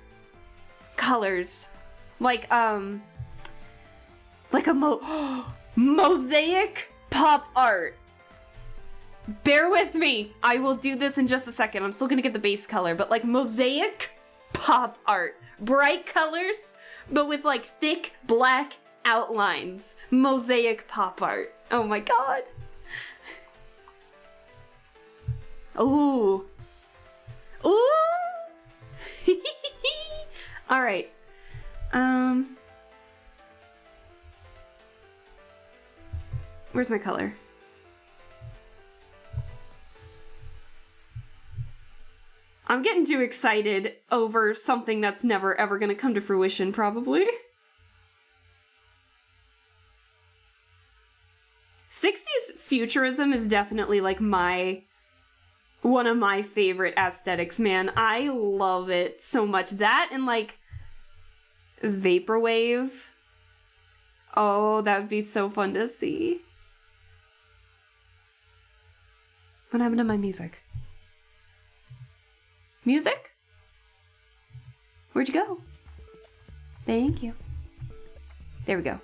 colors? Like a mosaic pop art. Bear with me. I will do this in just a second. I'm still gonna get the base color, but like mosaic pop art. Bright colors, but with like thick black outlines. Mosaic pop art. Oh my god. Ooh. Ooh. All right. Where's my color? I'm getting too excited over something that's never ever gonna come to fruition, probably. 60s futurism is definitely like one of my favorite aesthetics, man. I love it so much. That and like vaporwave. Oh, that would be so fun to see. What happened to my music? Music? Where'd you go? Thank you. There we go.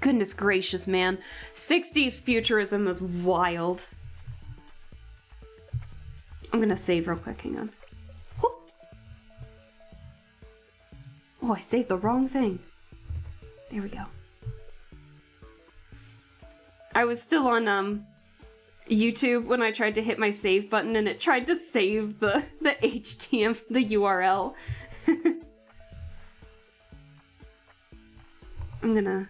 Goodness gracious, man. 60s futurism is wild. I'm gonna save real quick, hang on. Oh, I saved the wrong thing. There we go. I was still on YouTube when I tried to hit my save button and it tried to save the URL. I'm gonna...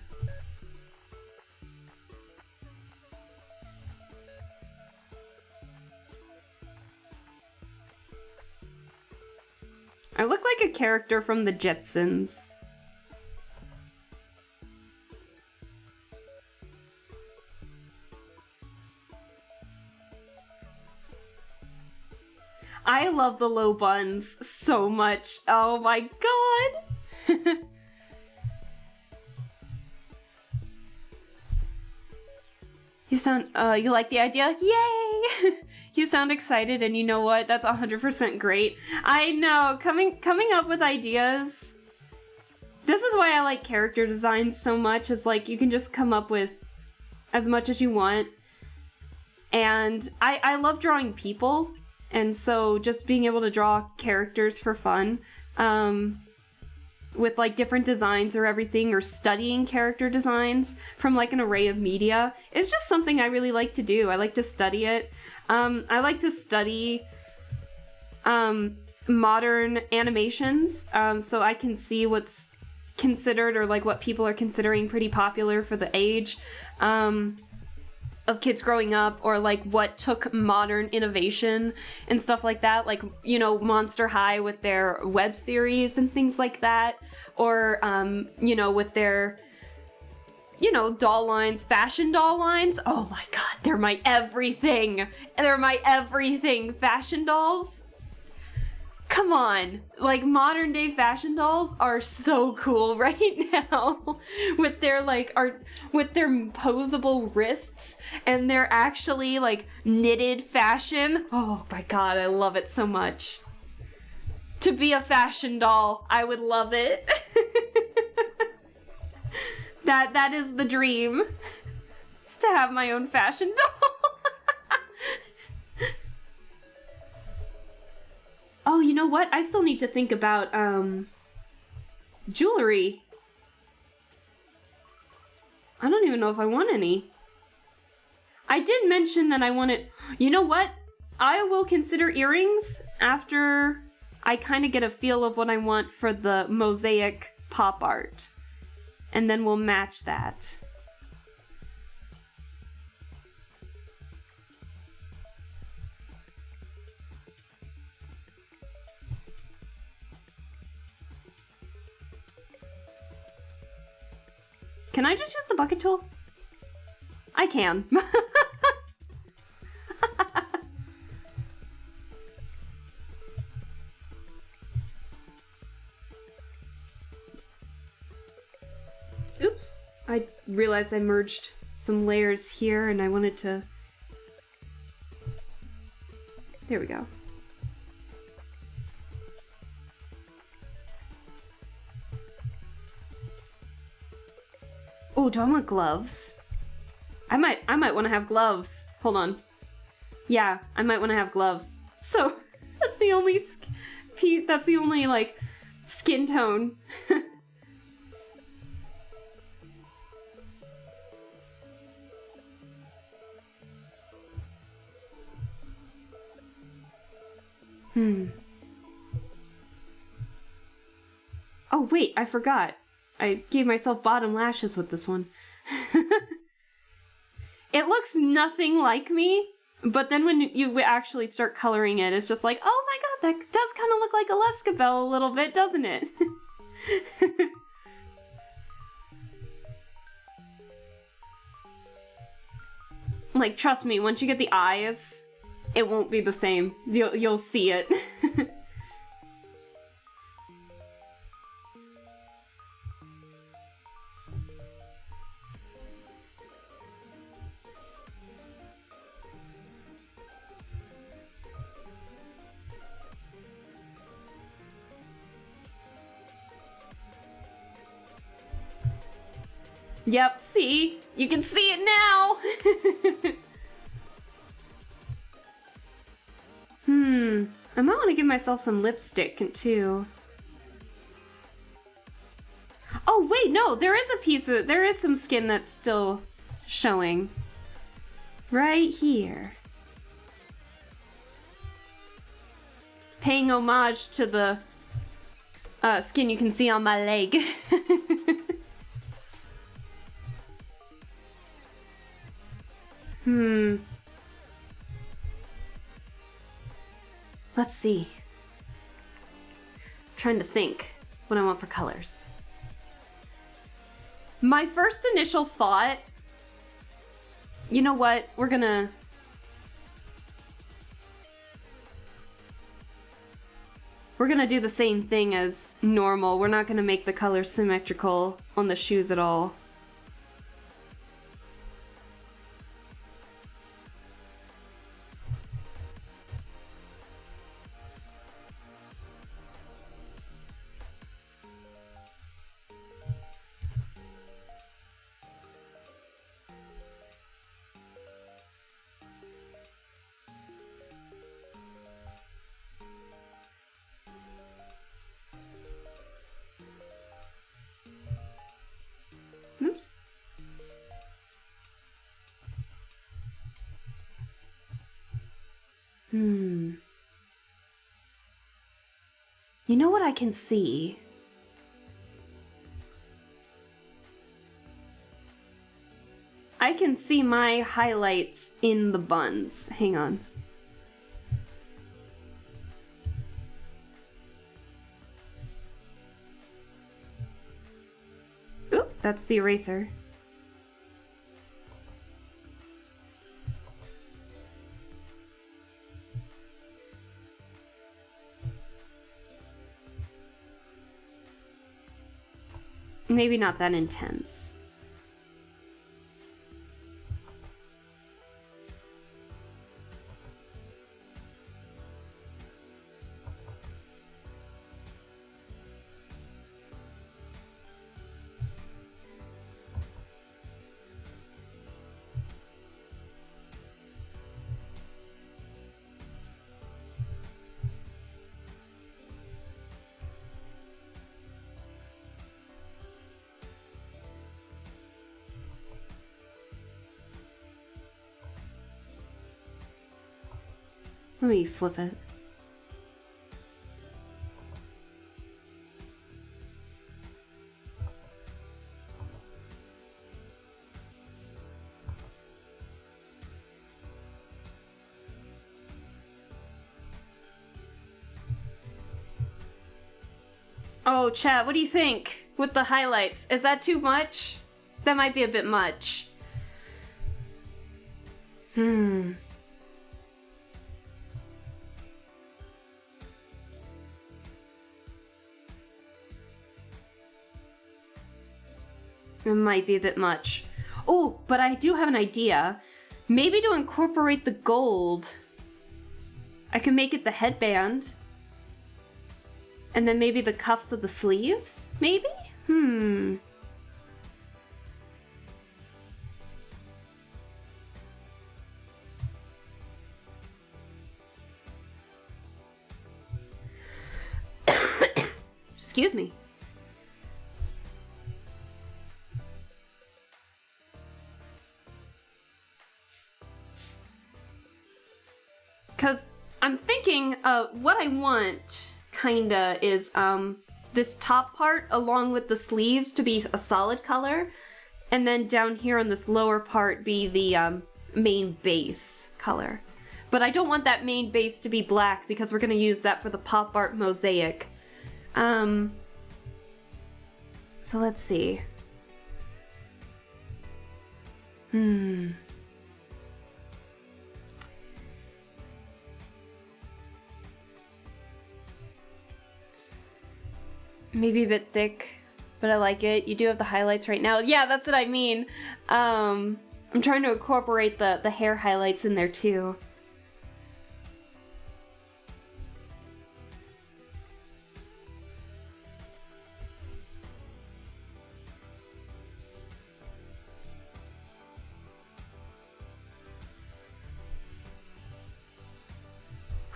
I look like a character from the Jetsons. I love the low buns so much. Oh my god! You sound, you like the idea? Yay! You sound excited, and you know what? That's 100% great. I know, coming up with ideas. This is why I like character designs so much, is like, you can just come up with as much as you want. And I love drawing people, and so just being able to draw characters for fun, with like different designs or everything, or studying character designs from like an array of media, it's just something I really like to do. I like to study it. I like to study modern animations, so I can see what's considered, or like what people are considering pretty popular for the age of kids growing up, or like what took modern innovation and stuff like that, like, you know, Monster High with their web series and things like that, or you know, with their, you know, doll lines, fashion doll lines. Oh my god, they're my everything. They're my everything. Fashion dolls. Come on. Like, modern day fashion dolls are so cool right now. With their like with their posable wrists, and they're actually like knitted fashion. Oh my god, I love it so much. To be a fashion doll, I would love it. That is the dream. It's to have my own fashion doll. Oh, you know what? I still need to think about jewelry. I don't even know if I want any. I did mention that I wanted... You know what? I will consider earrings after I kind of get a feel of what I want for the mosaic pop art. And then we'll match that. Can I just use the bucket tool? I can. Oops. I realized I merged some layers here and I wanted to... There we go. Oh, do I want gloves? I might want to have gloves. Hold on. Yeah, I might want to have gloves. So, that's the only like skin tone. Oh, wait, I forgot. I gave myself bottom lashes with this one. It looks nothing like me, but then when you actually start coloring it, it's just like, oh my god, that does kind of look like Elastigirl a little bit, doesn't it? Like, trust me, once you get the eyes, it won't be the same. You'll see it. Yep, see? You can see it now! I might want to give myself some lipstick, too. Oh, wait, no! There is some skin that's still showing. Right here. Paying homage to the skin you can see on my leg. Let's see. I'm trying to think what I want for colors. My first initial thought, you know what? We're gonna do the same thing as normal. We're not gonna make the colors symmetrical on the shoes at all. Oops. You know what I can see? I can see my highlights in the buns. Hang on. Oop, that's the eraser. Maybe not that intense. Let me flip it. Oh, chat, what do you think with the highlights? Is that too much? That might be a bit much. It might be a bit much. Oh, but I do have an idea. Maybe to incorporate the gold, I can make it the headband. And then maybe the cuffs of the sleeves? Maybe? Excuse me. Because I'm thinking what I want kinda is this top part along with the sleeves to be a solid color, And then down here on this lower part be the main base color. But I don't want that main base to be black because we're going to use that for the pop art mosaic. So let's see. Maybe a bit thick, but I like it. You do have the highlights right now. Yeah, that's what I mean. I'm trying to incorporate the hair highlights in there too.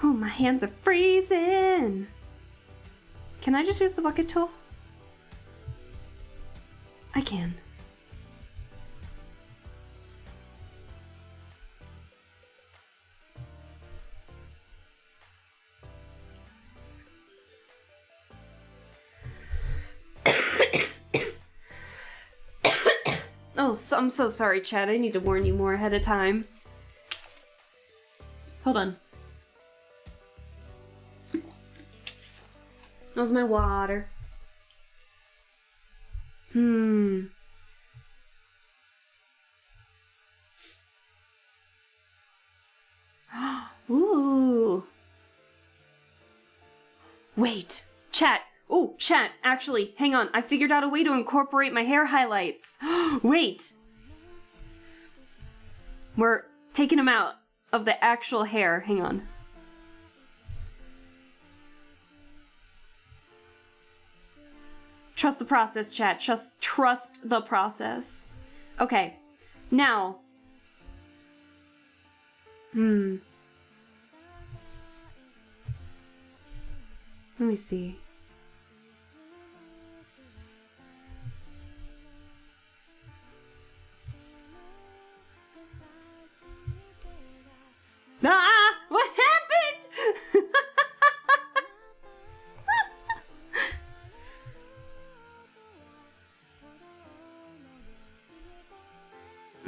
Oh, my hands are freezing. Can I just use the bucket tool? I can. Oh, I'm so sorry, Chad. I need to warn you more ahead of time. Hold on. That was my water. Ooh. Wait. Chat. Oh, chat. Actually, hang on. I figured out a way to incorporate my hair highlights. Wait. We're taking them out of the actual hair. Hang on. Trust the process, chat. Trust the process. Okay. Now. Let me see. Ah! What happened?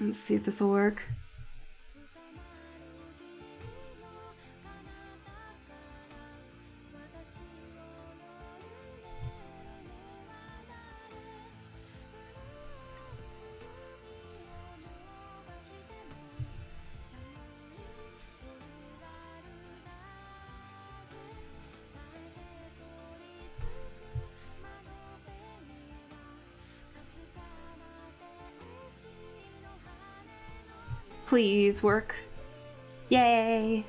Let's see if this will work. Please work. Yay!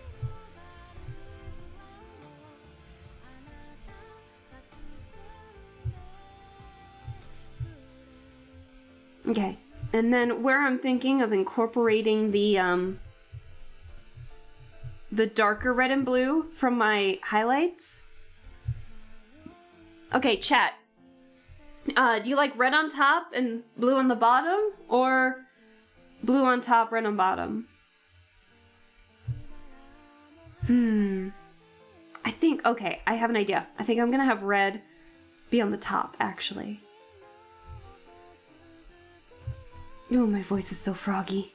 Okay, and then where I'm thinking of incorporating the darker red and blue from my highlights. Okay, chat. Do you like red on top and blue on the bottom, or blue on top, red on bottom? I think, okay, I have an idea. I think I'm gonna have red be on the top, actually. Oh, my voice is so froggy.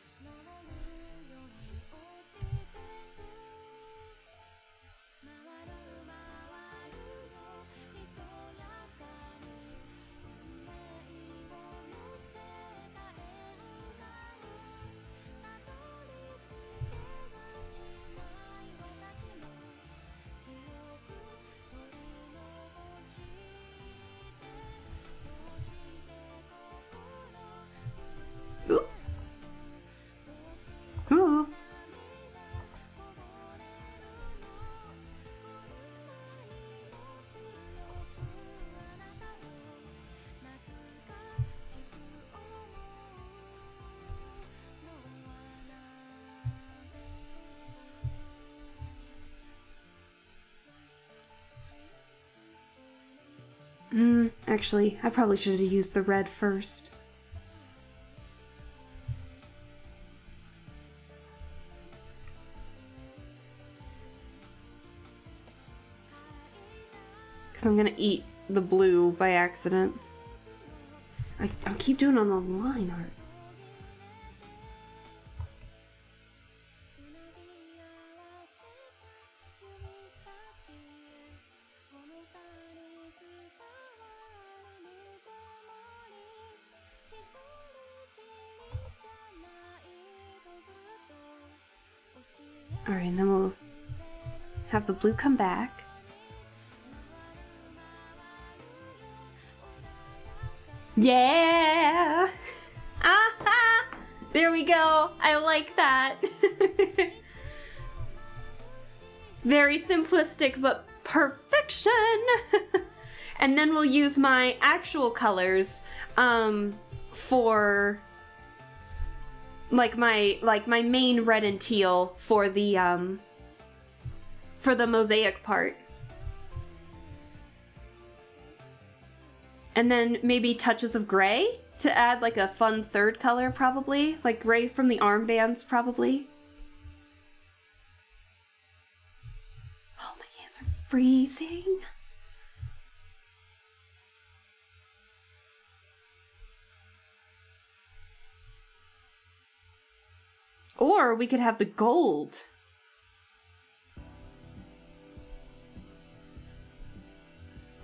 Ooh. Actually, I probably should have used the red first. Because I'm gonna eat the blue by accident. I'll keep doing on the line art. Alright, and then we'll have the blue come back. Yeah! Aha! There we go. I like that. Very simplistic, but perfection! And then we'll use my actual colors for like my main red and teal for the mosaic part. And then maybe touches of gray to add like a fun third color, probably. Like gray from the armbands, probably. Oh, my hands are freezing. Or we could have the gold.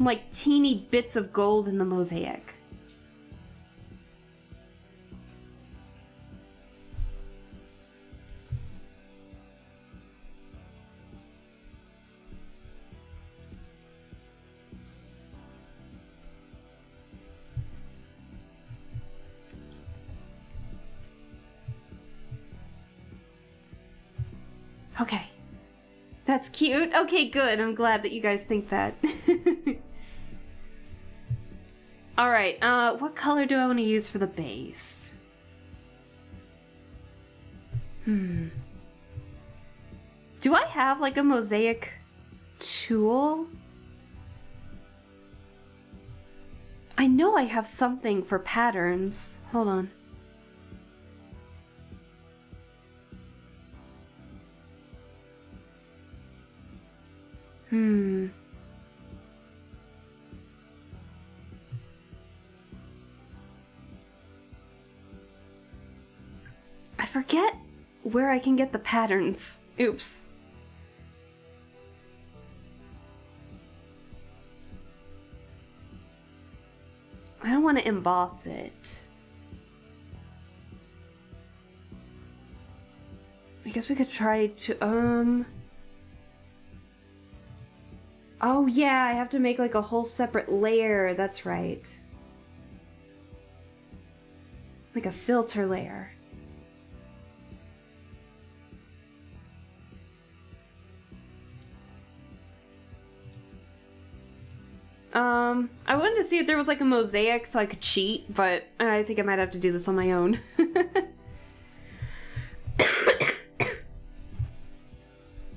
Like teeny bits of gold in the mosaic. Okay. That's cute. Okay, good. I'm glad that you guys think that. Alright, what color do I want to use for the base? Do I have, like, a mosaic tool? I know I have something for patterns. Hold on. I forget where I can get the patterns. Oops. I don't want to emboss it. I guess we could try to, Oh yeah, I have to make like a whole separate layer, that's right. Like a filter layer. I wanted to see if there was like a mosaic so I could cheat, but I think I might have to do this on my own.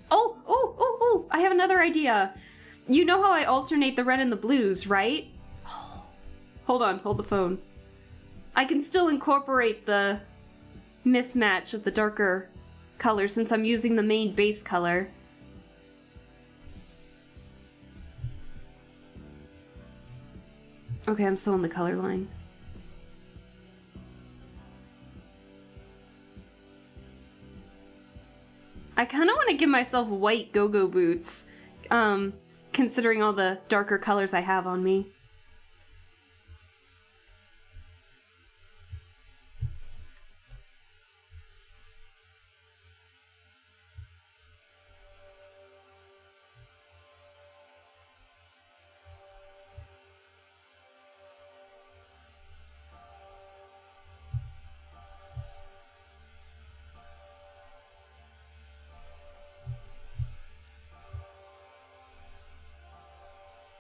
Oh, I have another idea. You know how I alternate the red and the blues, right? Oh, hold on, hold the phone. I can still incorporate the mismatch of the darker color since I'm using the main base color. Okay, I'm still on the color line. I kind of want to give myself white go-go boots, considering all the darker colors I have on me.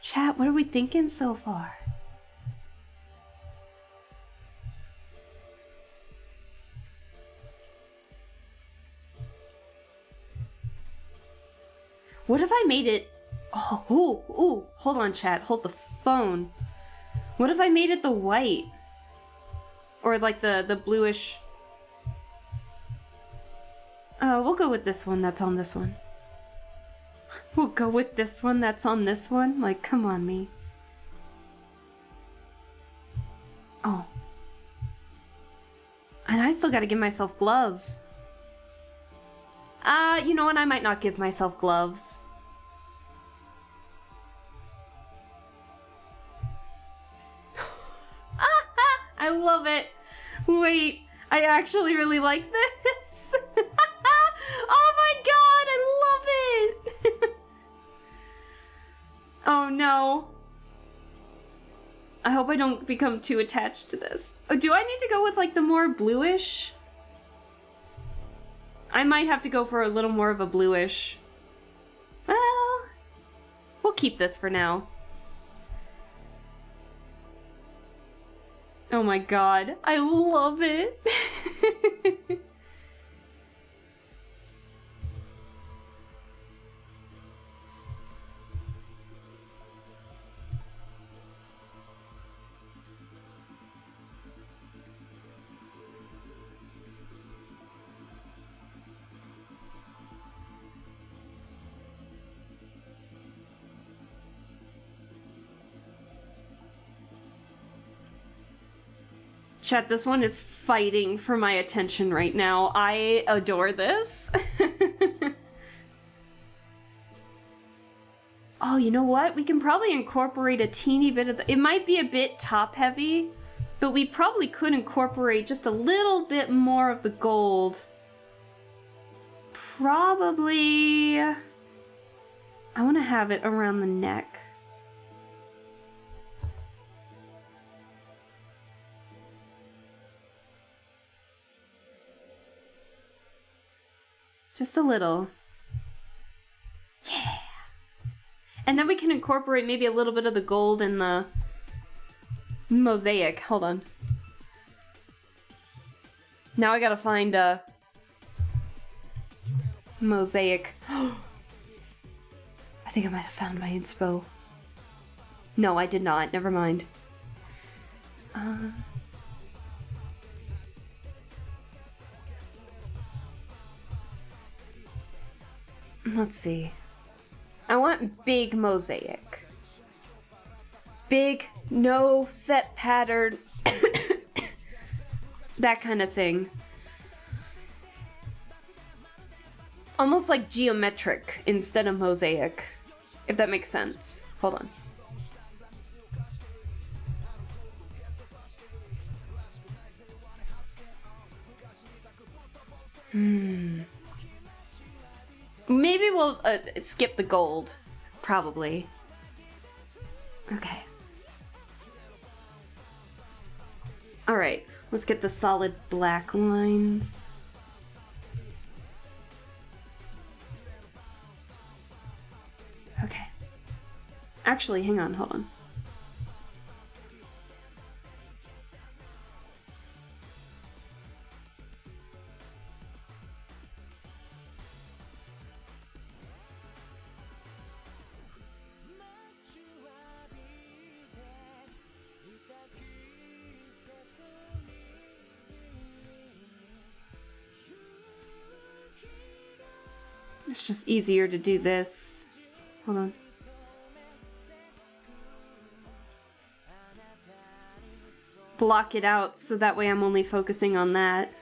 Chat, what are we thinking so far? What if I made it... Oh, hold on, chat. Hold the phone. What if I made it the white? Or like the bluish... we'll go with this one that's on this one. We'll go with this one that's on this one? Like, come on, me. Oh, And I still gotta give myself gloves. You know what? I might not give myself gloves. I love it. Wait, I actually really like this. Oh my god, I love it. Oh no. I hope I don't become too attached to this. Oh, do I need to go with like the more bluish? I might have to go for a little more of a bluish. Well, we'll keep this for now. Oh my god, I love it. Chat, this one is fighting for my attention right now. I adore this. Oh, you know what? We can probably incorporate a teeny bit of it might be a bit top heavy, but we probably could incorporate just a little bit more of the gold. Probably... I want to have it around the neck. Just a little. Yeah. And then we can incorporate maybe a little bit of the gold in the mosaic. Hold on. Now I gotta find a mosaic. I think I might have found my inspo. No, I did not. Never mind. Let's see. I want big mosaic. Big, no set pattern. That kind of thing. Almost like geometric instead of mosaic. If that makes sense. Hold on. Maybe we'll skip the gold. Probably. Okay. Alright, let's get the solid black lines. Okay. Actually, hang on, hold on. It's just easier to do this. Hold on. Block it out so that way I'm only focusing on that.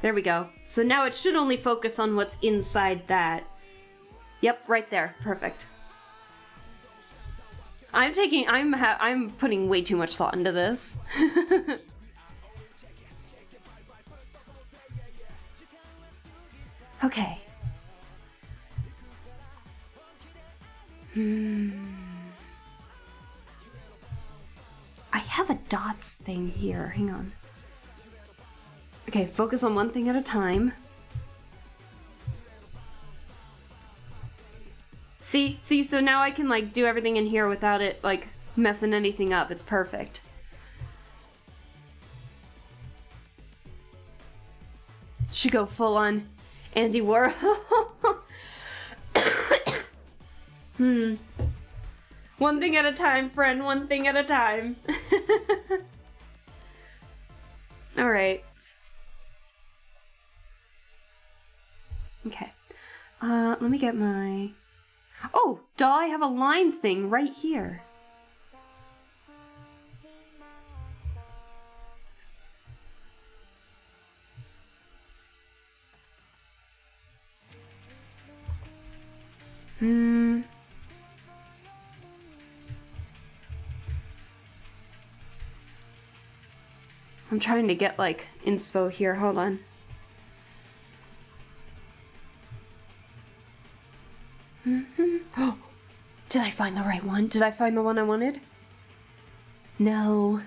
There we go. So now it should only focus on what's inside that. Yep, right there. Perfect. I'm putting way too much thought into this. Okay. I have a dots thing here. Hang on. Okay, focus on one thing at a time. See, so now I can like do everything in here without it like messing anything up. It's perfect. Should go full on Andy Warhol. One thing at a time, friend. One thing at a time. All right. Okay. Let me get my... Oh, duh, I have a line thing right here. I'm trying to get, like, inspo here. Hold on. Oh, did I find the right one? Did I find the one I wanted? No.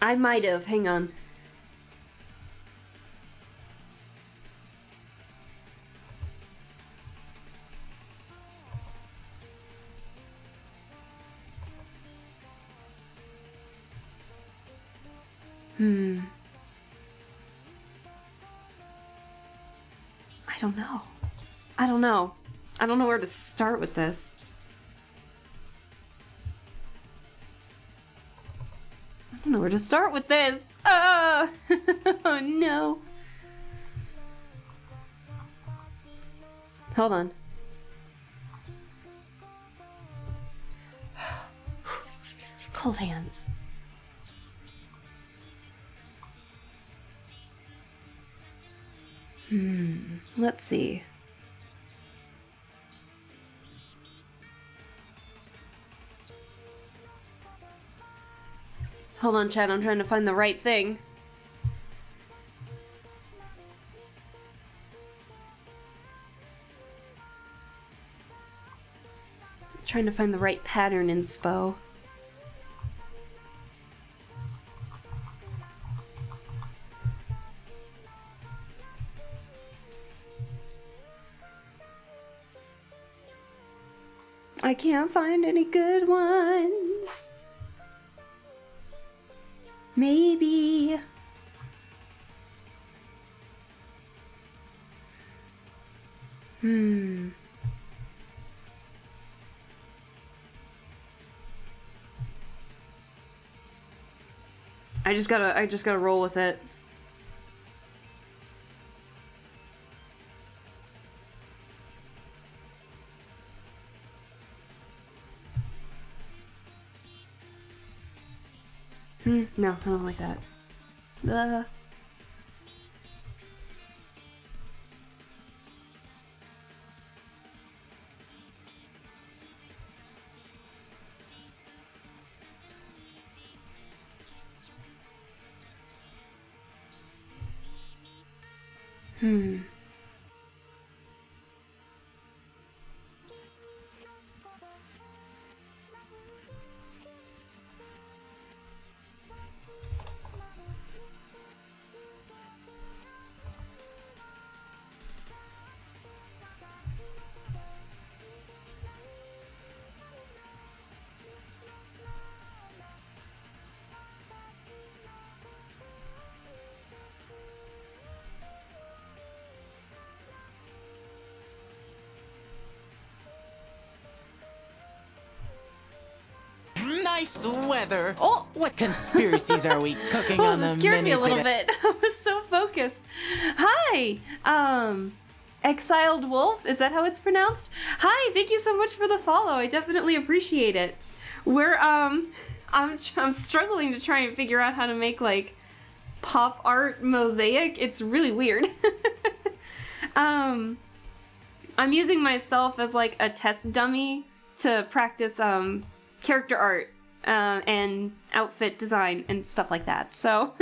I might have. Hang on. I don't know. I don't know. I don't know where to start with this. I don't know where to start with this. Oh no. Hold on. Cold hands. Let's see. Hold on, Chad, I'm trying to find the right thing. Trying to find the right pattern inspo. I can't find any good ones. Maybe. I just gotta roll with it. No, I don't like that. Nice weather. Oh! What conspiracies are we cooking on the That scared me menu a little today? bit. I was so focused. Hi! Exiled Wolf? Is that how it's pronounced? Hi, thank you so much for the follow. I definitely appreciate it. I'm struggling to try and figure out how to make, like, pop art mosaic. It's really weird. I'm using myself as, like, a test dummy to practice, character art, and outfit design and stuff like that, so...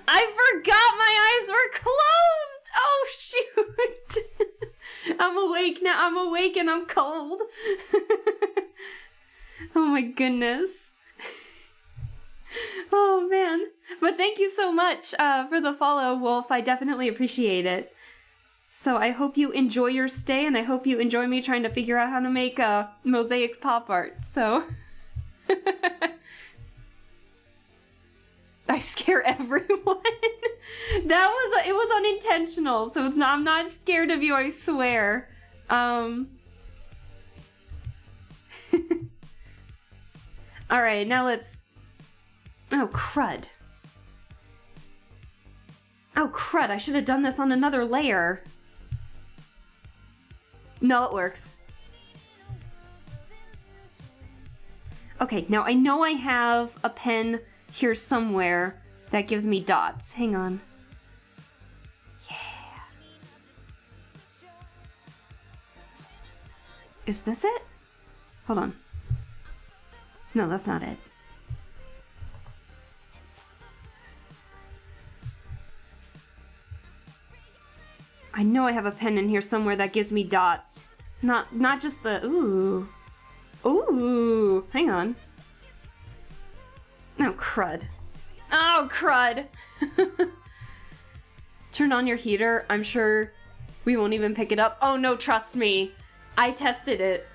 I forgot my eyes were closed! Oh, shoot! I'm awake now. I'm awake and I'm cold. Oh my goodness. Oh man. But thank you so much for the follow, Wolf. I definitely appreciate it. So I hope you enjoy your stay, and I hope you enjoy me trying to figure out how to make mosaic pop art, so... I scare everyone. It was unintentional, so it's not, I'm not scared of you, I swear. Alright, now let's... Oh, crud. Oh, crud, I should have done this on another layer. No, it works. Okay, now I know I have a pen here somewhere that gives me dots. Hang on. Is this it? Hold on. No, that's not it. I know I have a pen in here somewhere that gives me dots. Not just the... Ooh. Ooh. Hang on. Oh, crud. Oh, crud. Turn on your heater. I'm sure we won't even pick it up. Oh, no, trust me. I tested it.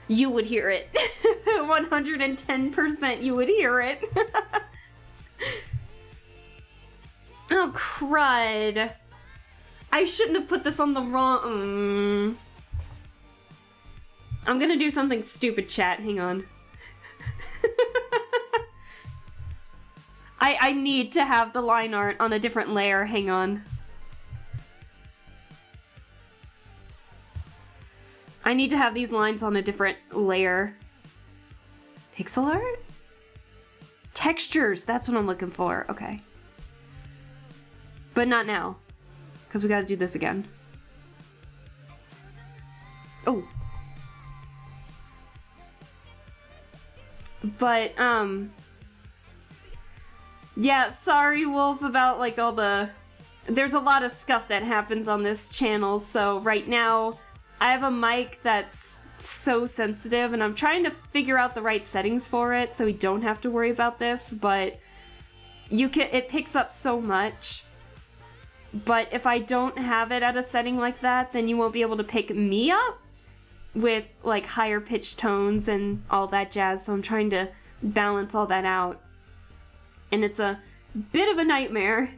You would hear it. 110% you would hear it. Oh, crud. I shouldn't have put this on the wrong... I'm gonna do something stupid, chat. Hang on. I need to have the line art on a different layer. Hang on. I need to have these lines on a different layer. Pixel art? Textures, that's what I'm looking for. Okay. But not now. Because we gotta do this again. Oh. But, yeah, sorry, Wolf, about, like, all the... There's a lot of scuff that happens on this channel, so right now I have a mic that's so sensitive, and I'm trying to figure out the right settings for it so we don't have to worry about this, but it picks up so much. But if I don't have it at a setting like that, then you won't be able to pick me up with, like, higher pitched tones and all that jazz, so I'm trying to balance all that out. And it's a bit of a nightmare,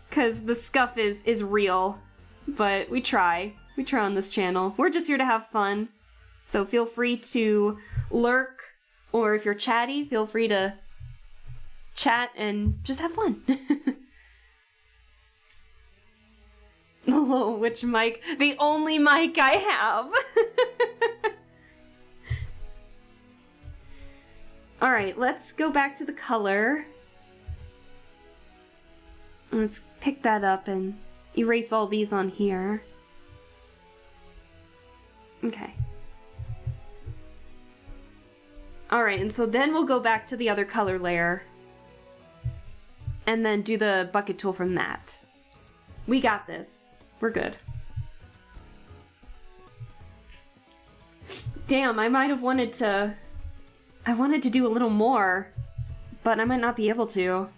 because the scuff is real, but we try. We try on this channel. We're just here to have fun, so feel free to lurk, or if you're chatty, feel free to chat and just have fun. Oh, which mic? The only mic I have! Alright, let's go back to the color. Let's pick that up and erase all these on here. Okay. Alright, and so then we'll go back to the other color layer. And then do the bucket tool from that. We got this. We're good. Damn, I might have wanted to... I wanted to do a little more, but I might not be able to.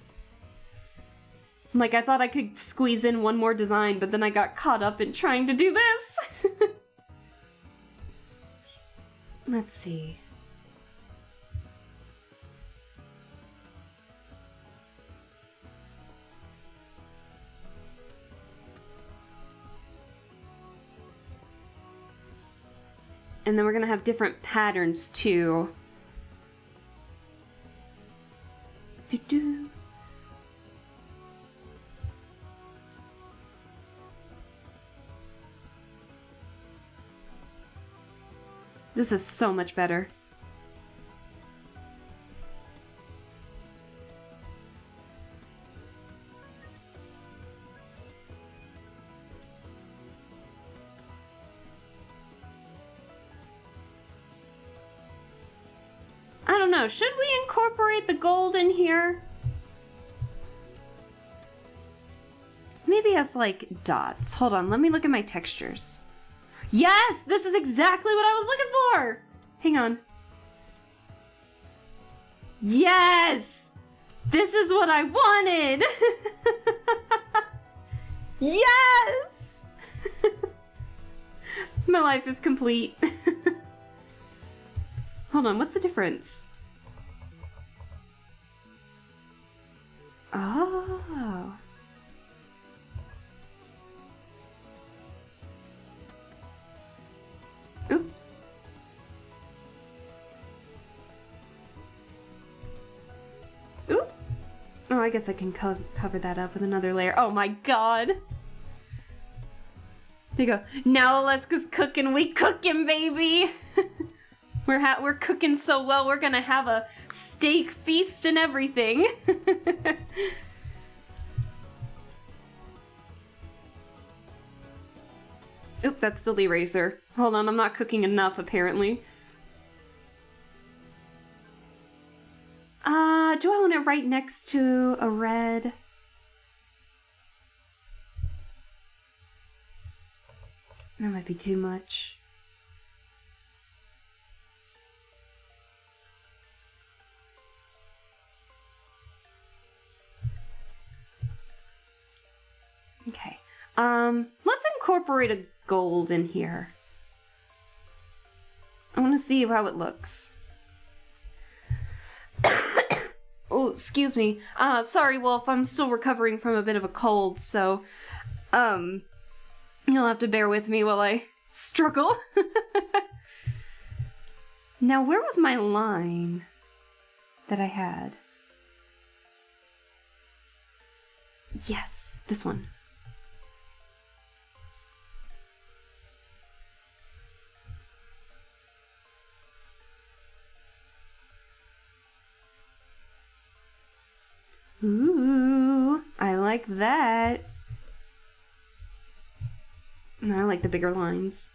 Like, I thought I could squeeze in one more design, but then I got caught up in trying to do this. Let's see. And then we're gonna have different patterns too. Doo-doo. This is so much better. I don't know, should we incorporate the gold in here? Maybe as like dots. Hold on, let me look at my textures. Yes, this is exactly what I was looking for. Hang on. Yes, this is what I wanted. Yes. My life is complete. Hold on, what's the difference? Oh. Oop. Oop. Oh, I guess I can cover that up with another layer. Oh my god. There you go. Now Alaska's cooking. We cooking, baby. We're cooking so well, we're gonna have a steak feast and everything. Oop, that's still the eraser. Hold on, I'm not cooking enough, apparently. Do I want it right next to a red? That might be too much. Okay. Let's incorporate a gold in here. I want to see how it looks. Oh, excuse me. Sorry, Wolf. I'm still recovering from a bit of a cold, so, you'll have to bear with me while I struggle. Now, where was my line that I had? Yes, this one. Ooh, I like that. I like the bigger lines.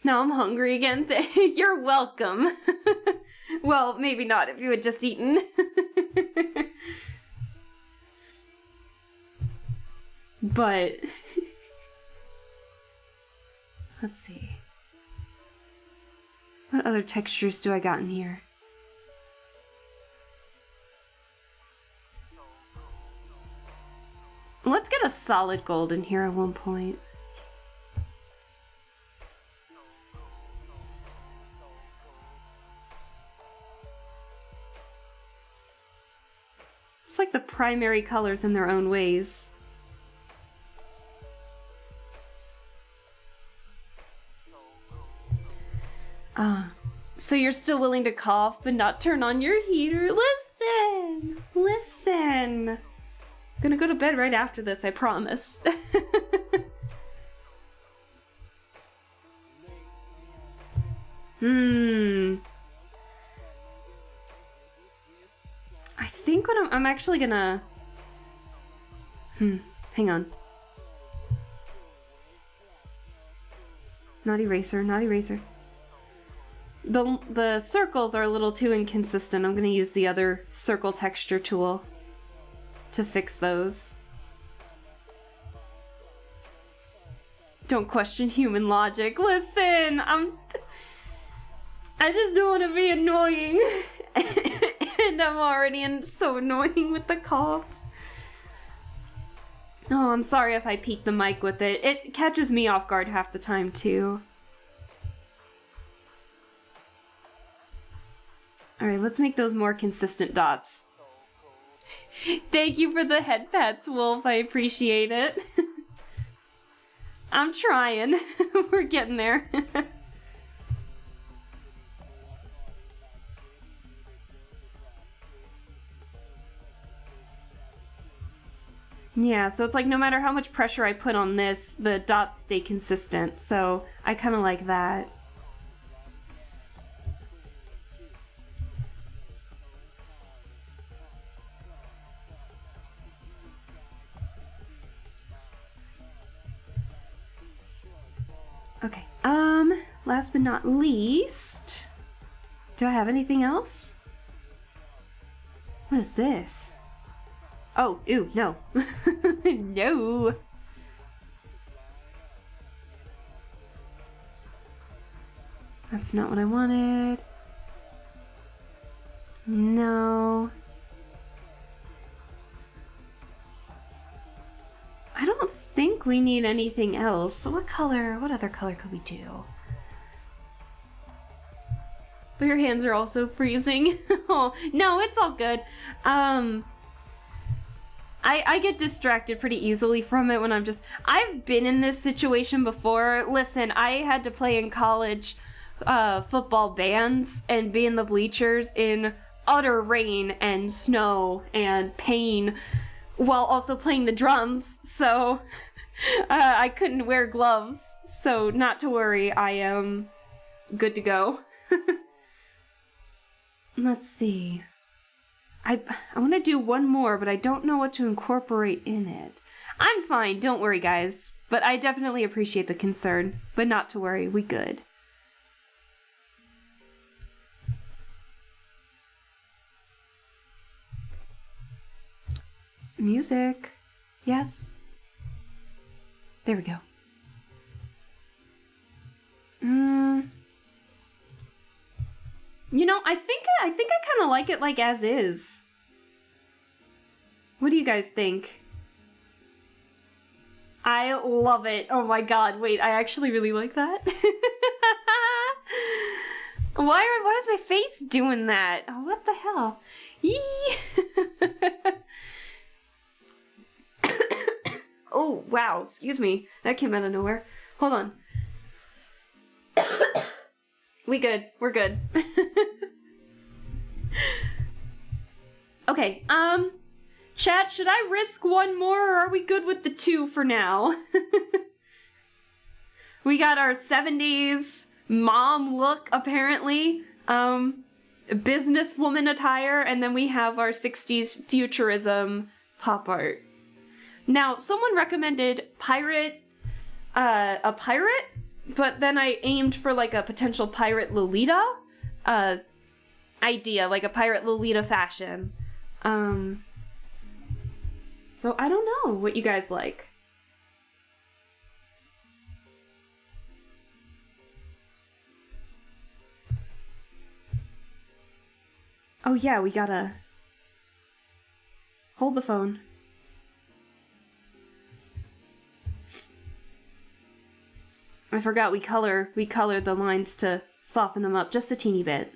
Now I'm hungry again. You're welcome. Well, maybe not if you had just eaten. But let's see. What other textures do I got in here? Let's get a solid gold in here at one point. It's like the primary colors in their own ways. So you're still willing to cough but not turn on your heater? Listen! Listen! Gonna go to bed right after this, I promise. I think what I'm actually gonna... hang on. Not eraser, not eraser. The circles are a little too inconsistent. I'm gonna use the other circle texture tool to fix those. Don't question human logic. Listen, I just don't want to be annoying. And I'm already so annoying with the cough. Oh, I'm sorry if I peek the mic with it. It catches me off guard half the time, too. Alright, let's make those more consistent dots. Thank you for the head pats, Wolf. I appreciate it. I'm trying. We're getting there. Yeah, so it's like no matter how much pressure I put on this, the dots stay consistent. So I kind of like that. Okay, last but not least, do I have anything else? What is this? Oh, ew, no. No. That's not what I wanted. No. I don't think we need anything else. So what other color could we do? But your hands are also freezing. Oh, no, it's all good. I get distracted pretty easily from it when I've been in this situation before. Listen, I had to play in college football bands and be in the bleachers in utter rain and snow and pain while also playing the drums, so I couldn't wear gloves, so not to worry, I am good to go. Let's see. I want to do one more, but I don't know what to incorporate in it. I'm fine, don't worry, guys. But I definitely appreciate the concern. But not to worry, we good. Music. Yes. There we go. You know, I think I kind of like it like as is. What do you guys think? I love it. Oh my god, wait, I actually really like that. Why is my face doing that? Oh, what the hell? Yee! Oh, wow, excuse me. That came out of nowhere. Hold on. We good. We're good. Okay, chat, should I risk one more, or are we good with the 2 for now? We got our 70s mom look, apparently. Businesswoman attire, and then we have our 60s futurism pop art. Now, someone recommended a pirate, but then I aimed for like a potential pirate Lolita idea, like a pirate Lolita fashion. So I don't know what you guys like. Oh yeah, we gotta hold the phone. I forgot we color the lines to soften them up just a teeny bit.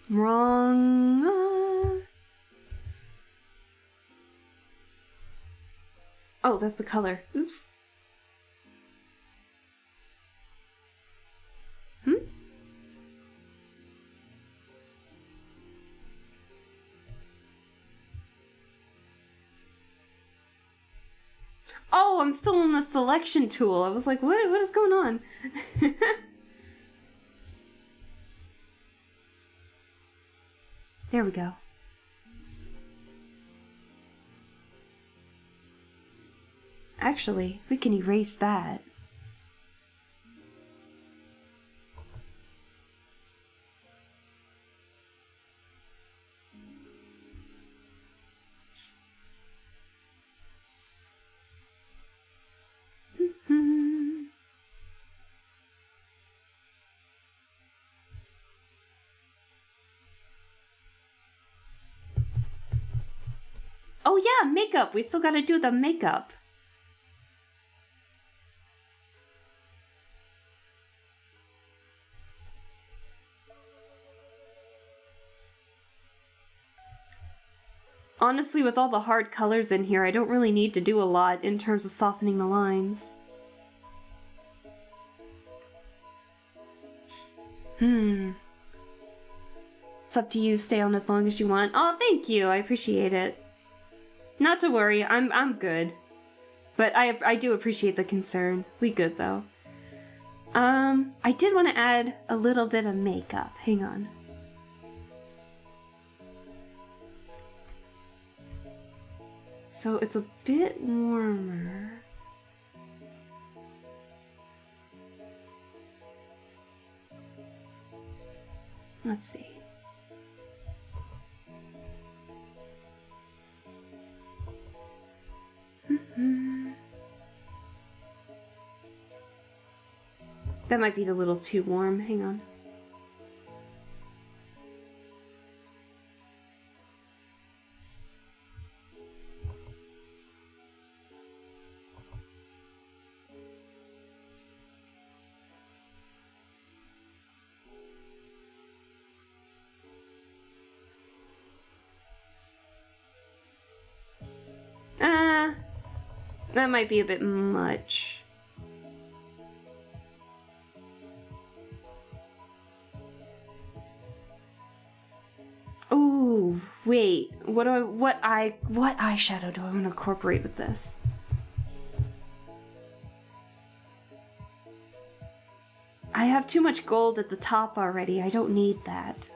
Wrong. Oh, that's the color. Oops. Oh, I'm still on the selection tool. I was like, what is going on? There we go. Actually, we can erase that. Oh yeah, makeup. We still gotta do the makeup. Honestly, with all the hard colors in here, I don't really need to do a lot in terms of softening the lines. It's up to you. Stay on as long as you want. Oh, thank you. I appreciate it. Not to worry. I'm good. But I do appreciate the concern. We good though. I did want to add a little bit of makeup. Hang on. So it's a bit warmer. Let's see. That might be a little too warm. Hang on. That might be a bit much. Ooh, wait. What eyeshadow do I want to incorporate with this? I have too much gold at the top already. I don't need that.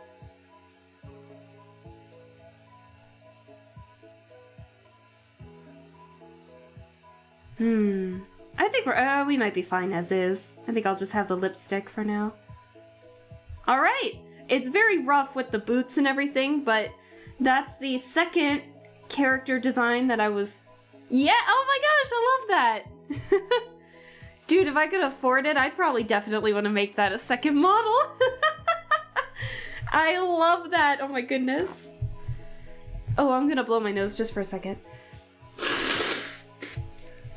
I think we might be fine as is. I think I'll just have the lipstick for now. Alright! It's very rough with the boots and everything, but that's the second character design that I was... Yeah! Oh my gosh, I love that! Dude, if I could afford it, I'd probably definitely want to make that a second model. I love that! Oh my goodness. Oh, I'm gonna blow my nose just for a second.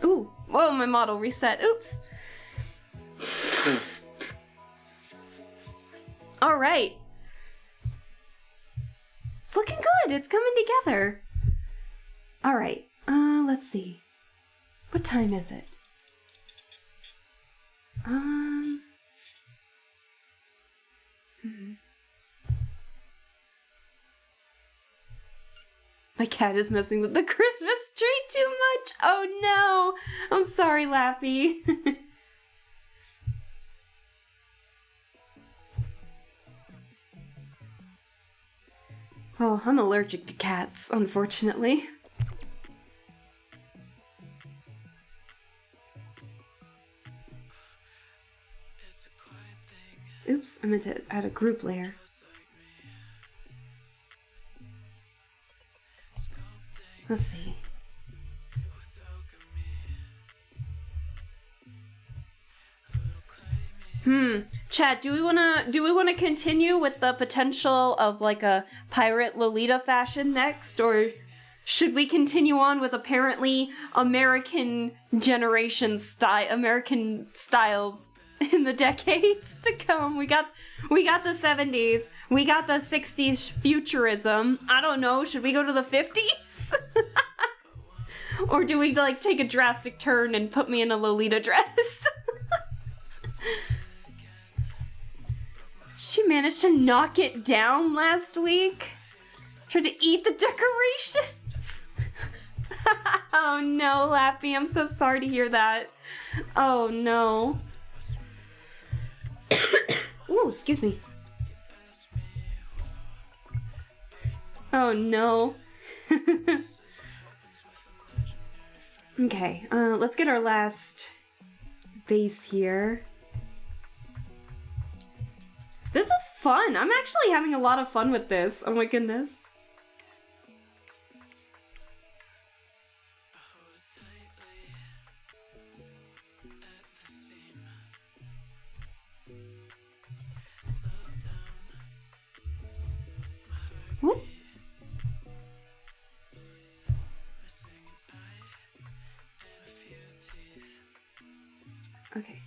Ooh, whoa, my model reset. Oops. All right. It's looking good. It's coming together. All right. Let's see. What time is it? My cat is messing with the Christmas tree too much. Oh no. I'm sorry, Lappy. Well, I'm allergic to cats, unfortunately. Oops, I meant to add a group layer. Let's see. Chat, do we wanna continue with the potential of like a pirate Lolita fashion next, or should we continue on with apparently American American styles in the decades to come? We got the 70s, we got the 60s futurism. I don't know, should we go to the 50s? Or do we like take a drastic turn and put me in a Lolita dress? She managed to knock it down last week. Tried to eat the decorations. Oh no, Lappy, I'm so sorry to hear that. Oh no. Ooh, excuse me. Oh no. Okay, let's get our last base here. This is fun. I'm actually having a lot of fun with this. Oh my goodness. Whoop. Okay.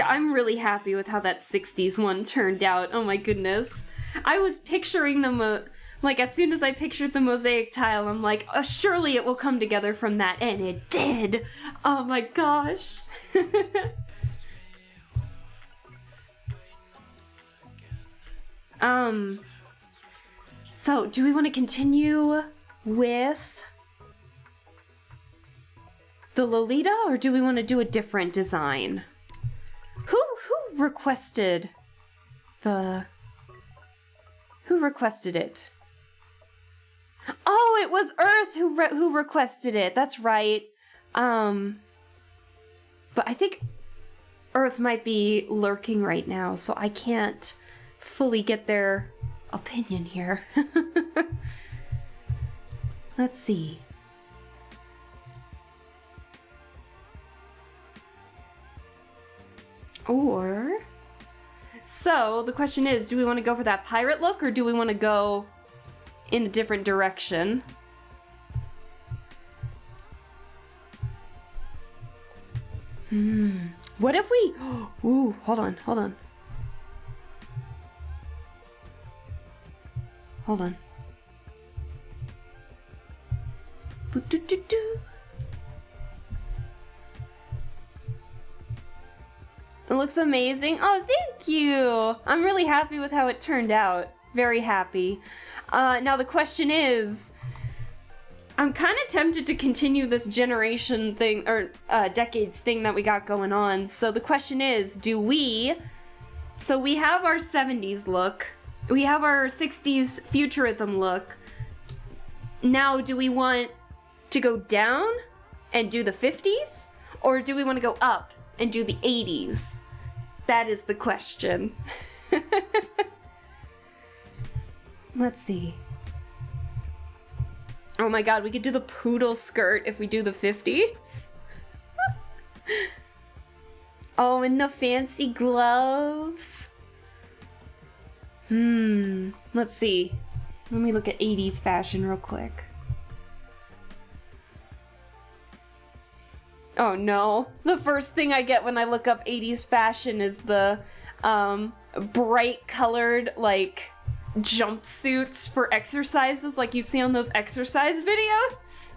I'm really happy with how that 60s one turned out. Oh my goodness. I was picturing the like as soon as I pictured the mosaic tile, I'm like, oh, surely it will come together from that, and it did. Oh my gosh. So do we want to continue with the Lolita, or do we want to do a different design? Who requested the... Who requested it? Oh, it was Earth who requested it. That's right. But I think Earth might be lurking right now, so I can't fully get their opinion here. Let's see. Or... So, the question is, do we want to go for that pirate look, or do we want to go in a different direction? What if we... Ooh, hold on. Hold on. Boo-doo-doo-doo. It looks amazing. Oh, thank you. I'm really happy with how it turned out. Very happy. Now the question is, I'm kind of tempted to continue this generation thing, or decades thing that we got going on. So the question is, so we have our 70s look, we have our 60s futurism look. Now, do we want to go down and do the 50s? Or do we want to go up and do the 80s? That is the question. Let's see. Oh my god, we could do the poodle skirt if we do the 50s. Oh, and the fancy gloves. Let's see. Let me look at 80s fashion real quick. Oh no. The first thing I get when I look up 80s fashion is the bright colored, like, jumpsuits for exercises like you see on those exercise videos.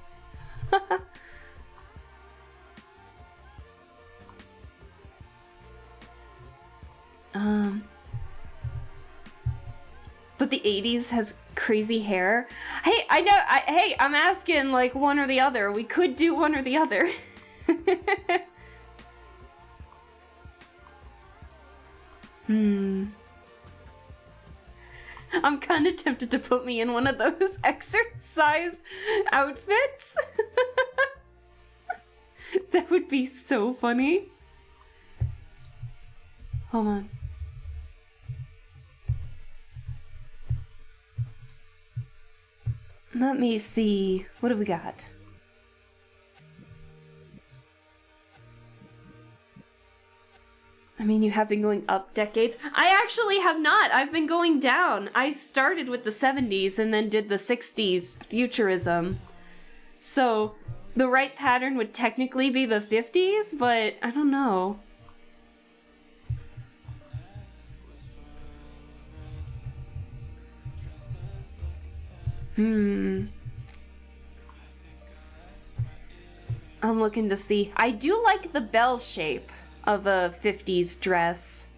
But the 80s has crazy hair. Hey, I know, I'm asking like one or the other. We could do one or the other. I'm kind of tempted to put me in one of those exercise outfits. That would be so funny. Hold on. Let me see. What have we got? I mean, you have been going up decades. I actually have not. I've been going down. I started with the 70s and then did the 60s futurism. So, the right pattern would technically be the 50s, but I don't know. I'm looking to see. I do like the bell shape of a 50s dress.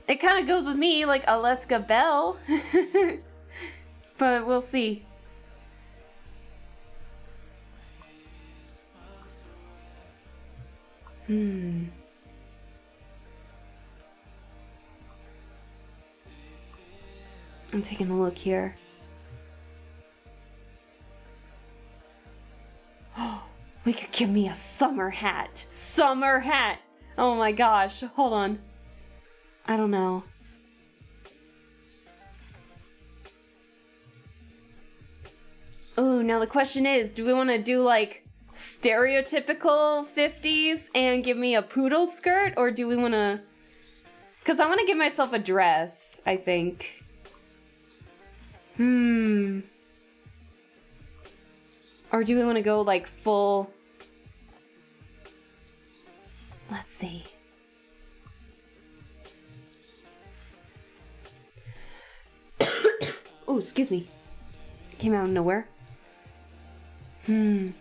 It kind of goes with me, like Alaska Bell. But we'll see. I'm taking a look here. Oh, we could give me a summer hat. Summer hat! Oh my gosh, hold on. I don't know. Oh, now the question is, do we want to do like stereotypical 50s and give me a poodle skirt, or do we want to... Because I want to give myself a dress, I think. Or do we want to go like full... Let's see. Oh, excuse me. It came out of nowhere. Then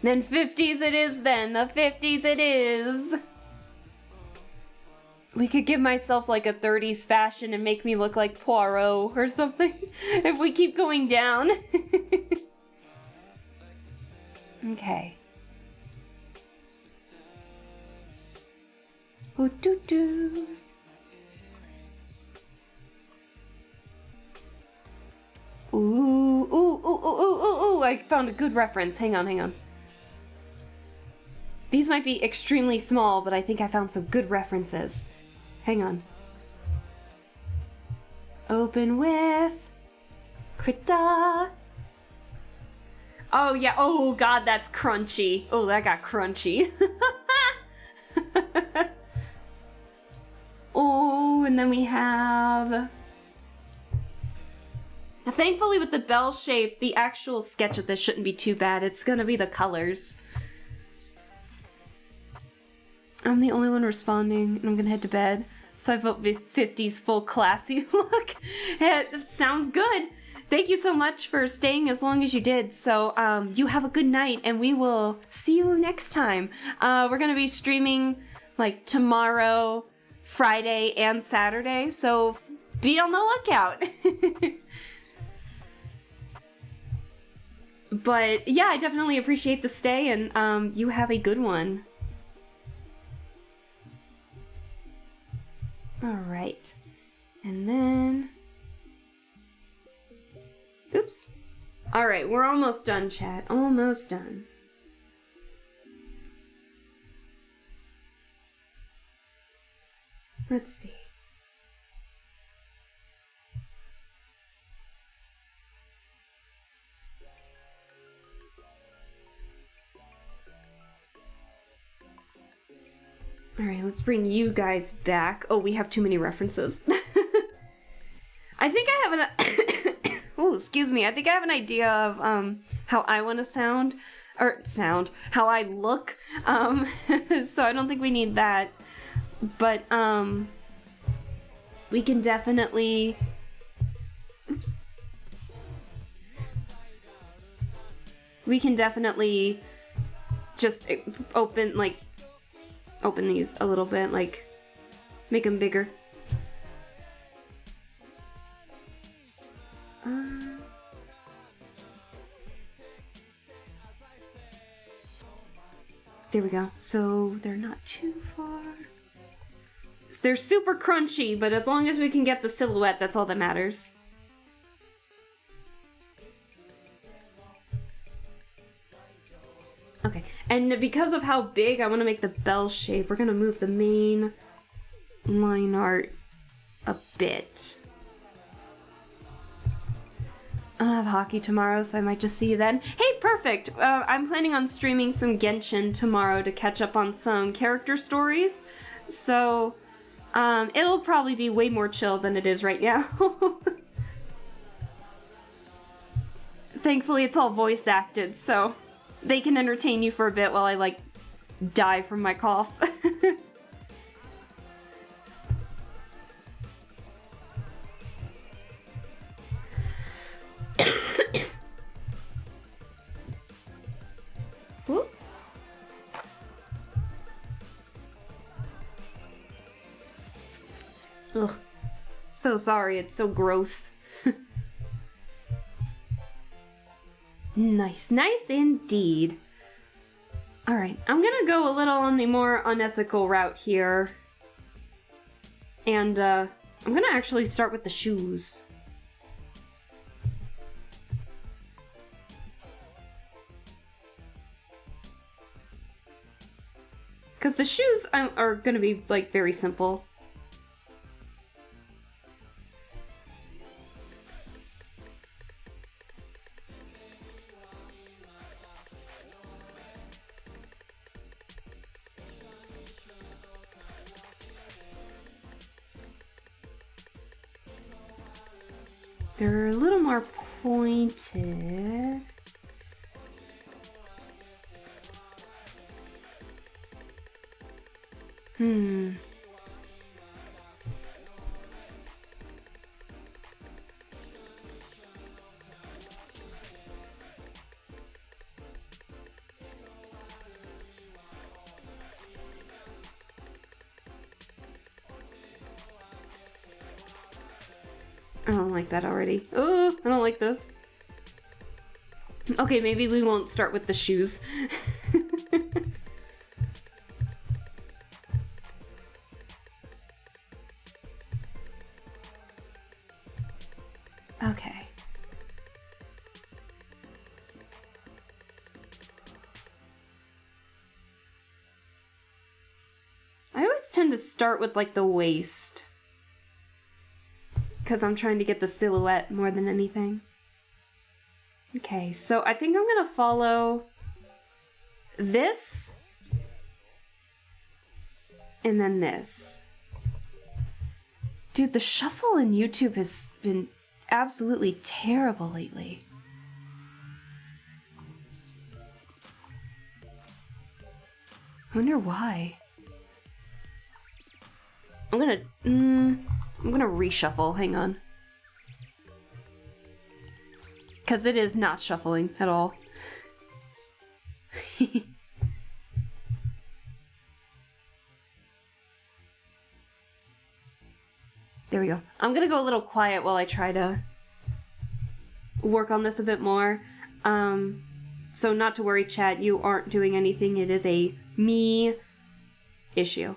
50s it is then. The 50s it is. We could give myself like a 30s fashion and make me look like Poirot or something. If we keep going down. Okay. Ooh, doo doo. Ooh, ooh, ooh, ooh, ooh, ooh, I found a good reference. Hang on. These might be extremely small, but I think I found some good references. Hang on. Open with... Krita. Oh, yeah. Oh, God, that's crunchy. Oh, that got crunchy. Oh, and then we have... Thankfully, with the bell shape, the actual sketch of this shouldn't be too bad. It's gonna be the colors. I'm the only one responding, and I'm gonna head to bed. So I vote 50s full classy look. It sounds good. Thank you so much for staying as long as you did. So you have a good night, and we will see you next time. We're gonna be streaming like tomorrow, Friday, and Saturday, so be on the lookout. But yeah, I definitely appreciate the stay, and you have a good one. Alright. And then... Oops. Alright, we're almost done, chat. Almost done. Let's see. Alright, let's bring you guys back. Oh, we have too many references. I think I have an... oh, excuse me. I think I have an idea of how I want to sound. Or sound. How I look. So I don't think we need that. But, we can definitely... Oops. We can definitely just open these a little bit, like, make them bigger. There we go. So they're not too far. They're super crunchy, but as long as we can get the silhouette, that's all that matters. Okay, and because of how big I want to make the bell shape, we're going to move the main line art a bit. I don't have hockey tomorrow, so I might just see you then. Hey, perfect! I'm planning on streaming some Genshin tomorrow to catch up on some character stories, so it'll probably be way more chill than it is right now. Thankfully, it's all voice acted, so they can entertain you for a bit while I, like, die from my cough. Whoop. Ugh. So sorry, it's so gross. Nice, nice indeed. Alright, I'm gonna go a little on the more unethical route here. And, I'm gonna actually start with the shoes. Because the shoes are gonna be, like, very simple. They're a little more pointed. I don't like that already. Oh, I don't like this. Okay, maybe we won't start with the shoes. Okay. I always tend to start with, like, the waist. Because I'm trying to get the silhouette more than anything. Okay, so I think I'm gonna follow this. And then this. Dude, the shuffle in YouTube has been absolutely terrible lately. I wonder why. I'm gonna reshuffle, hang on. Because it is not shuffling at all. There we go. I'm gonna go a little quiet while I try to work on this a bit more. So not to worry, chat, you aren't doing anything. It is a me issue.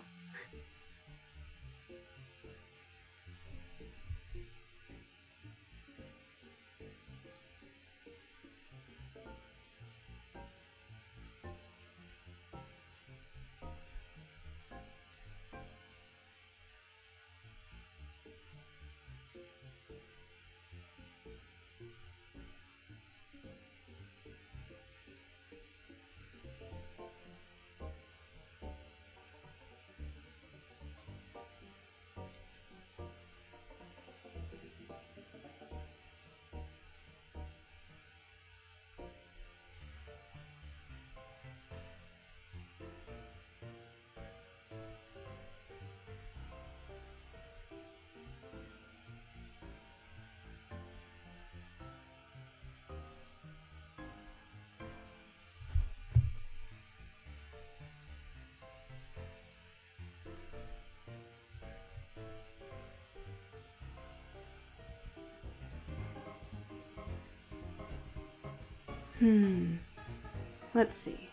Let's see.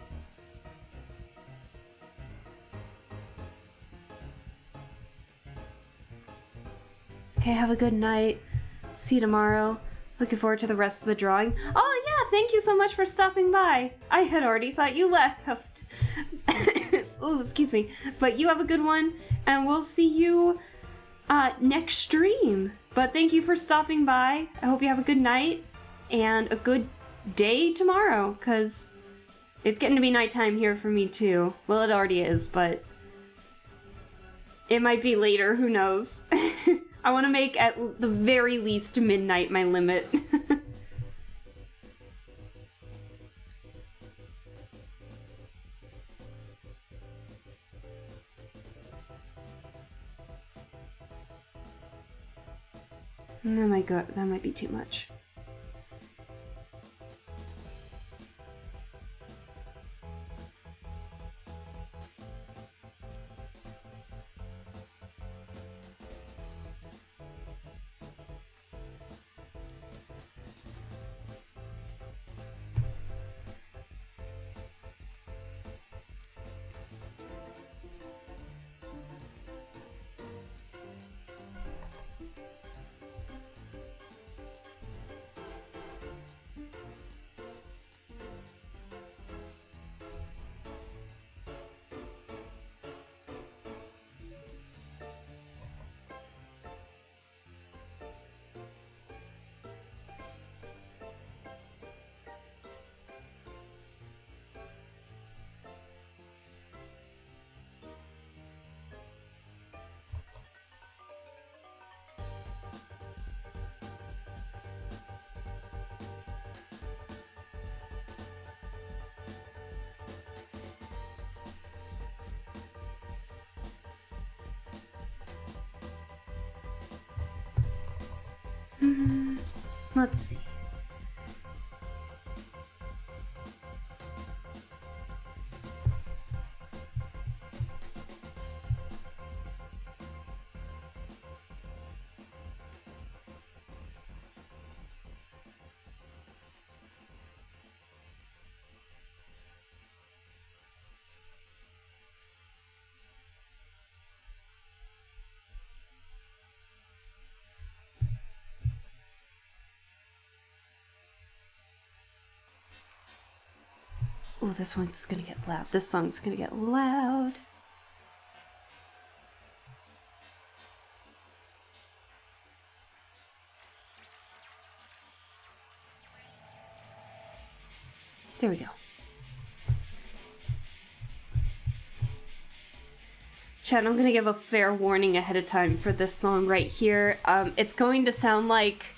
Okay, have a good night. See you tomorrow. Looking forward to the rest of the drawing. Oh yeah, thank you so much for stopping by. I had already thought you left. Oh, excuse me. But you have a good one, and we'll see you next stream. But thank you for stopping by. I hope you have a good night and a good day tomorrow, because it's getting to be nighttime here for me too. Well, it already is, but it might be later, who knows. I want to make at the very least midnight my limit. That might be too much. Let's see. Oh, this one's gonna get loud. This song's gonna get loud. There we go. Chat, I'm gonna give a fair warning ahead of time for this song right here. It's going to sound like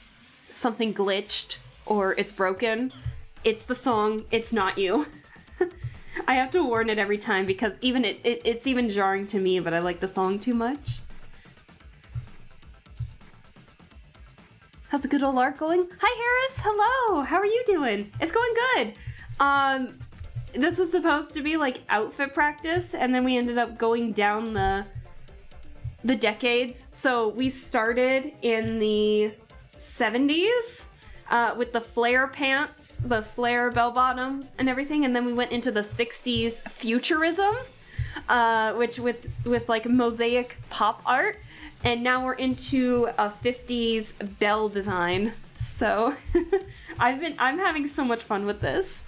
something glitched or it's broken. It's the song, it's not you. I have to warn it every time because even it's even jarring to me, but I like the song too much. How's the good old art going? Hi Harris, hello, how are you doing? It's going good. This was supposed to be like outfit practice, and then we ended up going down the decades. So we started in the 70s, with the flare pants, the flare bell bottoms, and everything. And then we went into the 60s futurism, which with like mosaic pop art. And now we're into a 50s bell design. So I'm having so much fun with this.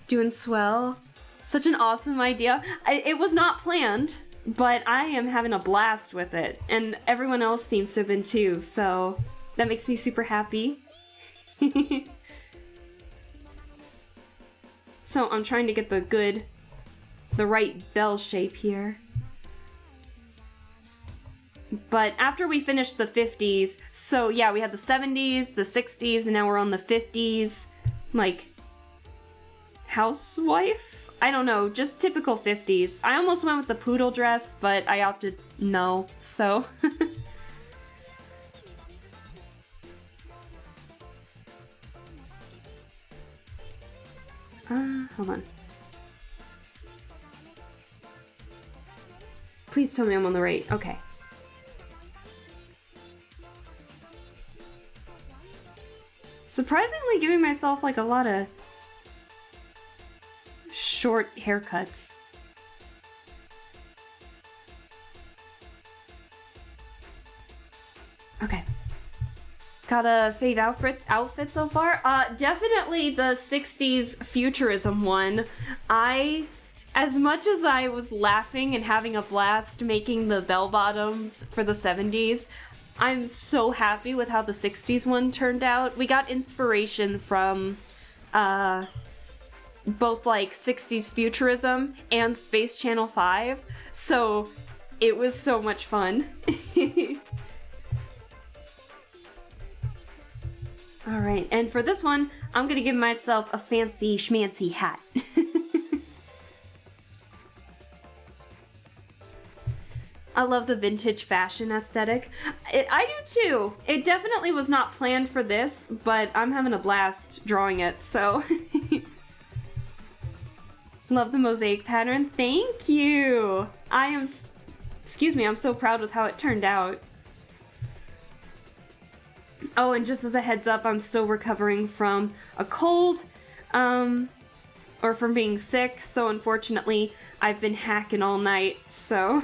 Doing swell. Such an awesome idea. It was not planned, but I am having a blast with it. And everyone else seems to have been too, so that makes me super happy. So I'm trying to get the right bell shape here. But after we finished the 50s, so yeah, we had the 70s, the 60s, and now we're on the 50s. Like, housewife? I don't know, just typical 50s. I almost went with the poodle dress, but I opted no, so. Hold on. Please tell me I'm on the right. Okay. Surprisingly giving myself like a lot of short haircuts. Okay. Got a fave outfit so far? Definitely the 60s futurism one. As much as I was laughing and having a blast making the bell bottoms for the 70s, I'm so happy with how the 60s one turned out. We got inspiration from both like 60s futurism and Space Channel 5, so it was so much fun. Alright, and for this one, I'm gonna give myself a fancy schmancy hat. I love the vintage fashion aesthetic. I do too. It definitely was not planned for this, but I'm having a blast drawing it, so. Love the mosaic pattern. Thank you! Excuse me, I'm so proud with how it turned out. Oh, and just as a heads up, I'm still recovering from a cold, or from being sick, so unfortunately, I've been hacking all night, so.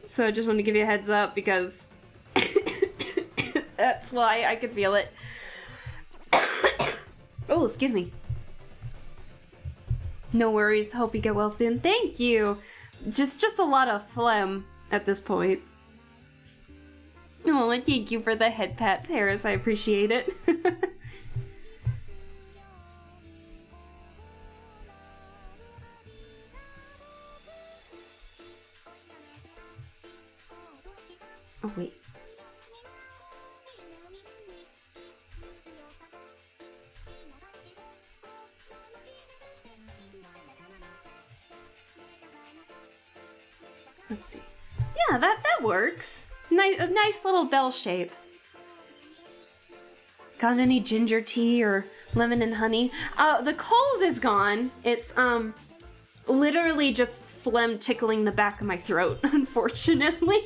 So I just wanted to give you a heads up because that's why I could feel it. Oh, excuse me. No worries. Hope you get well soon. Thank you. Just a lot of phlegm at this point. Oh, and thank you for the head pats, Harris. I appreciate it. Oh, wait. Let's see. Yeah, that works. A nice little bell shape. Got any ginger tea or lemon and honey? The cold is gone. It's, literally just phlegm tickling the back of my throat, unfortunately.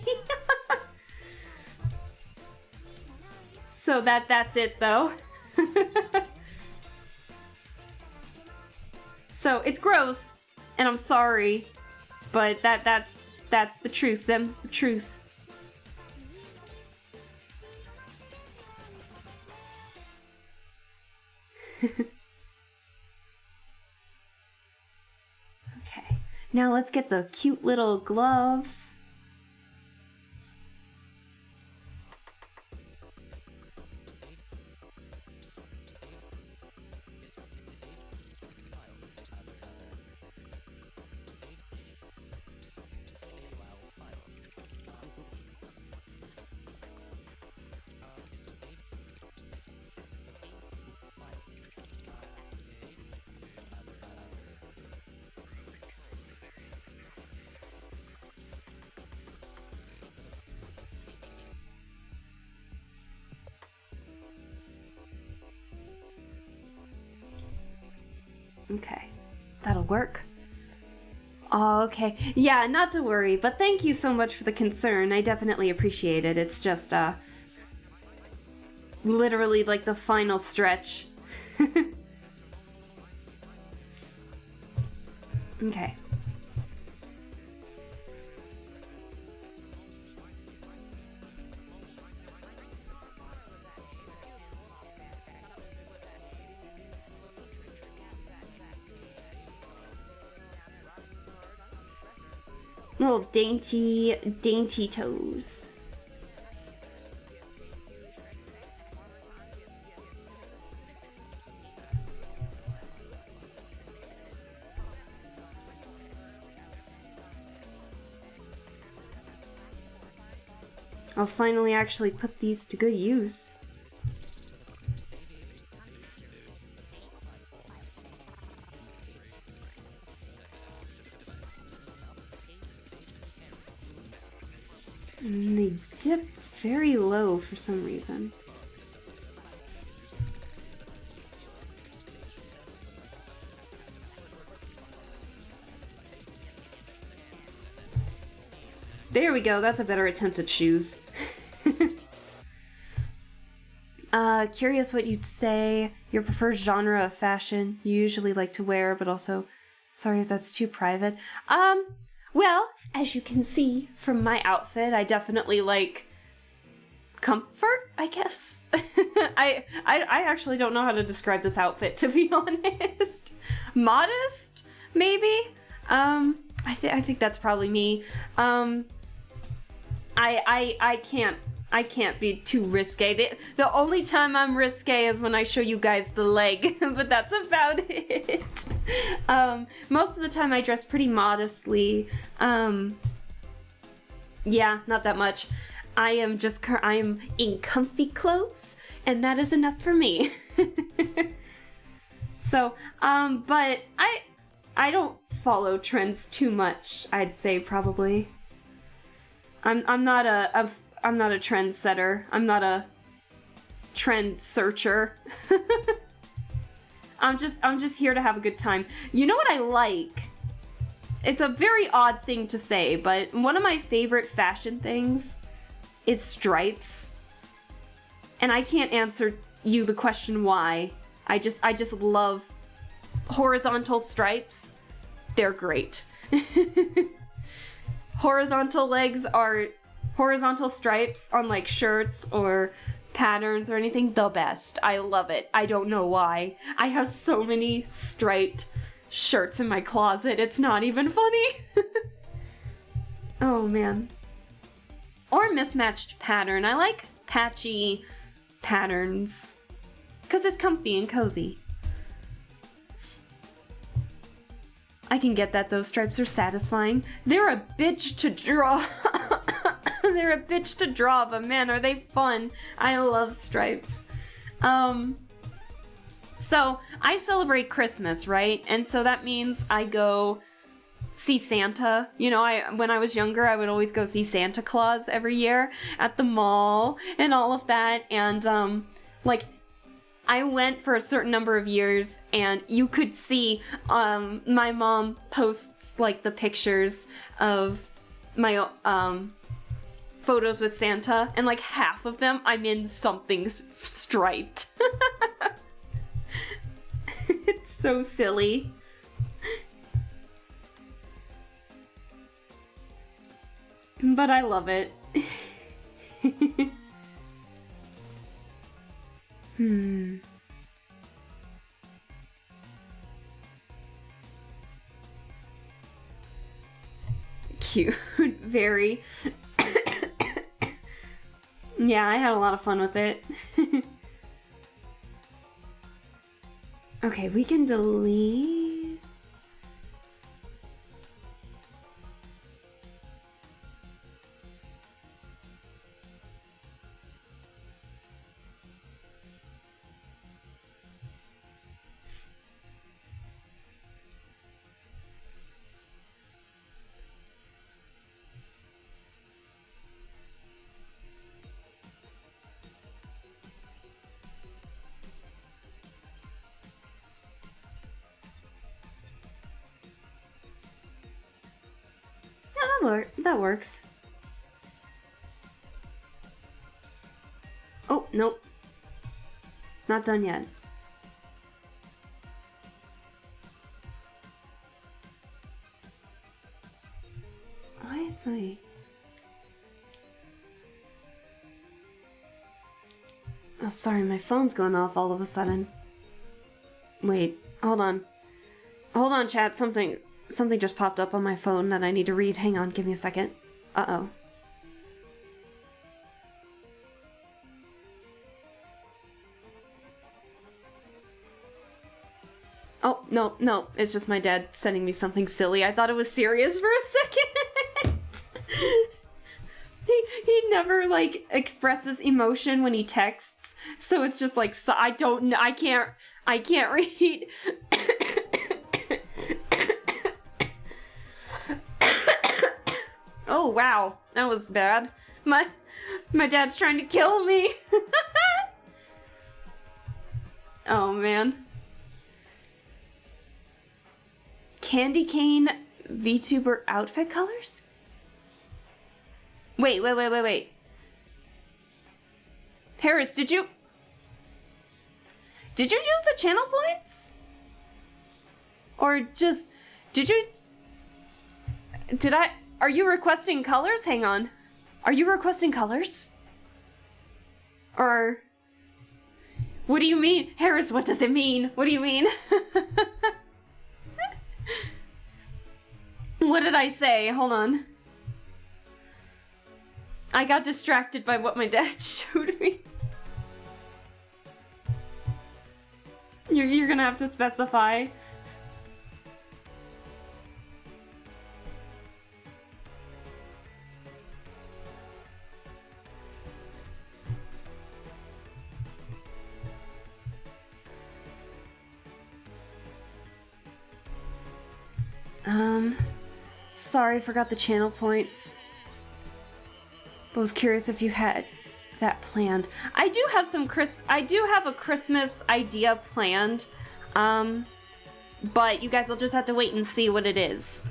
So that's it, though. So it's gross, and I'm sorry, but that's the truth. Them's the truth. Okay, now let's get the cute little gloves. Okay, that'll work. Oh, okay. Yeah, not to worry, but thank you so much for the concern. I definitely appreciate it. It's just, literally like the final stretch. Okay. Little dainty toes. I'll finally actually put these to good use. And they dip very low for some reason. There we go, that's a better attempt at shoes. Curious what you'd say your preferred genre of fashion you usually like to wear, but also, sorry if that's too private. Well, as you can see from my outfit, I definitely like comfort, I guess. I actually don't know how to describe this outfit, to be honest. Modest, maybe? I think that's probably me. I can't be too risque. The only time I'm risque is when I show you guys the leg, but that's about it. Most of the time I dress pretty modestly. Yeah, not that much. I am in comfy clothes, and that is enough for me. So, but I don't follow trends too much, I'd say probably. I'm not a trendsetter. I'm not a trend searcher. I'm just here to have a good time. You know what I like? It's a very odd thing to say, but one of my favorite fashion things is stripes. And I can't answer you the question why. I just love horizontal stripes. They're great. Horizontal stripes on like shirts or patterns or anything, the best. I love it. I don't know why. I have so many striped shirts in my closet, it's not even funny. Oh man. Or mismatched pattern. I like patchy patterns because it's comfy and cozy. I can get that those stripes are satisfying. They're a bitch to draw. They're a bitch to draw, but man, are they fun. I love stripes. So I celebrate Christmas, right? And so that means I go see Santa. You know, when I was younger, I would always go see Santa Claus every year at the mall and all of that. And like, I went for a certain number of years, and you could see my mom posts like the pictures of my photos with Santa, and like half of them I'm in something striped. It's so silly. But I love it. Cute. Very. Yeah, I had a lot of fun with it. Okay, we can delete. that works. Oh, nope. Not done yet. Why is my... Oh, sorry, my phone's going off all of a sudden. Wait, hold on. Hold on, chat. Something just popped up on my phone that I need to read. Hang on, give me a second. Uh-oh. Oh, no, it's just my dad sending me something silly. I thought it was serious for a second. He never, like, expresses emotion when he texts, so it's just like, so I can't read. Oh, wow, that was bad. My dad's trying to kill me. Oh, man. Candy cane VTuber outfit colors? Wait. Paris, did you use the channel points? Or just, are you requesting colors? Hang on. Are you requesting colors? Or, what do you mean? Harris, what does it mean? What do you mean? What did I say? Hold on. I got distracted by what my dad showed me. You're gonna have to specify. Sorry, forgot the channel points. But was curious if you had that planned. I do have a Christmas idea planned. But you guys will just have to wait and see what it is.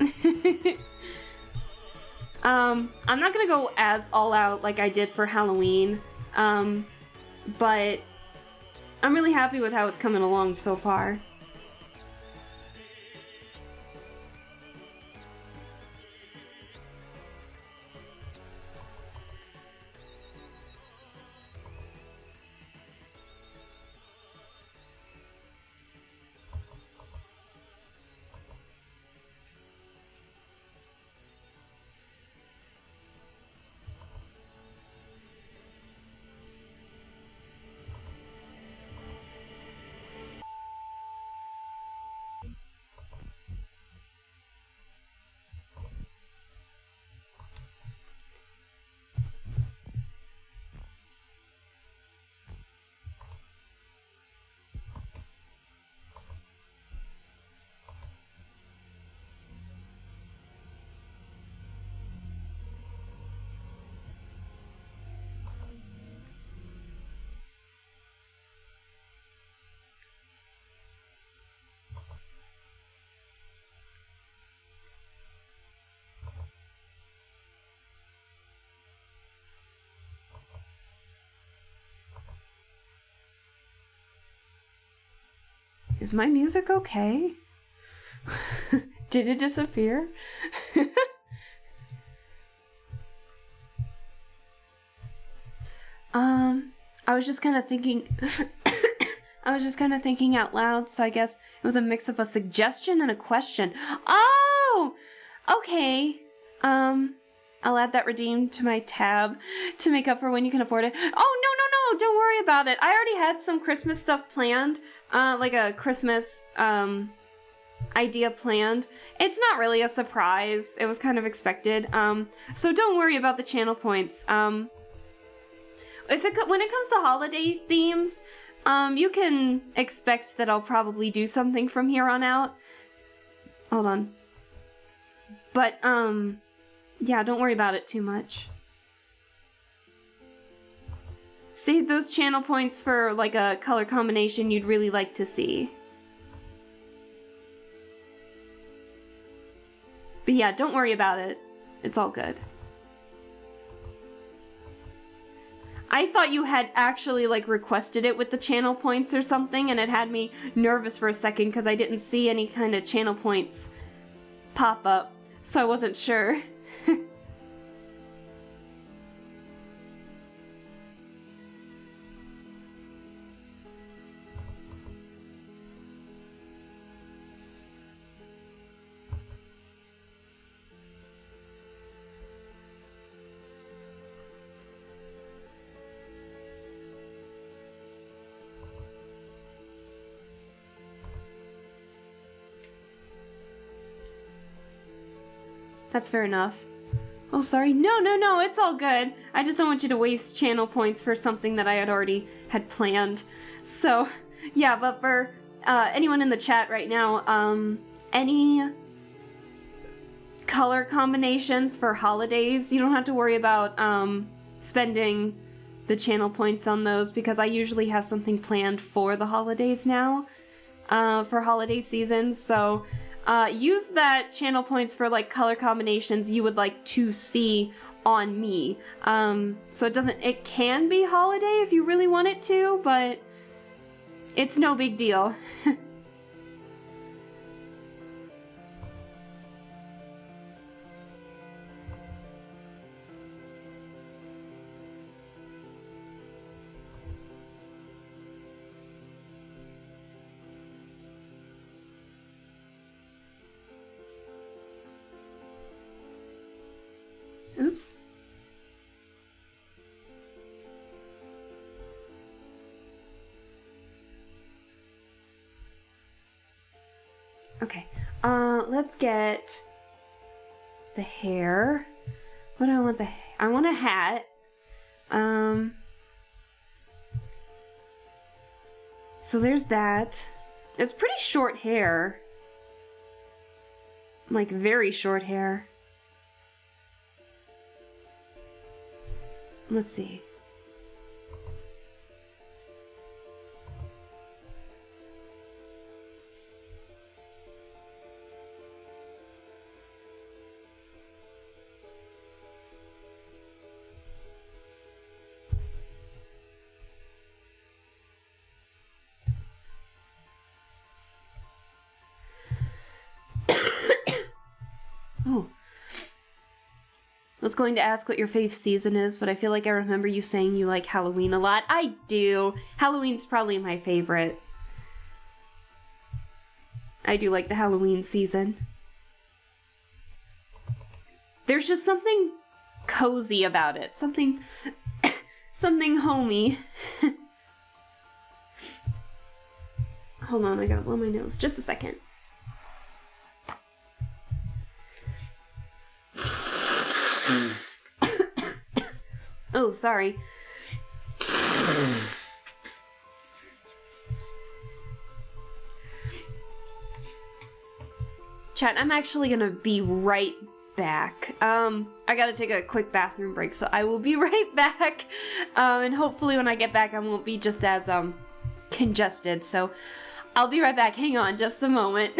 I'm not gonna go as all out like I did for Halloween. But I'm really happy with how it's coming along so far. Is my music okay? Did it disappear? I was just kind of thinking out loud, so I guess it was a mix of a suggestion and a question. Oh! Okay. I'll add that redeem to my tab to make up for when you can afford it. Oh, no, don't worry about it. I already had some Christmas stuff planned. Like a Christmas, idea planned. It's not really a surprise. It was kind of expected. So don't worry about the channel points. When it comes to holiday themes, you can expect that I'll probably do something from here on out. Hold on. But, yeah, don't worry about it too much. Save those channel points for, like, a color combination you'd really like to see. But yeah, don't worry about it. It's all good. I thought you had actually, like, requested it with the channel points or something, and it had me nervous for a second because I didn't see any kind of channel points pop up, so I wasn't sure. That's fair enough. Oh, sorry. No, it's all good. I just don't want you to waste channel points for something that I had already had planned. So, yeah, but for anyone in the chat right now, any color combinations for holidays, you don't have to worry about spending the channel points on those because I usually have something planned for the holidays now, for holiday seasons, so use that channel points for like color combinations you would like to see on me. So it can be holiday if you really want it to, but it's no big deal. Oops. Okay. Let's get the hair. What do I want I want a hat. So there's that. It's pretty short hair. Like very short hair. Let's see. Oh. I was going to ask what your fave season is, but I feel like I remember you saying you like Halloween a lot. I do. Halloween's probably my favorite. I do like the Halloween season. There's just something cozy about it. Something homey. Hold on, I gotta blow my nose. Just a second. Oh, sorry. Chat, I'm actually gonna be right back. I gotta take a quick bathroom break, so I will be right back. And hopefully when I get back, I won't be just as, congested. So I'll be right back. Hang on just a moment.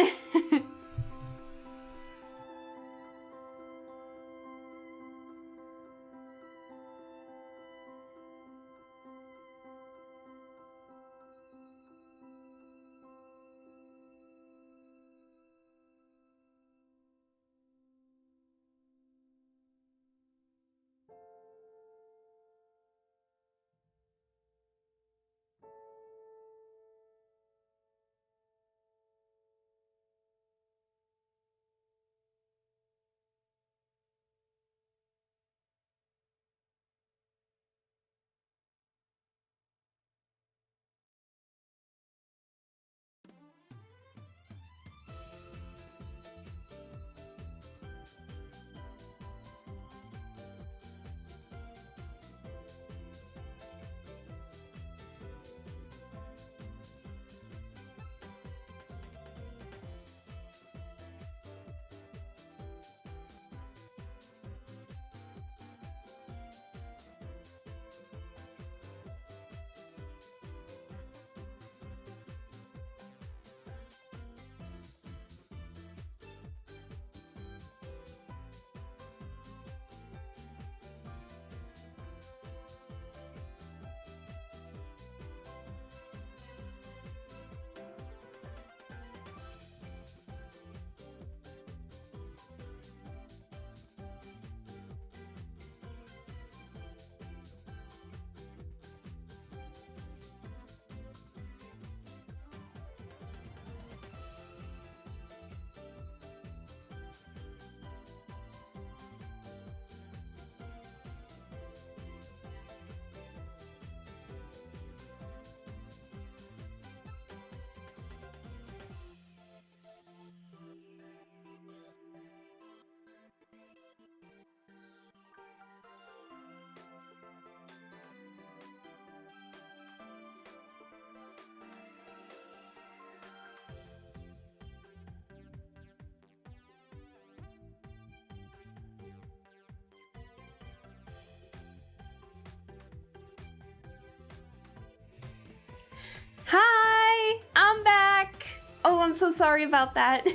I'm so sorry about that.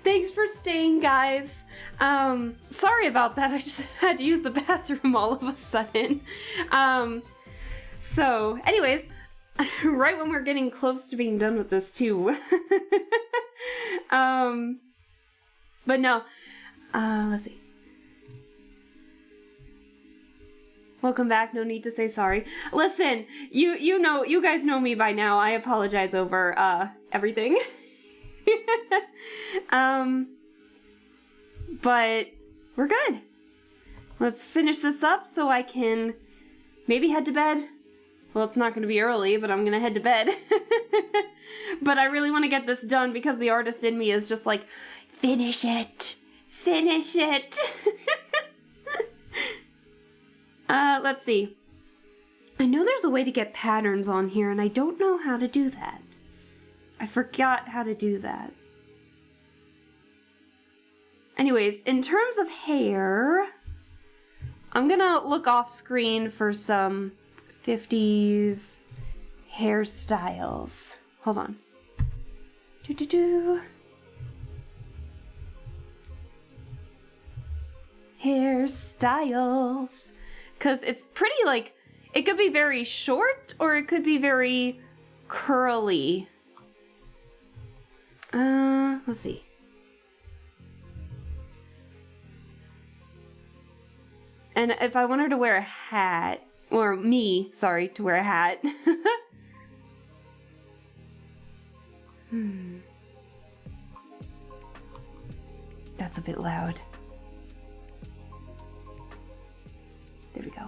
Thanks for staying, guys. Sorry about that. I just had to use the bathroom all of a sudden. So, anyways, right when we're getting close to being done with this too. But no. Let's see. Welcome back. No need to say sorry. Listen, you guys know me by now. I apologize over everything. But we're good. Let's finish this up so I can maybe head to bed. Well, it's not going to be early, but I'm going to head to bed. But I really want to get this done because the artist in me is just like, finish it. Finish it. Let's see. I know there's a way to get patterns on here, and I don't know how to do that. I forgot how to do that. Anyways, in terms of hair, I'm gonna look off screen for some 50s hairstyles. Hold on. Hairstyles. Because it's pretty, like, it could be very short or it could be very curly. Let's see. And if I want her to wear a hat, or me, sorry, to wear a hat. That's a bit loud. There we go.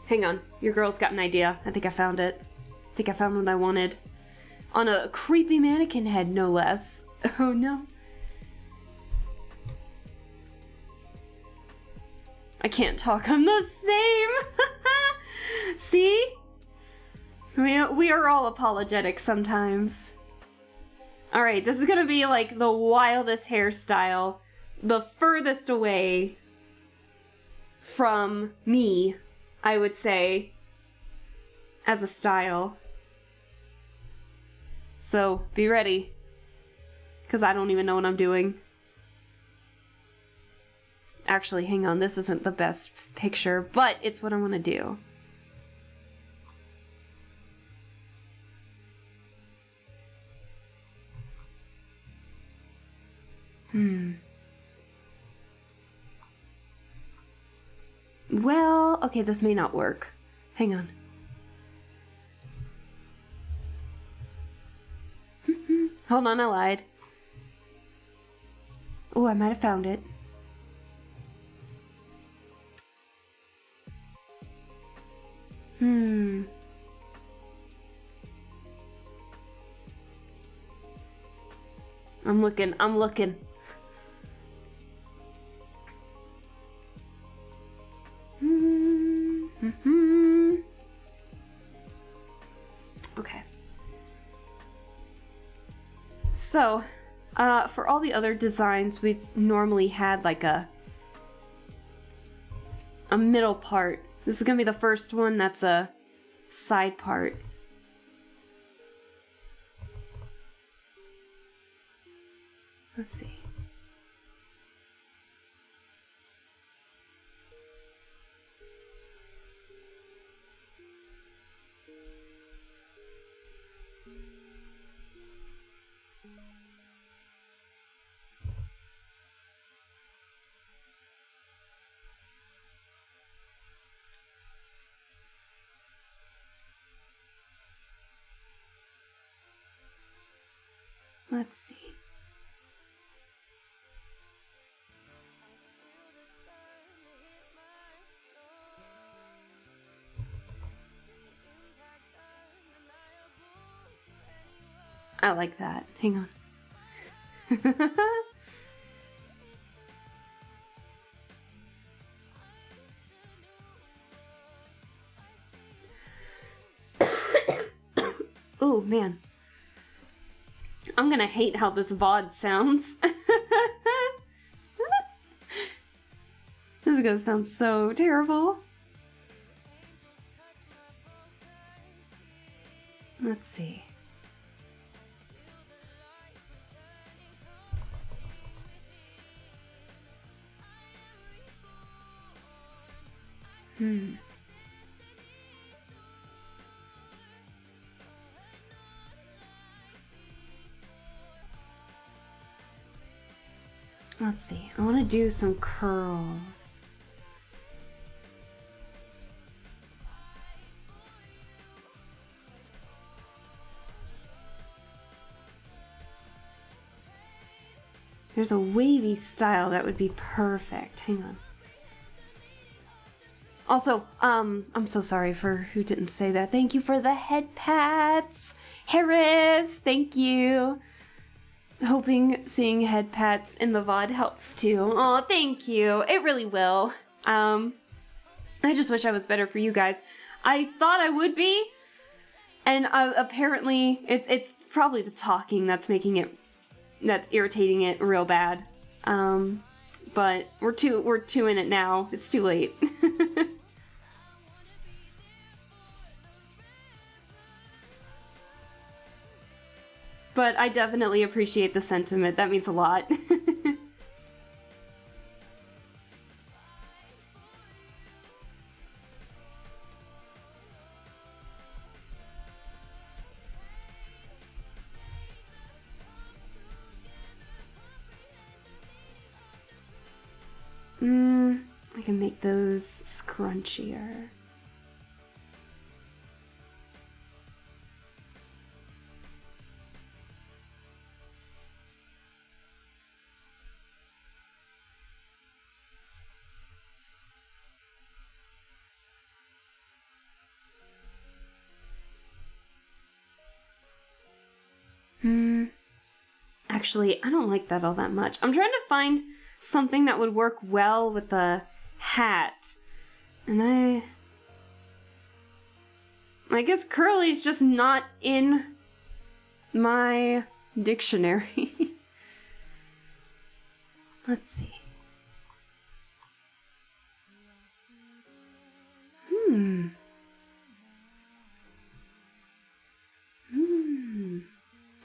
Hang on, your girl's got an idea. I think I found it. I think I found what I wanted. On a creepy mannequin head, no less. Oh no. I can't talk, I'm the same! See? We are all apologetic sometimes. Alright, this is gonna be like the wildest hairstyle, the furthest away from me, I would say, as a style. So, be ready, because I don't even know what I'm doing. Actually, hang on, this isn't the best picture, but it's what I want to do. Well, okay, this may not work. Hang on. Hold on, I lied. Oh, I might have found it. I'm looking. Okay. So, for all the other designs, we've normally had like a middle part. This is gonna be the first one that's a side part. Let's see. Let's see. I like that. Hang on. Oh, man. I'm gonna hate how this VOD sounds. This is gonna sound so terrible. Let's see. Let's see. I want to do some curls. There's a wavy style that would be perfect. Hang on. Also, I'm so sorry for who didn't say that. Thank you for the head pats. Harris, thank you. Hoping seeing head pats in the VOD helps too. Oh, thank you. It really will. I just wish I was better for you guys. I thought I would be, and apparently it's probably the talking that's irritating it real bad. But we're two in it now. It's too late. But I definitely appreciate the sentiment. That means a lot. I can make those scrunchier. Actually, I don't like that all that much. I'm trying to find something that would work well with a hat. And I guess curly's just not in my dictionary. Let's see.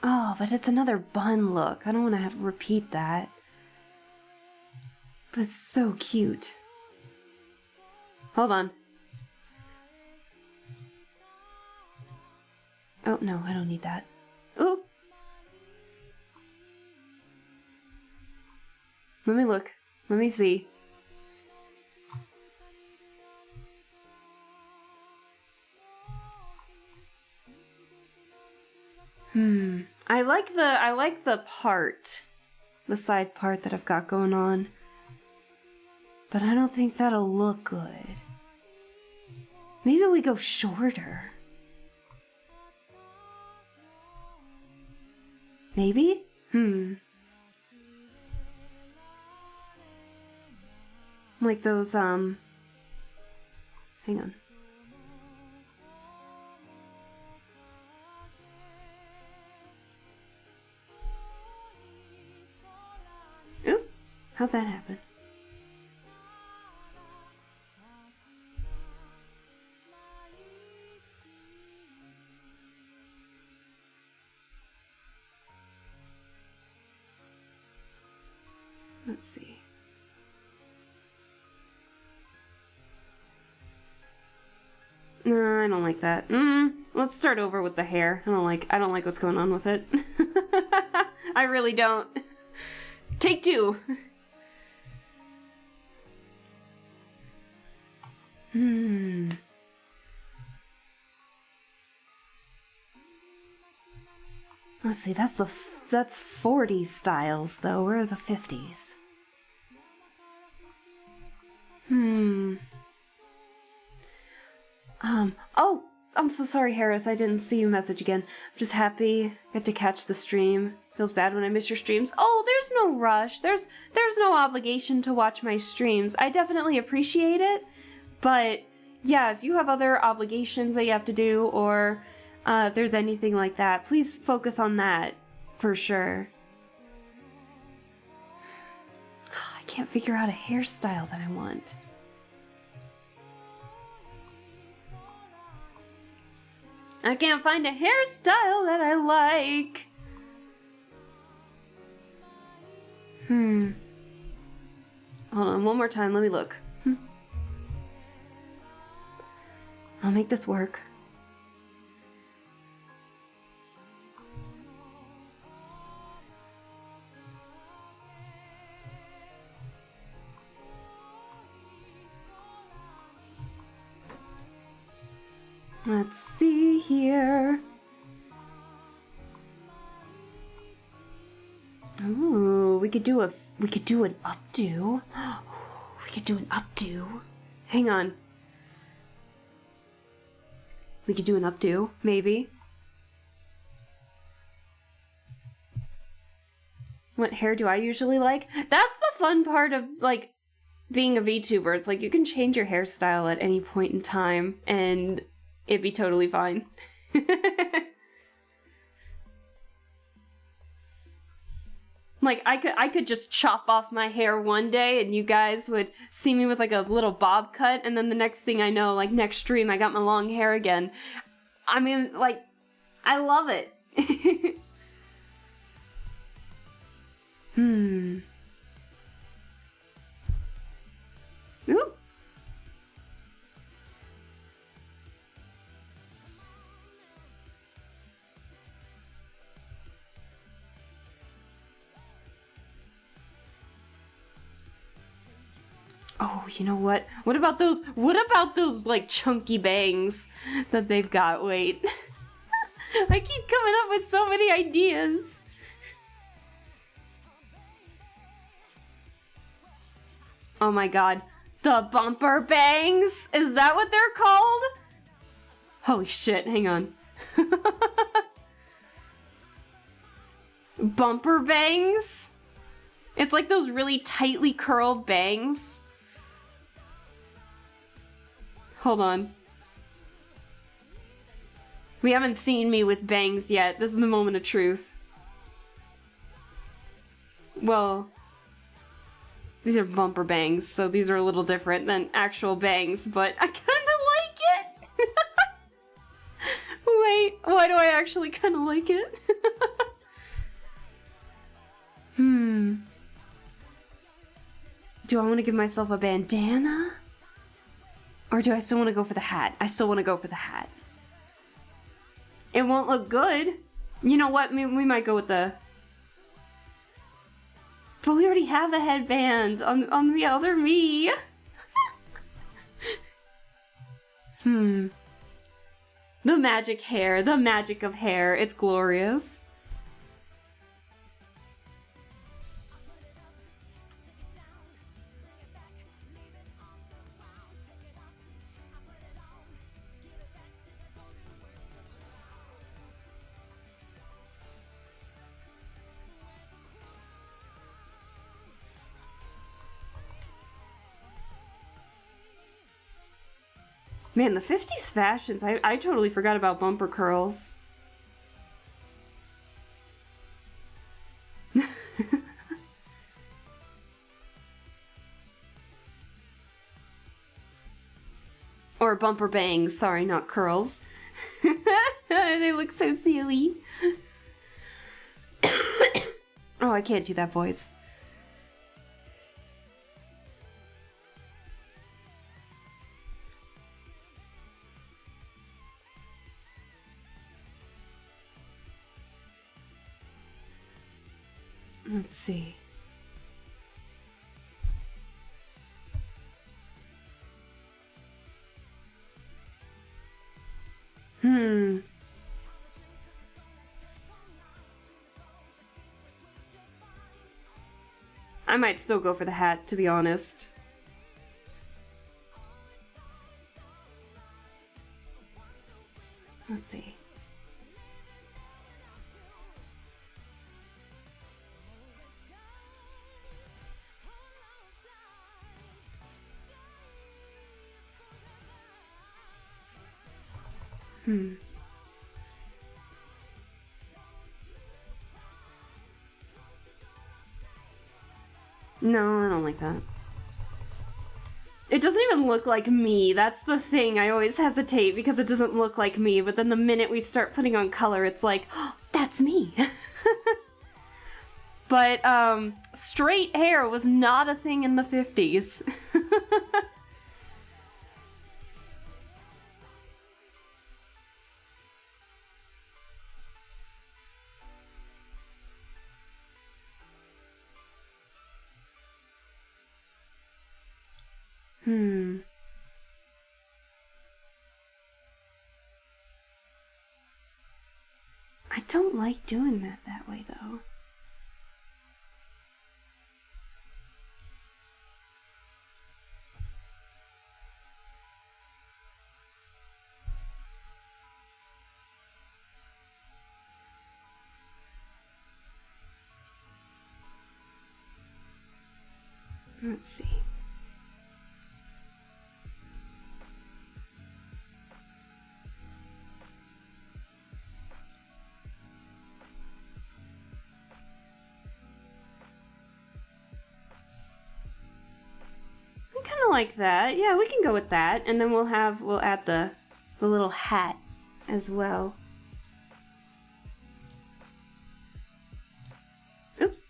Oh, but it's another bun look. I don't want to have to repeat that. But it's so cute. Hold on. Oh, no, I don't need that. Ooh. Let me look. Let me see. I like the part, the side part that I've got going on. But I don't think that'll look good. Maybe we go shorter. Maybe? Like those, hang on. Ooh, how'd that happen? Let's see. No, I don't like that. Let's start over with the hair. I don't like what's going on with it. I really don't. Take two. Let's see, that's 40s styles though. Where are the 50s? Oh, I'm so sorry, Harris. I didn't see you message again. I'm just happy I got to catch the stream. Feels bad when I miss your streams. Oh, there's no rush. There's no obligation to watch my streams. I definitely appreciate it, but yeah, if you have other obligations that you have to do, or if there's anything like that, please focus on that for sure. I can't figure out a hairstyle that I want. I can't find a hairstyle that I like. Hold on, one more time, let me look. I'll make this work. Let's see here. Ooh, we could do an updo. We could do an updo. Hang on. We could do an updo, maybe. What hair do I usually like? That's the fun part of, like, being a VTuber. It's like you can change your hairstyle at any point in time, and it'd be totally fine. Like, I could just chop off my hair one day and you guys would see me with like a little bob cut, and then the next thing I know, like next stream, I got my long hair again. I mean, like, I love it. Ooh. Oh, you know what? What about those like chunky bangs that they've got? Wait. I keep coming up with so many ideas. Oh my god. The bumper bangs? Is that what they're called? Holy shit, hang on. Bumper bangs? It's like those really tightly curled bangs. Hold on. We haven't seen me with bangs yet. This is the moment of truth. Well, these are bumper bangs, so these are a little different than actual bangs, but I kinda like it! Wait, why do I actually kinda like it? Do I want to give myself a bandana? Or do I still want to go for the hat? I still want to go for the hat. It won't look good. You know what? We might go with the... But we already have a headband on the other me. The magic hair. The magic of hair. It's glorious. Man, the 50s fashions, I totally forgot about bumper curls. Or bumper bangs, sorry, not curls. They look so silly. Oh, I can't do that voice. Let's see. I might still go for the hat, to be honest. Let's see. No, I don't like that. It doesn't even look like me. That's the thing. I always hesitate because it doesn't look like me. But then the minute we start putting on color, it's like, oh, that's me. But straight hair was not a thing in the 50s. I don't like doing that way, though. Let's see. I kind of like that. Yeah, we can go with that. And then we'll add the little hat as well. Oops.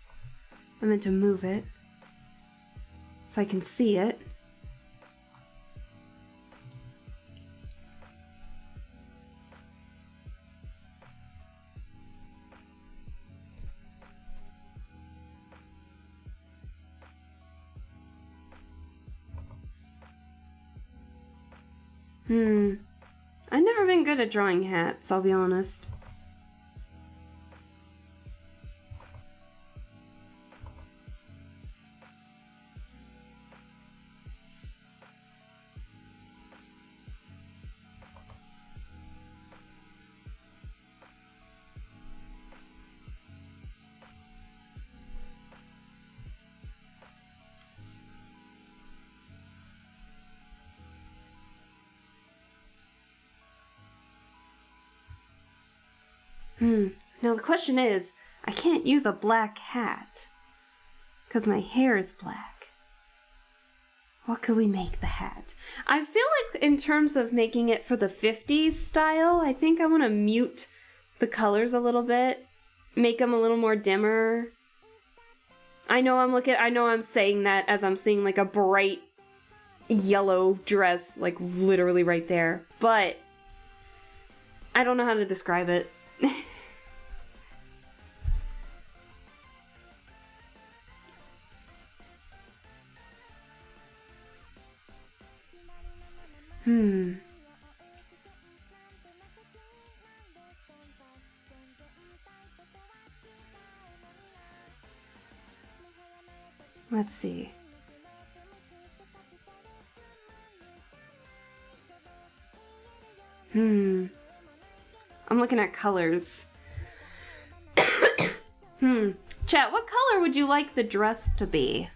I meant to move it so I can see it. I've never been good at drawing hats, I'll be honest. Now the question is, I can't use a black hat, because my hair is black. What could we make the hat? I feel like in terms of making it for the 50s style, I think I want to mute the colors a little bit, make them a little more dimmer. I know I'm saying that as I'm seeing like a bright yellow dress, like literally right there, but I don't know how to describe it. Let's see. I'm looking at colors. Chat, what color would you like the dress to be?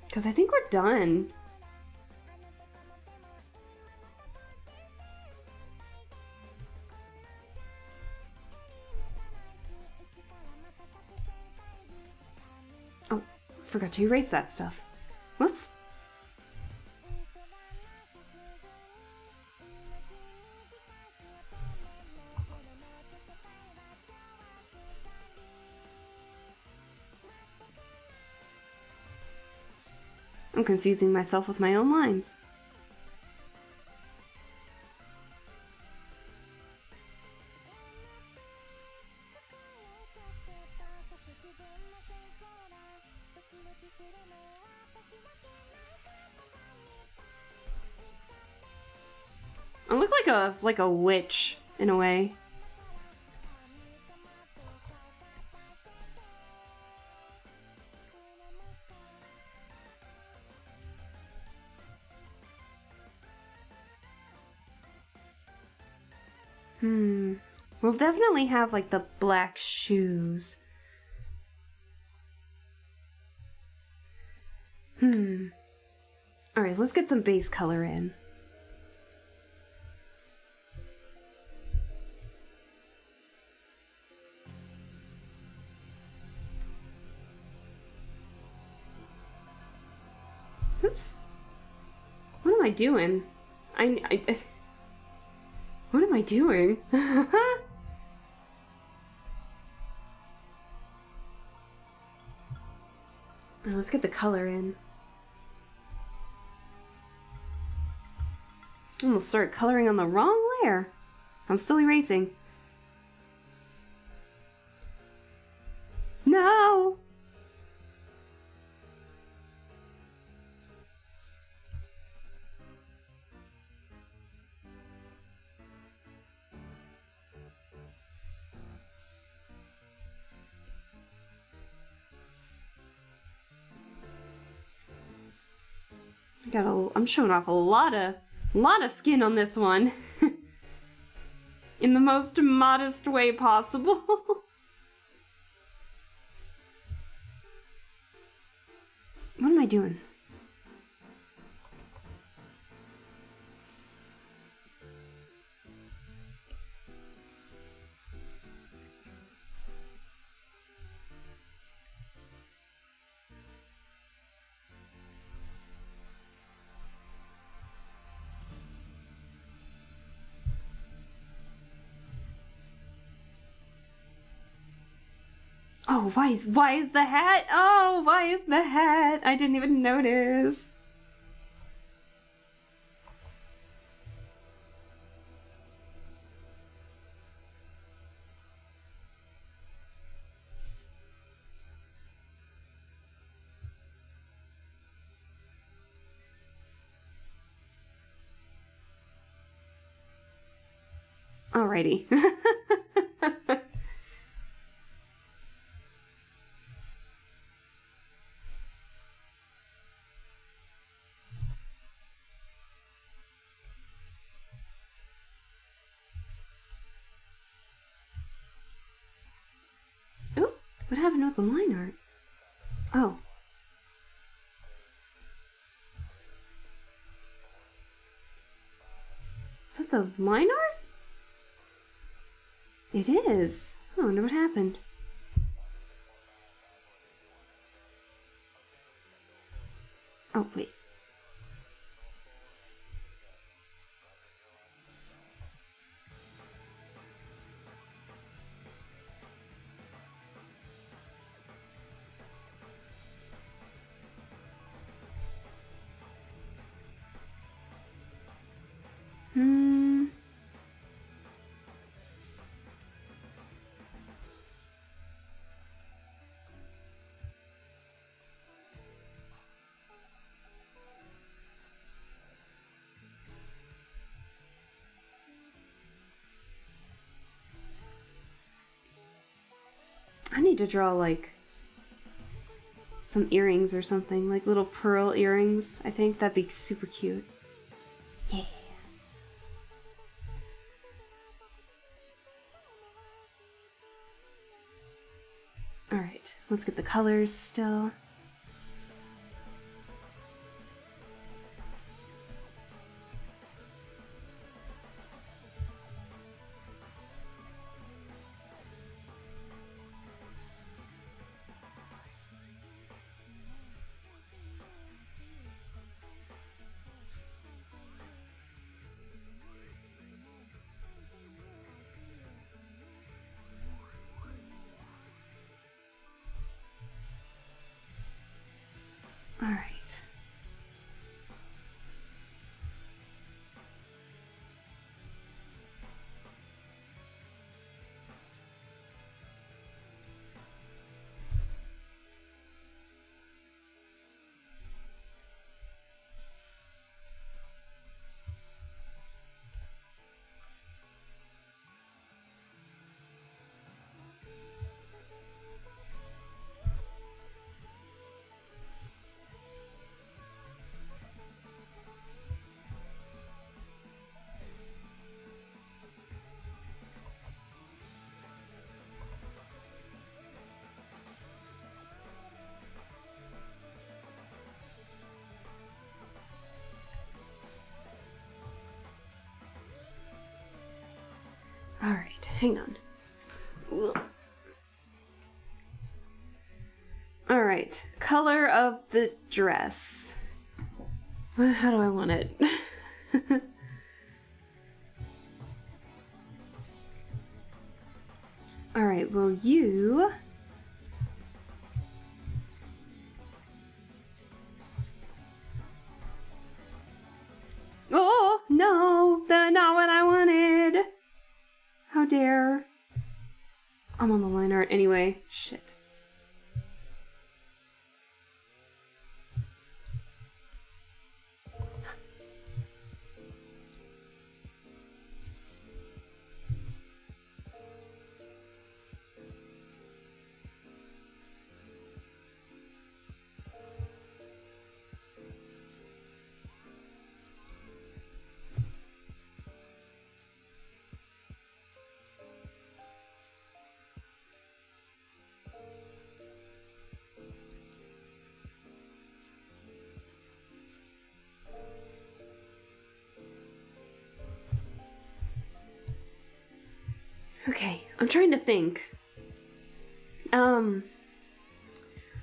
Because I think we're done. Oh, forgot to erase that stuff. Whoops. I'm confusing myself with my own lines. I look like a witch in a way. We'll definitely have like the black shoes. Alright, let's get some base color in. Oops. What am I doing? What am I doing? Let's get the color in. I almost started coloring on the wrong layer. I'm still erasing. No! I'm showing off a lot of skin on this one. In the most modest way possible. What am I doing? Oh, why is the hat? Oh, why is the hat? I didn't even notice. Alrighty. Oh, what happened with the line art? Oh. Is that the line art? It is. I wonder what happened. Oh, wait. I need to draw, like, some earrings or something. Like little pearl earrings. I think that'd be super cute. Yeah. Alright, let's get the colors still. All right. Alright, hang on. Alright, color of the dress. How do I want it? Alright, well you... Oh, no! That's not what I wanted! How dare. I'm on the line art anyway. Shit. Okay, I'm trying to think.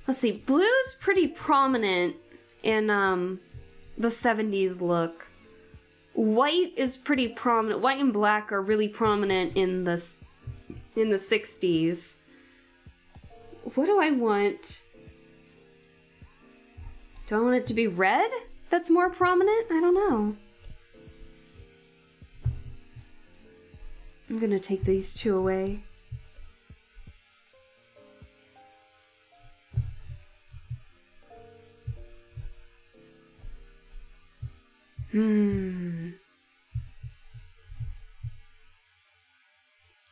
Let's see. Blue's pretty prominent in, the 70s look. White is pretty prominent. White and black are really prominent in the 60s. What do I want? Do I want it to be red that's more prominent? I don't know. I'm gonna take these two away.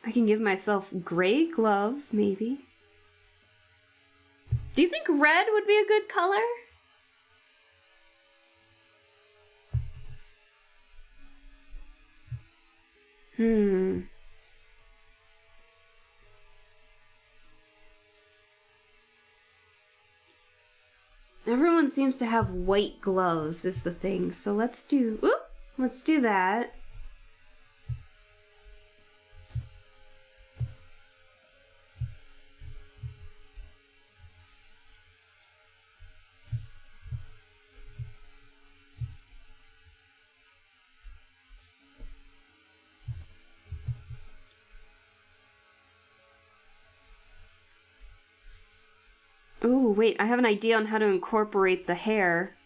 I can give myself gray gloves, maybe. Do you think red would be a good color? Everyone seems to have white gloves is the thing, so let's do that. Ooh, wait, I have an idea on how to incorporate the hair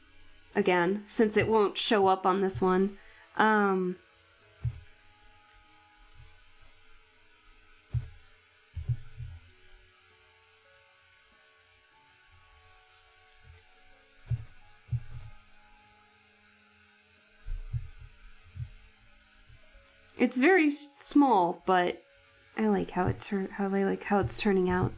again, since it won't show up on this one. It's very small, but I like how it's turning out.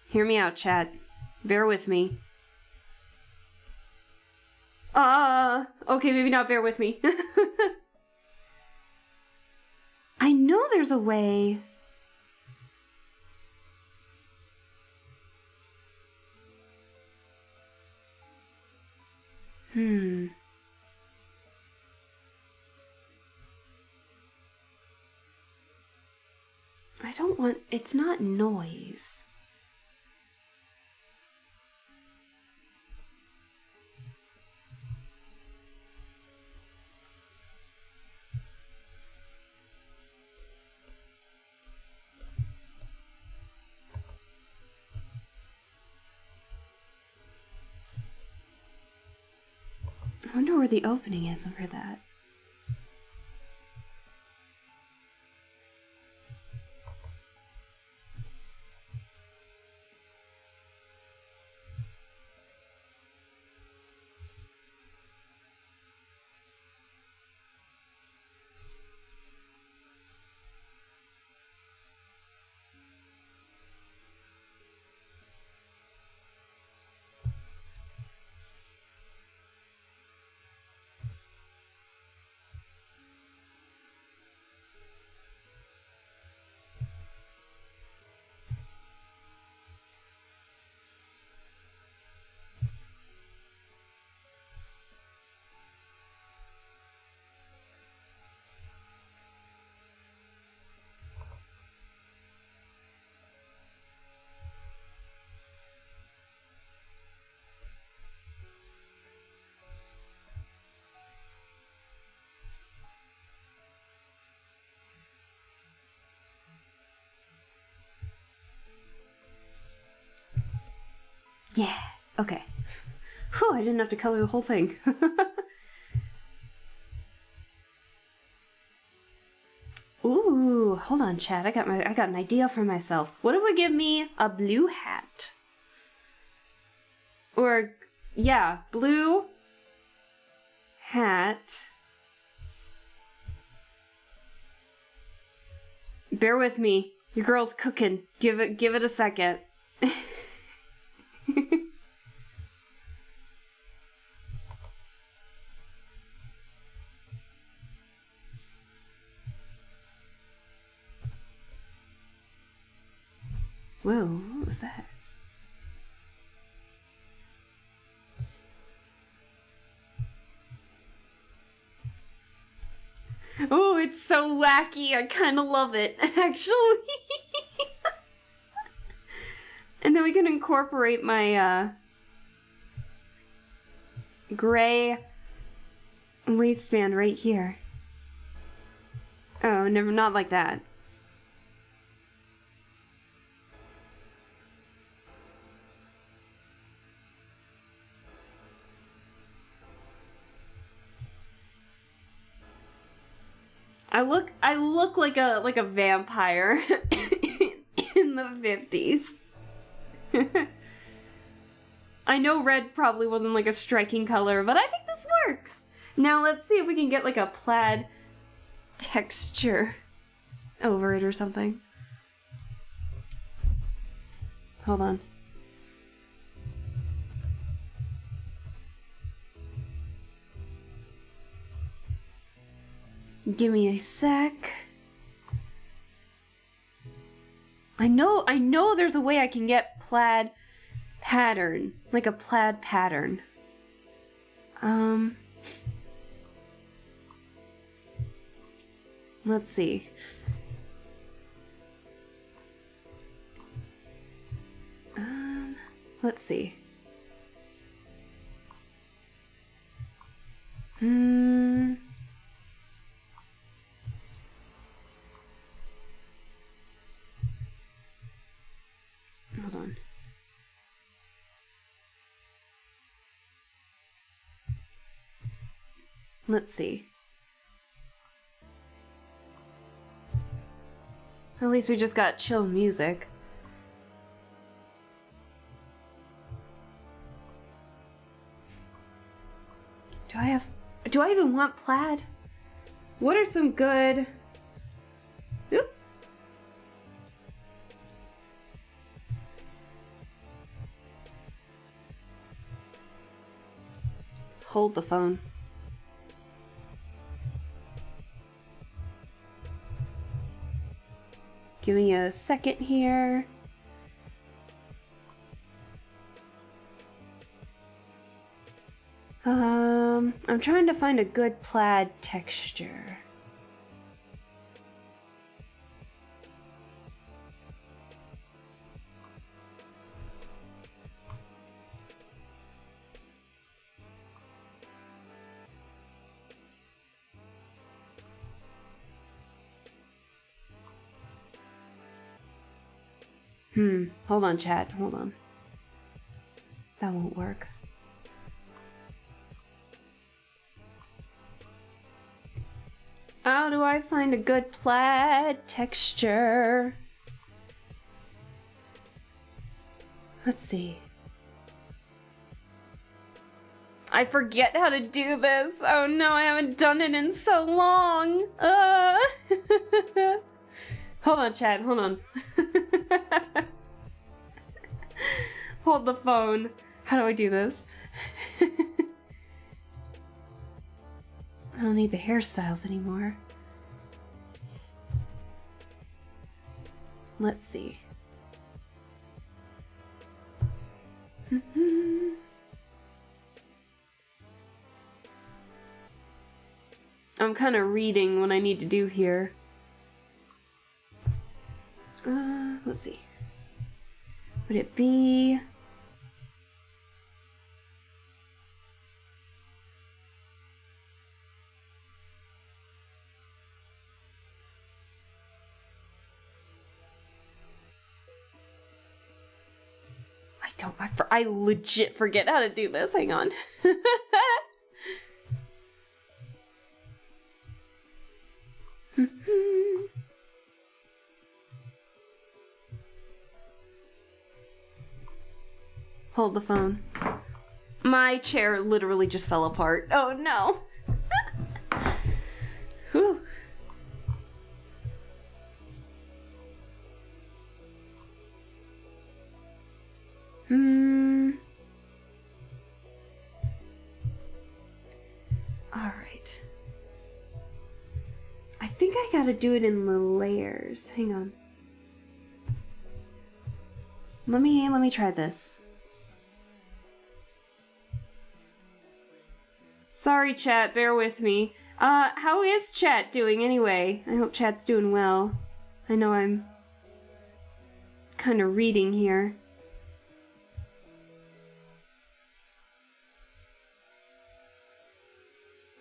Hear me out, chat. Bear with me. Okay, maybe not bear with me. I know there's a way. I don't want... It's not noise. I wonder where the opening is for that. Yeah, okay. Whew, I didn't have to color the whole thing. Ooh, hold on, Chad. I got an idea for myself. What if we give me a blue hat? Or, yeah, blue hat. Bear with me. Your girl's cooking. Give it a second. Whoa, what was that? Oh, it's so wacky. I kind of love it, actually. And then we can incorporate my gray waistband right here. Oh, never, not like that. I look like a vampire in the 50s. I know red probably wasn't like a striking color, but I think this works. Now let's see if we can get like a plaid texture over it or something. Hold on. Give me a sec. I know there's a way I can get plaid pattern, like a plaid pattern. Let's see. Let's see. Hold on. Let's see. At least we just got chill music. Do I even want plaid? What are some good... Oop. Hold the phone. Give me a second here. I'm trying to find a good plaid texture. Hold on, chat. Hold on. That won't work. How do I find a good plaid texture? Let's see. I forget how to do this. Oh no, I haven't done it in so long. Hold on, Chad. Hold on. Hold the phone. How do I do this? I don't need the hairstyles anymore. Let's see. I'm kind of reading what I need to do here. Let's see. Would it be... I I legit forget how to do this. Hang on. Hold the phone. My chair literally just fell apart. Oh no. Whew. Alright. I think I gotta do it in the layers. Hang on. Let me try this. Sorry, chat, bear with me. How is chat doing anyway? I hope chat's doing well. I know I'm kind of reading here.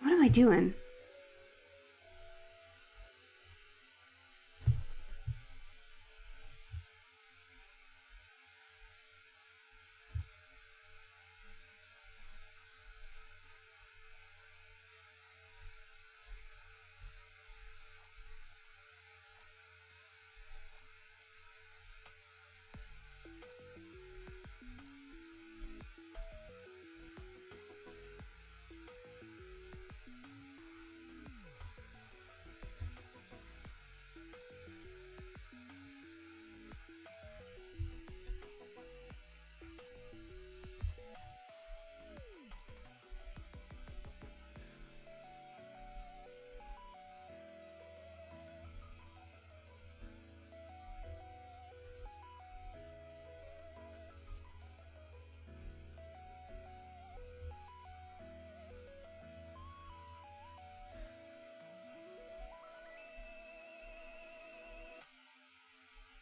What am I doing?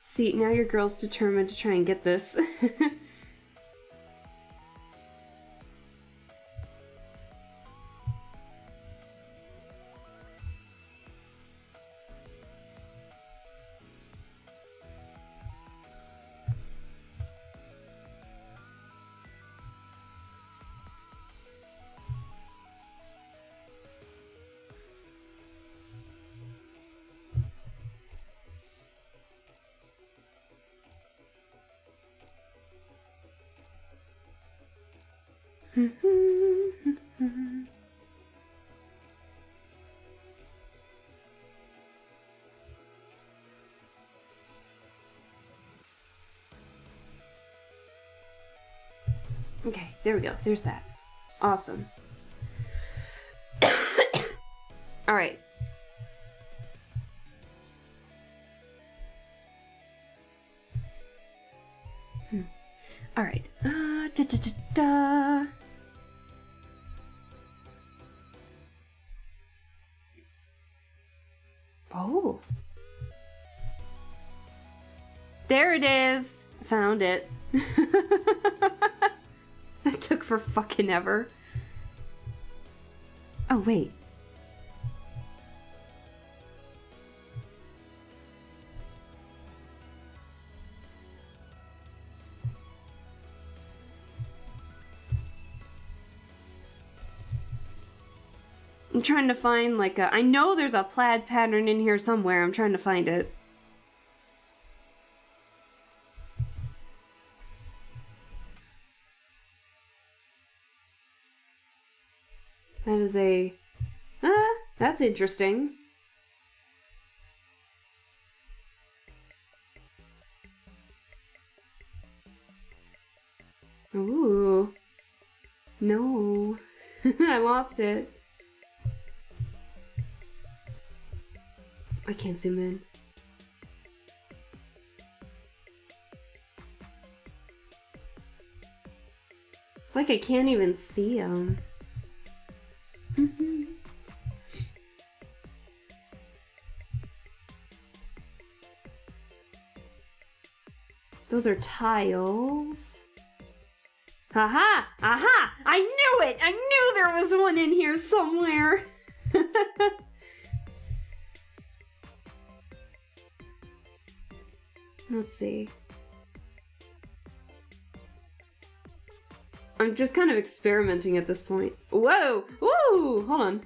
See, now your girl's determined to try and get this. Okay, there we go. There's that. Awesome. All right. All right. Da, da, da, da. Oh. There it is. Found it. That took for fucking ever. Oh, wait. I'm trying to find like a... I know there's a plaid pattern in here somewhere. I'm trying to find it. That is a... that's interesting. Ooh. No. I lost it. I can't zoom in. It's like I can't even see them. Those are tiles. Aha! Aha! I knew it! I knew there was one in here somewhere! Let's see. I'm just kind of experimenting at this point. Whoa! Woo! Hold on.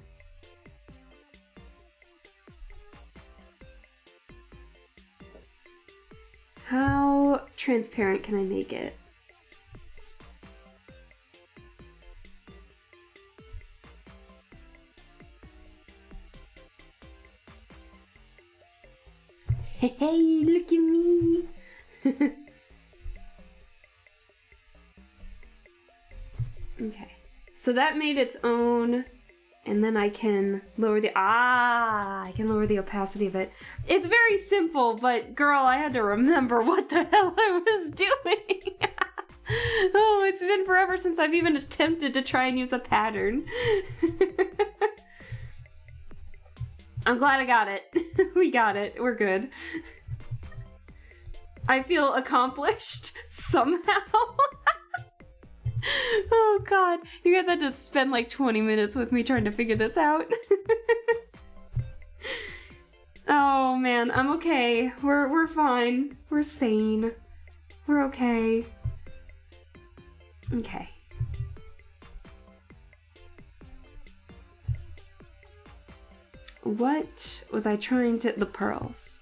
How transparent can I make it? Hey, look at me! Okay, so that made its own, and then I can lower I can lower the opacity of it. It's very simple, but girl, I had to remember what the hell I was doing. Oh, it's been forever since I've even attempted to try and use a pattern. I'm glad I got it. We got it. We're good. I feel accomplished somehow. Oh god, you guys had to spend like 20 minutes with me trying to figure this out. Oh man, I'm okay. We're fine. We're sane. We're okay. Okay. What was I trying to... The pearls.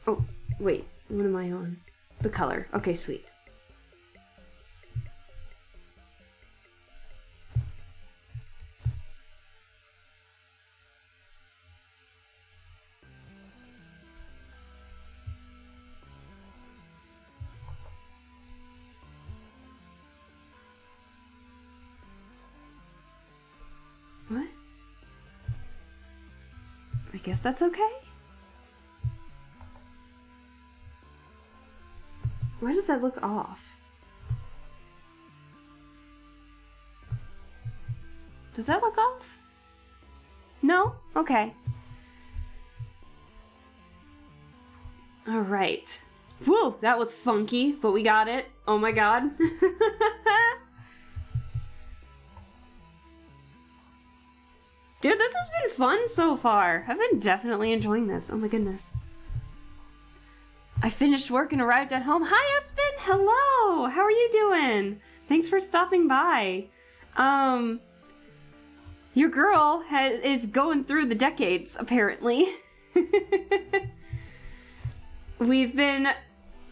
Oh, wait. What am I on? The color. Okay, sweet. What? I guess that's okay? Why does that look off? Does that look off? No? Okay. Alright. Woo! That was funky, but we got it. Oh my god. Dude, this has been fun so far. I've been definitely enjoying this. Oh my goodness. I finished work and arrived at home. Hi, Espen! Hello! How are you doing? Thanks for stopping by. Your girl is going through the decades, apparently. We've been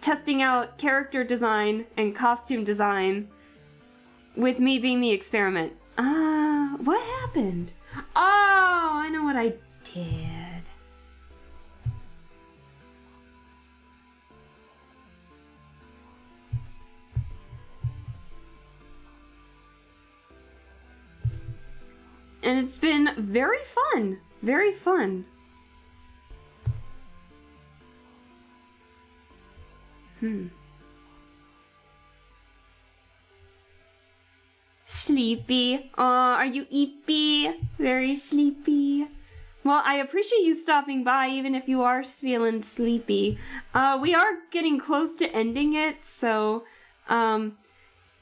testing out character design and costume design with me being the experiment. What happened? Oh, I know what I did. And it's been very fun. Very fun. Sleepy. Are you eepy? Very sleepy. Well, I appreciate you stopping by, even if you are feeling sleepy. We are getting close to ending it, so,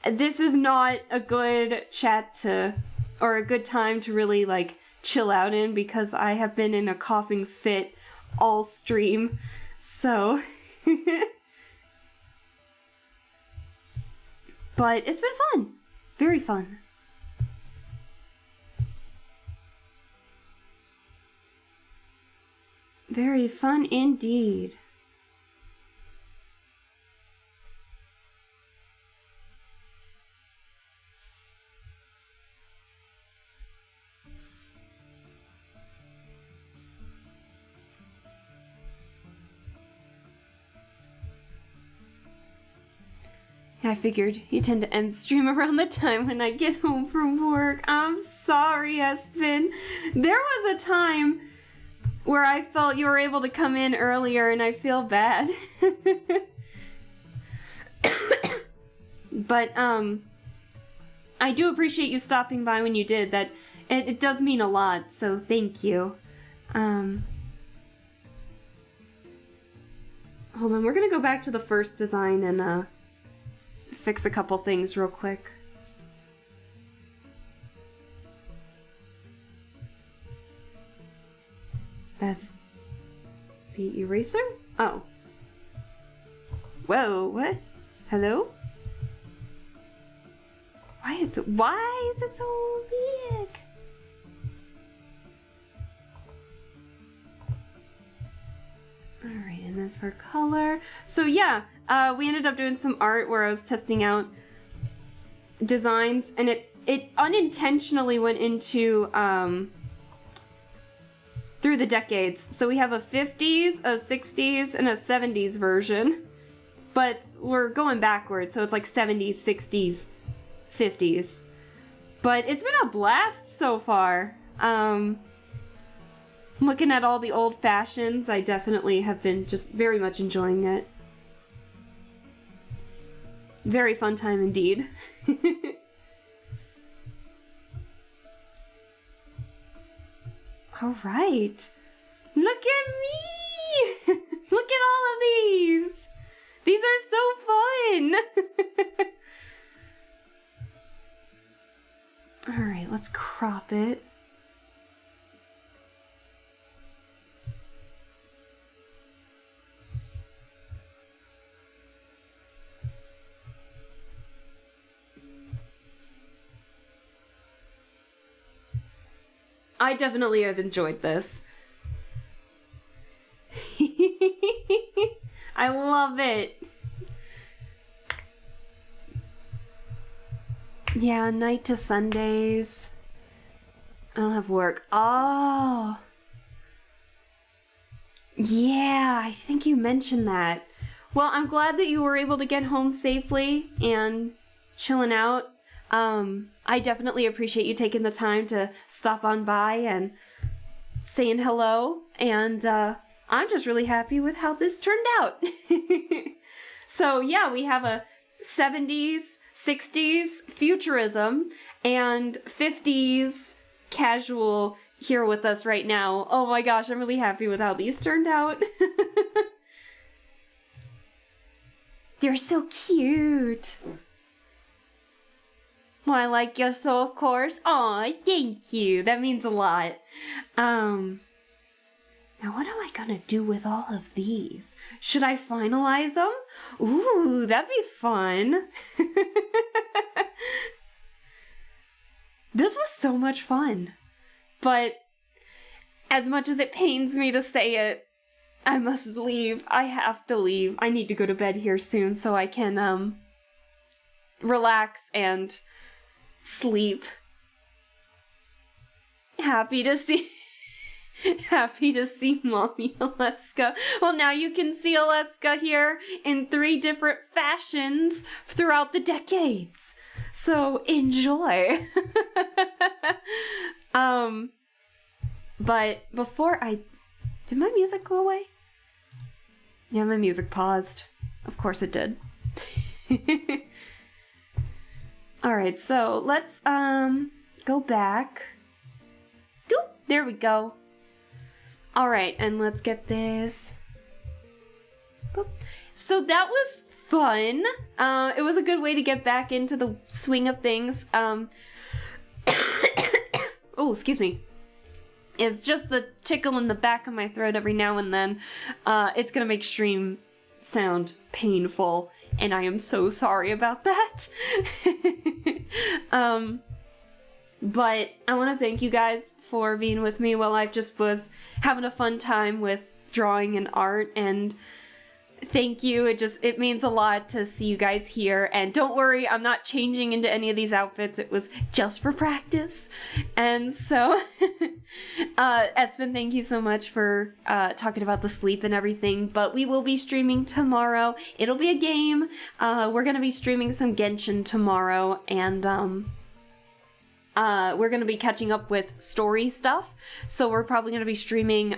this is not a good chat to, or a good time to really, like, chill out in, because I have been in a coughing fit all stream, so... But it's been fun. Very fun. Very fun indeed. I figured you tend to end stream around the time when I get home from work. I'm sorry, Espen. There was a time where I felt you were able to come in earlier and I feel bad. But, I do appreciate you stopping by when you did. That it does mean a lot, so thank you. Hold on, we're gonna go back to the first design and, fix a couple things real quick. As the eraser? Oh. Whoa, what? Hello? Why is it so big? Alright, and then for color. So yeah, we ended up doing some art where I was testing out designs, and it unintentionally went into through the decades. So we have a 50s, a 60s, and a 70s version. But we're going backwards, so it's like 70s, 60s, 50s. But it's been a blast so far. Looking at all the old fashions, I definitely have been just very much enjoying it. Very fun time indeed. All right. Look at me! Look at all of these! These are so fun! All right, let's crop it. I definitely have enjoyed this. I love it. Yeah, night to Sundays. I don't have work. Oh. Yeah, I think you mentioned that. Well, I'm glad that you were able to get home safely and chilling out. I definitely appreciate you taking the time to stop on by and saying hello. And I'm just really happy with how this turned out. So yeah, we have a 70s, 60s futurism and 50s casual here with us right now. Oh my gosh, I'm really happy with how these turned out. They're so cute. Well, I like you so, of course. Aw, thank you. That means a lot. Now what am I gonna do with all of these? Should I finalize them? Ooh, that'd be fun. This was so much fun. But as much as it pains me to say it, I must leave. I have to leave. I need to go to bed here soon so I can, relax and sleep. Happy to see Mommy Aleska. Well, now you can see Aleska here in 3 different fashions throughout the decades. So enjoy. But before did my music go away? Yeah, my music paused. Of course it did. Alright, so let's go back. Doop, there we go. Alright, and let's get this. Boop. So that was fun. It was a good way to get back into the swing of things. Oh, excuse me. It's just the tickle in the back of my throat every now and then. It's gonna make stream sound painful, and I am so sorry about that. But I want to thank you guys for being with me while I just was having a fun time with drawing and art, and thank you. It means a lot to see you guys here. And don't worry, I'm not changing into any of these outfits. It was just for practice. And so, Espen, thank you so much for talking about the sleep and everything. But we will be streaming tomorrow. It'll be a game. We're going to be streaming some Genshin tomorrow. And we're going to be catching up with story stuff. So we're probably going to be streaming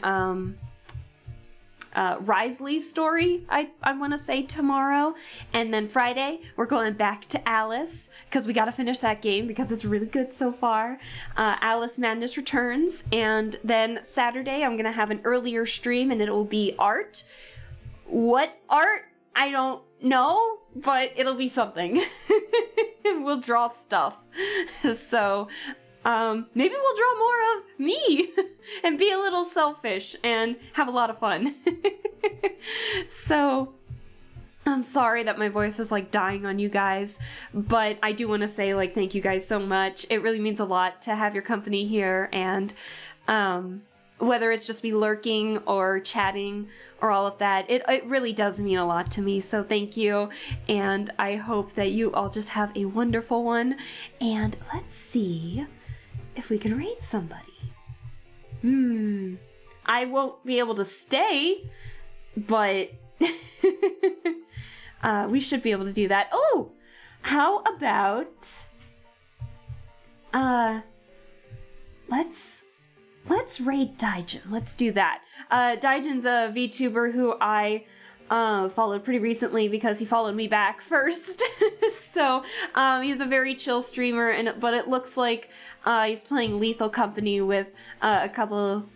Risley's story, I want to say, tomorrow. And then Friday, we're going back to Alice, because we got to finish that game, because it's really good so far. Alice Madness Returns. And then Saturday, I'm going to have an earlier stream, and it will be art. What art? I don't know, but it'll be something. We'll draw stuff. So, maybe we'll draw more of me and be a little selfish and have a lot of fun. So, I'm sorry that my voice is like dying on you guys, but I do want to say like thank you guys so much. It really means a lot to have your company here, and whether it's just me lurking or chatting or all of that, it really does mean a lot to me. So thank you, and I hope that you all just have a wonderful one. And let's see if we can raid somebody. I won't be able to stay, but we should be able to do that. Oh, how about let's raid Daijin. Let's do that. Daijin's a VTuber who I followed pretty recently because he followed me back first. So he's a very chill streamer, but it looks like he's playing Lethal Company with a couple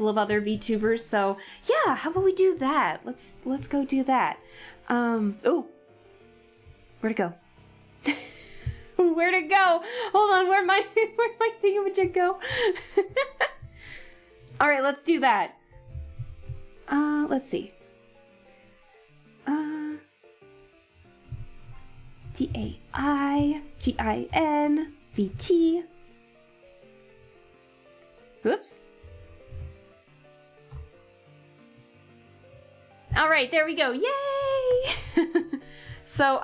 of other VTubers. So yeah, how about we do that? Let's go do that. Oh, where'd it go? Where'd it go? Hold on, where'd my thingamajig go? All right, let's do that. Let's see. DAIGINVT. Oops. All right, there we go. Yay! So,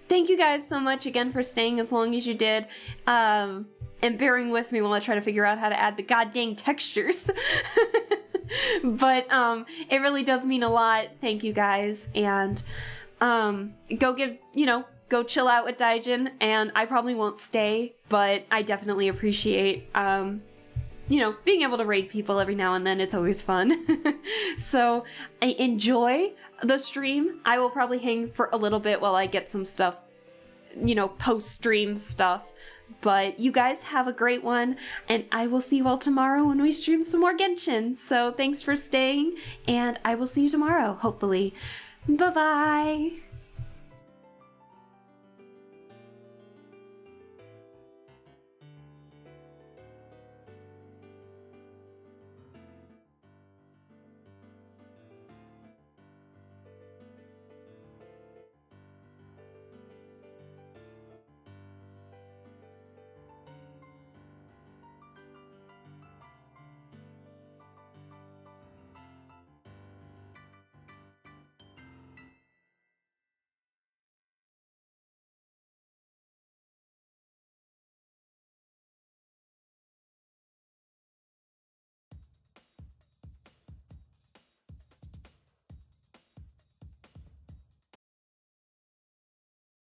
thank you guys so much again for staying as long as you did. And bearing with me while I try to figure out how to add the goddamn textures. But it really does mean a lot. Thank you guys. And go chill out with Daijin. And I probably won't stay, but I definitely appreciate being able to raid people every now and then. It's always fun. So enjoy the stream. I will probably hang for a little bit while I get some stuff, post-stream stuff. But you guys have a great one, and I will see you all tomorrow when we stream some more Genshin. So thanks for staying, and I will see you tomorrow, hopefully. Bye-bye!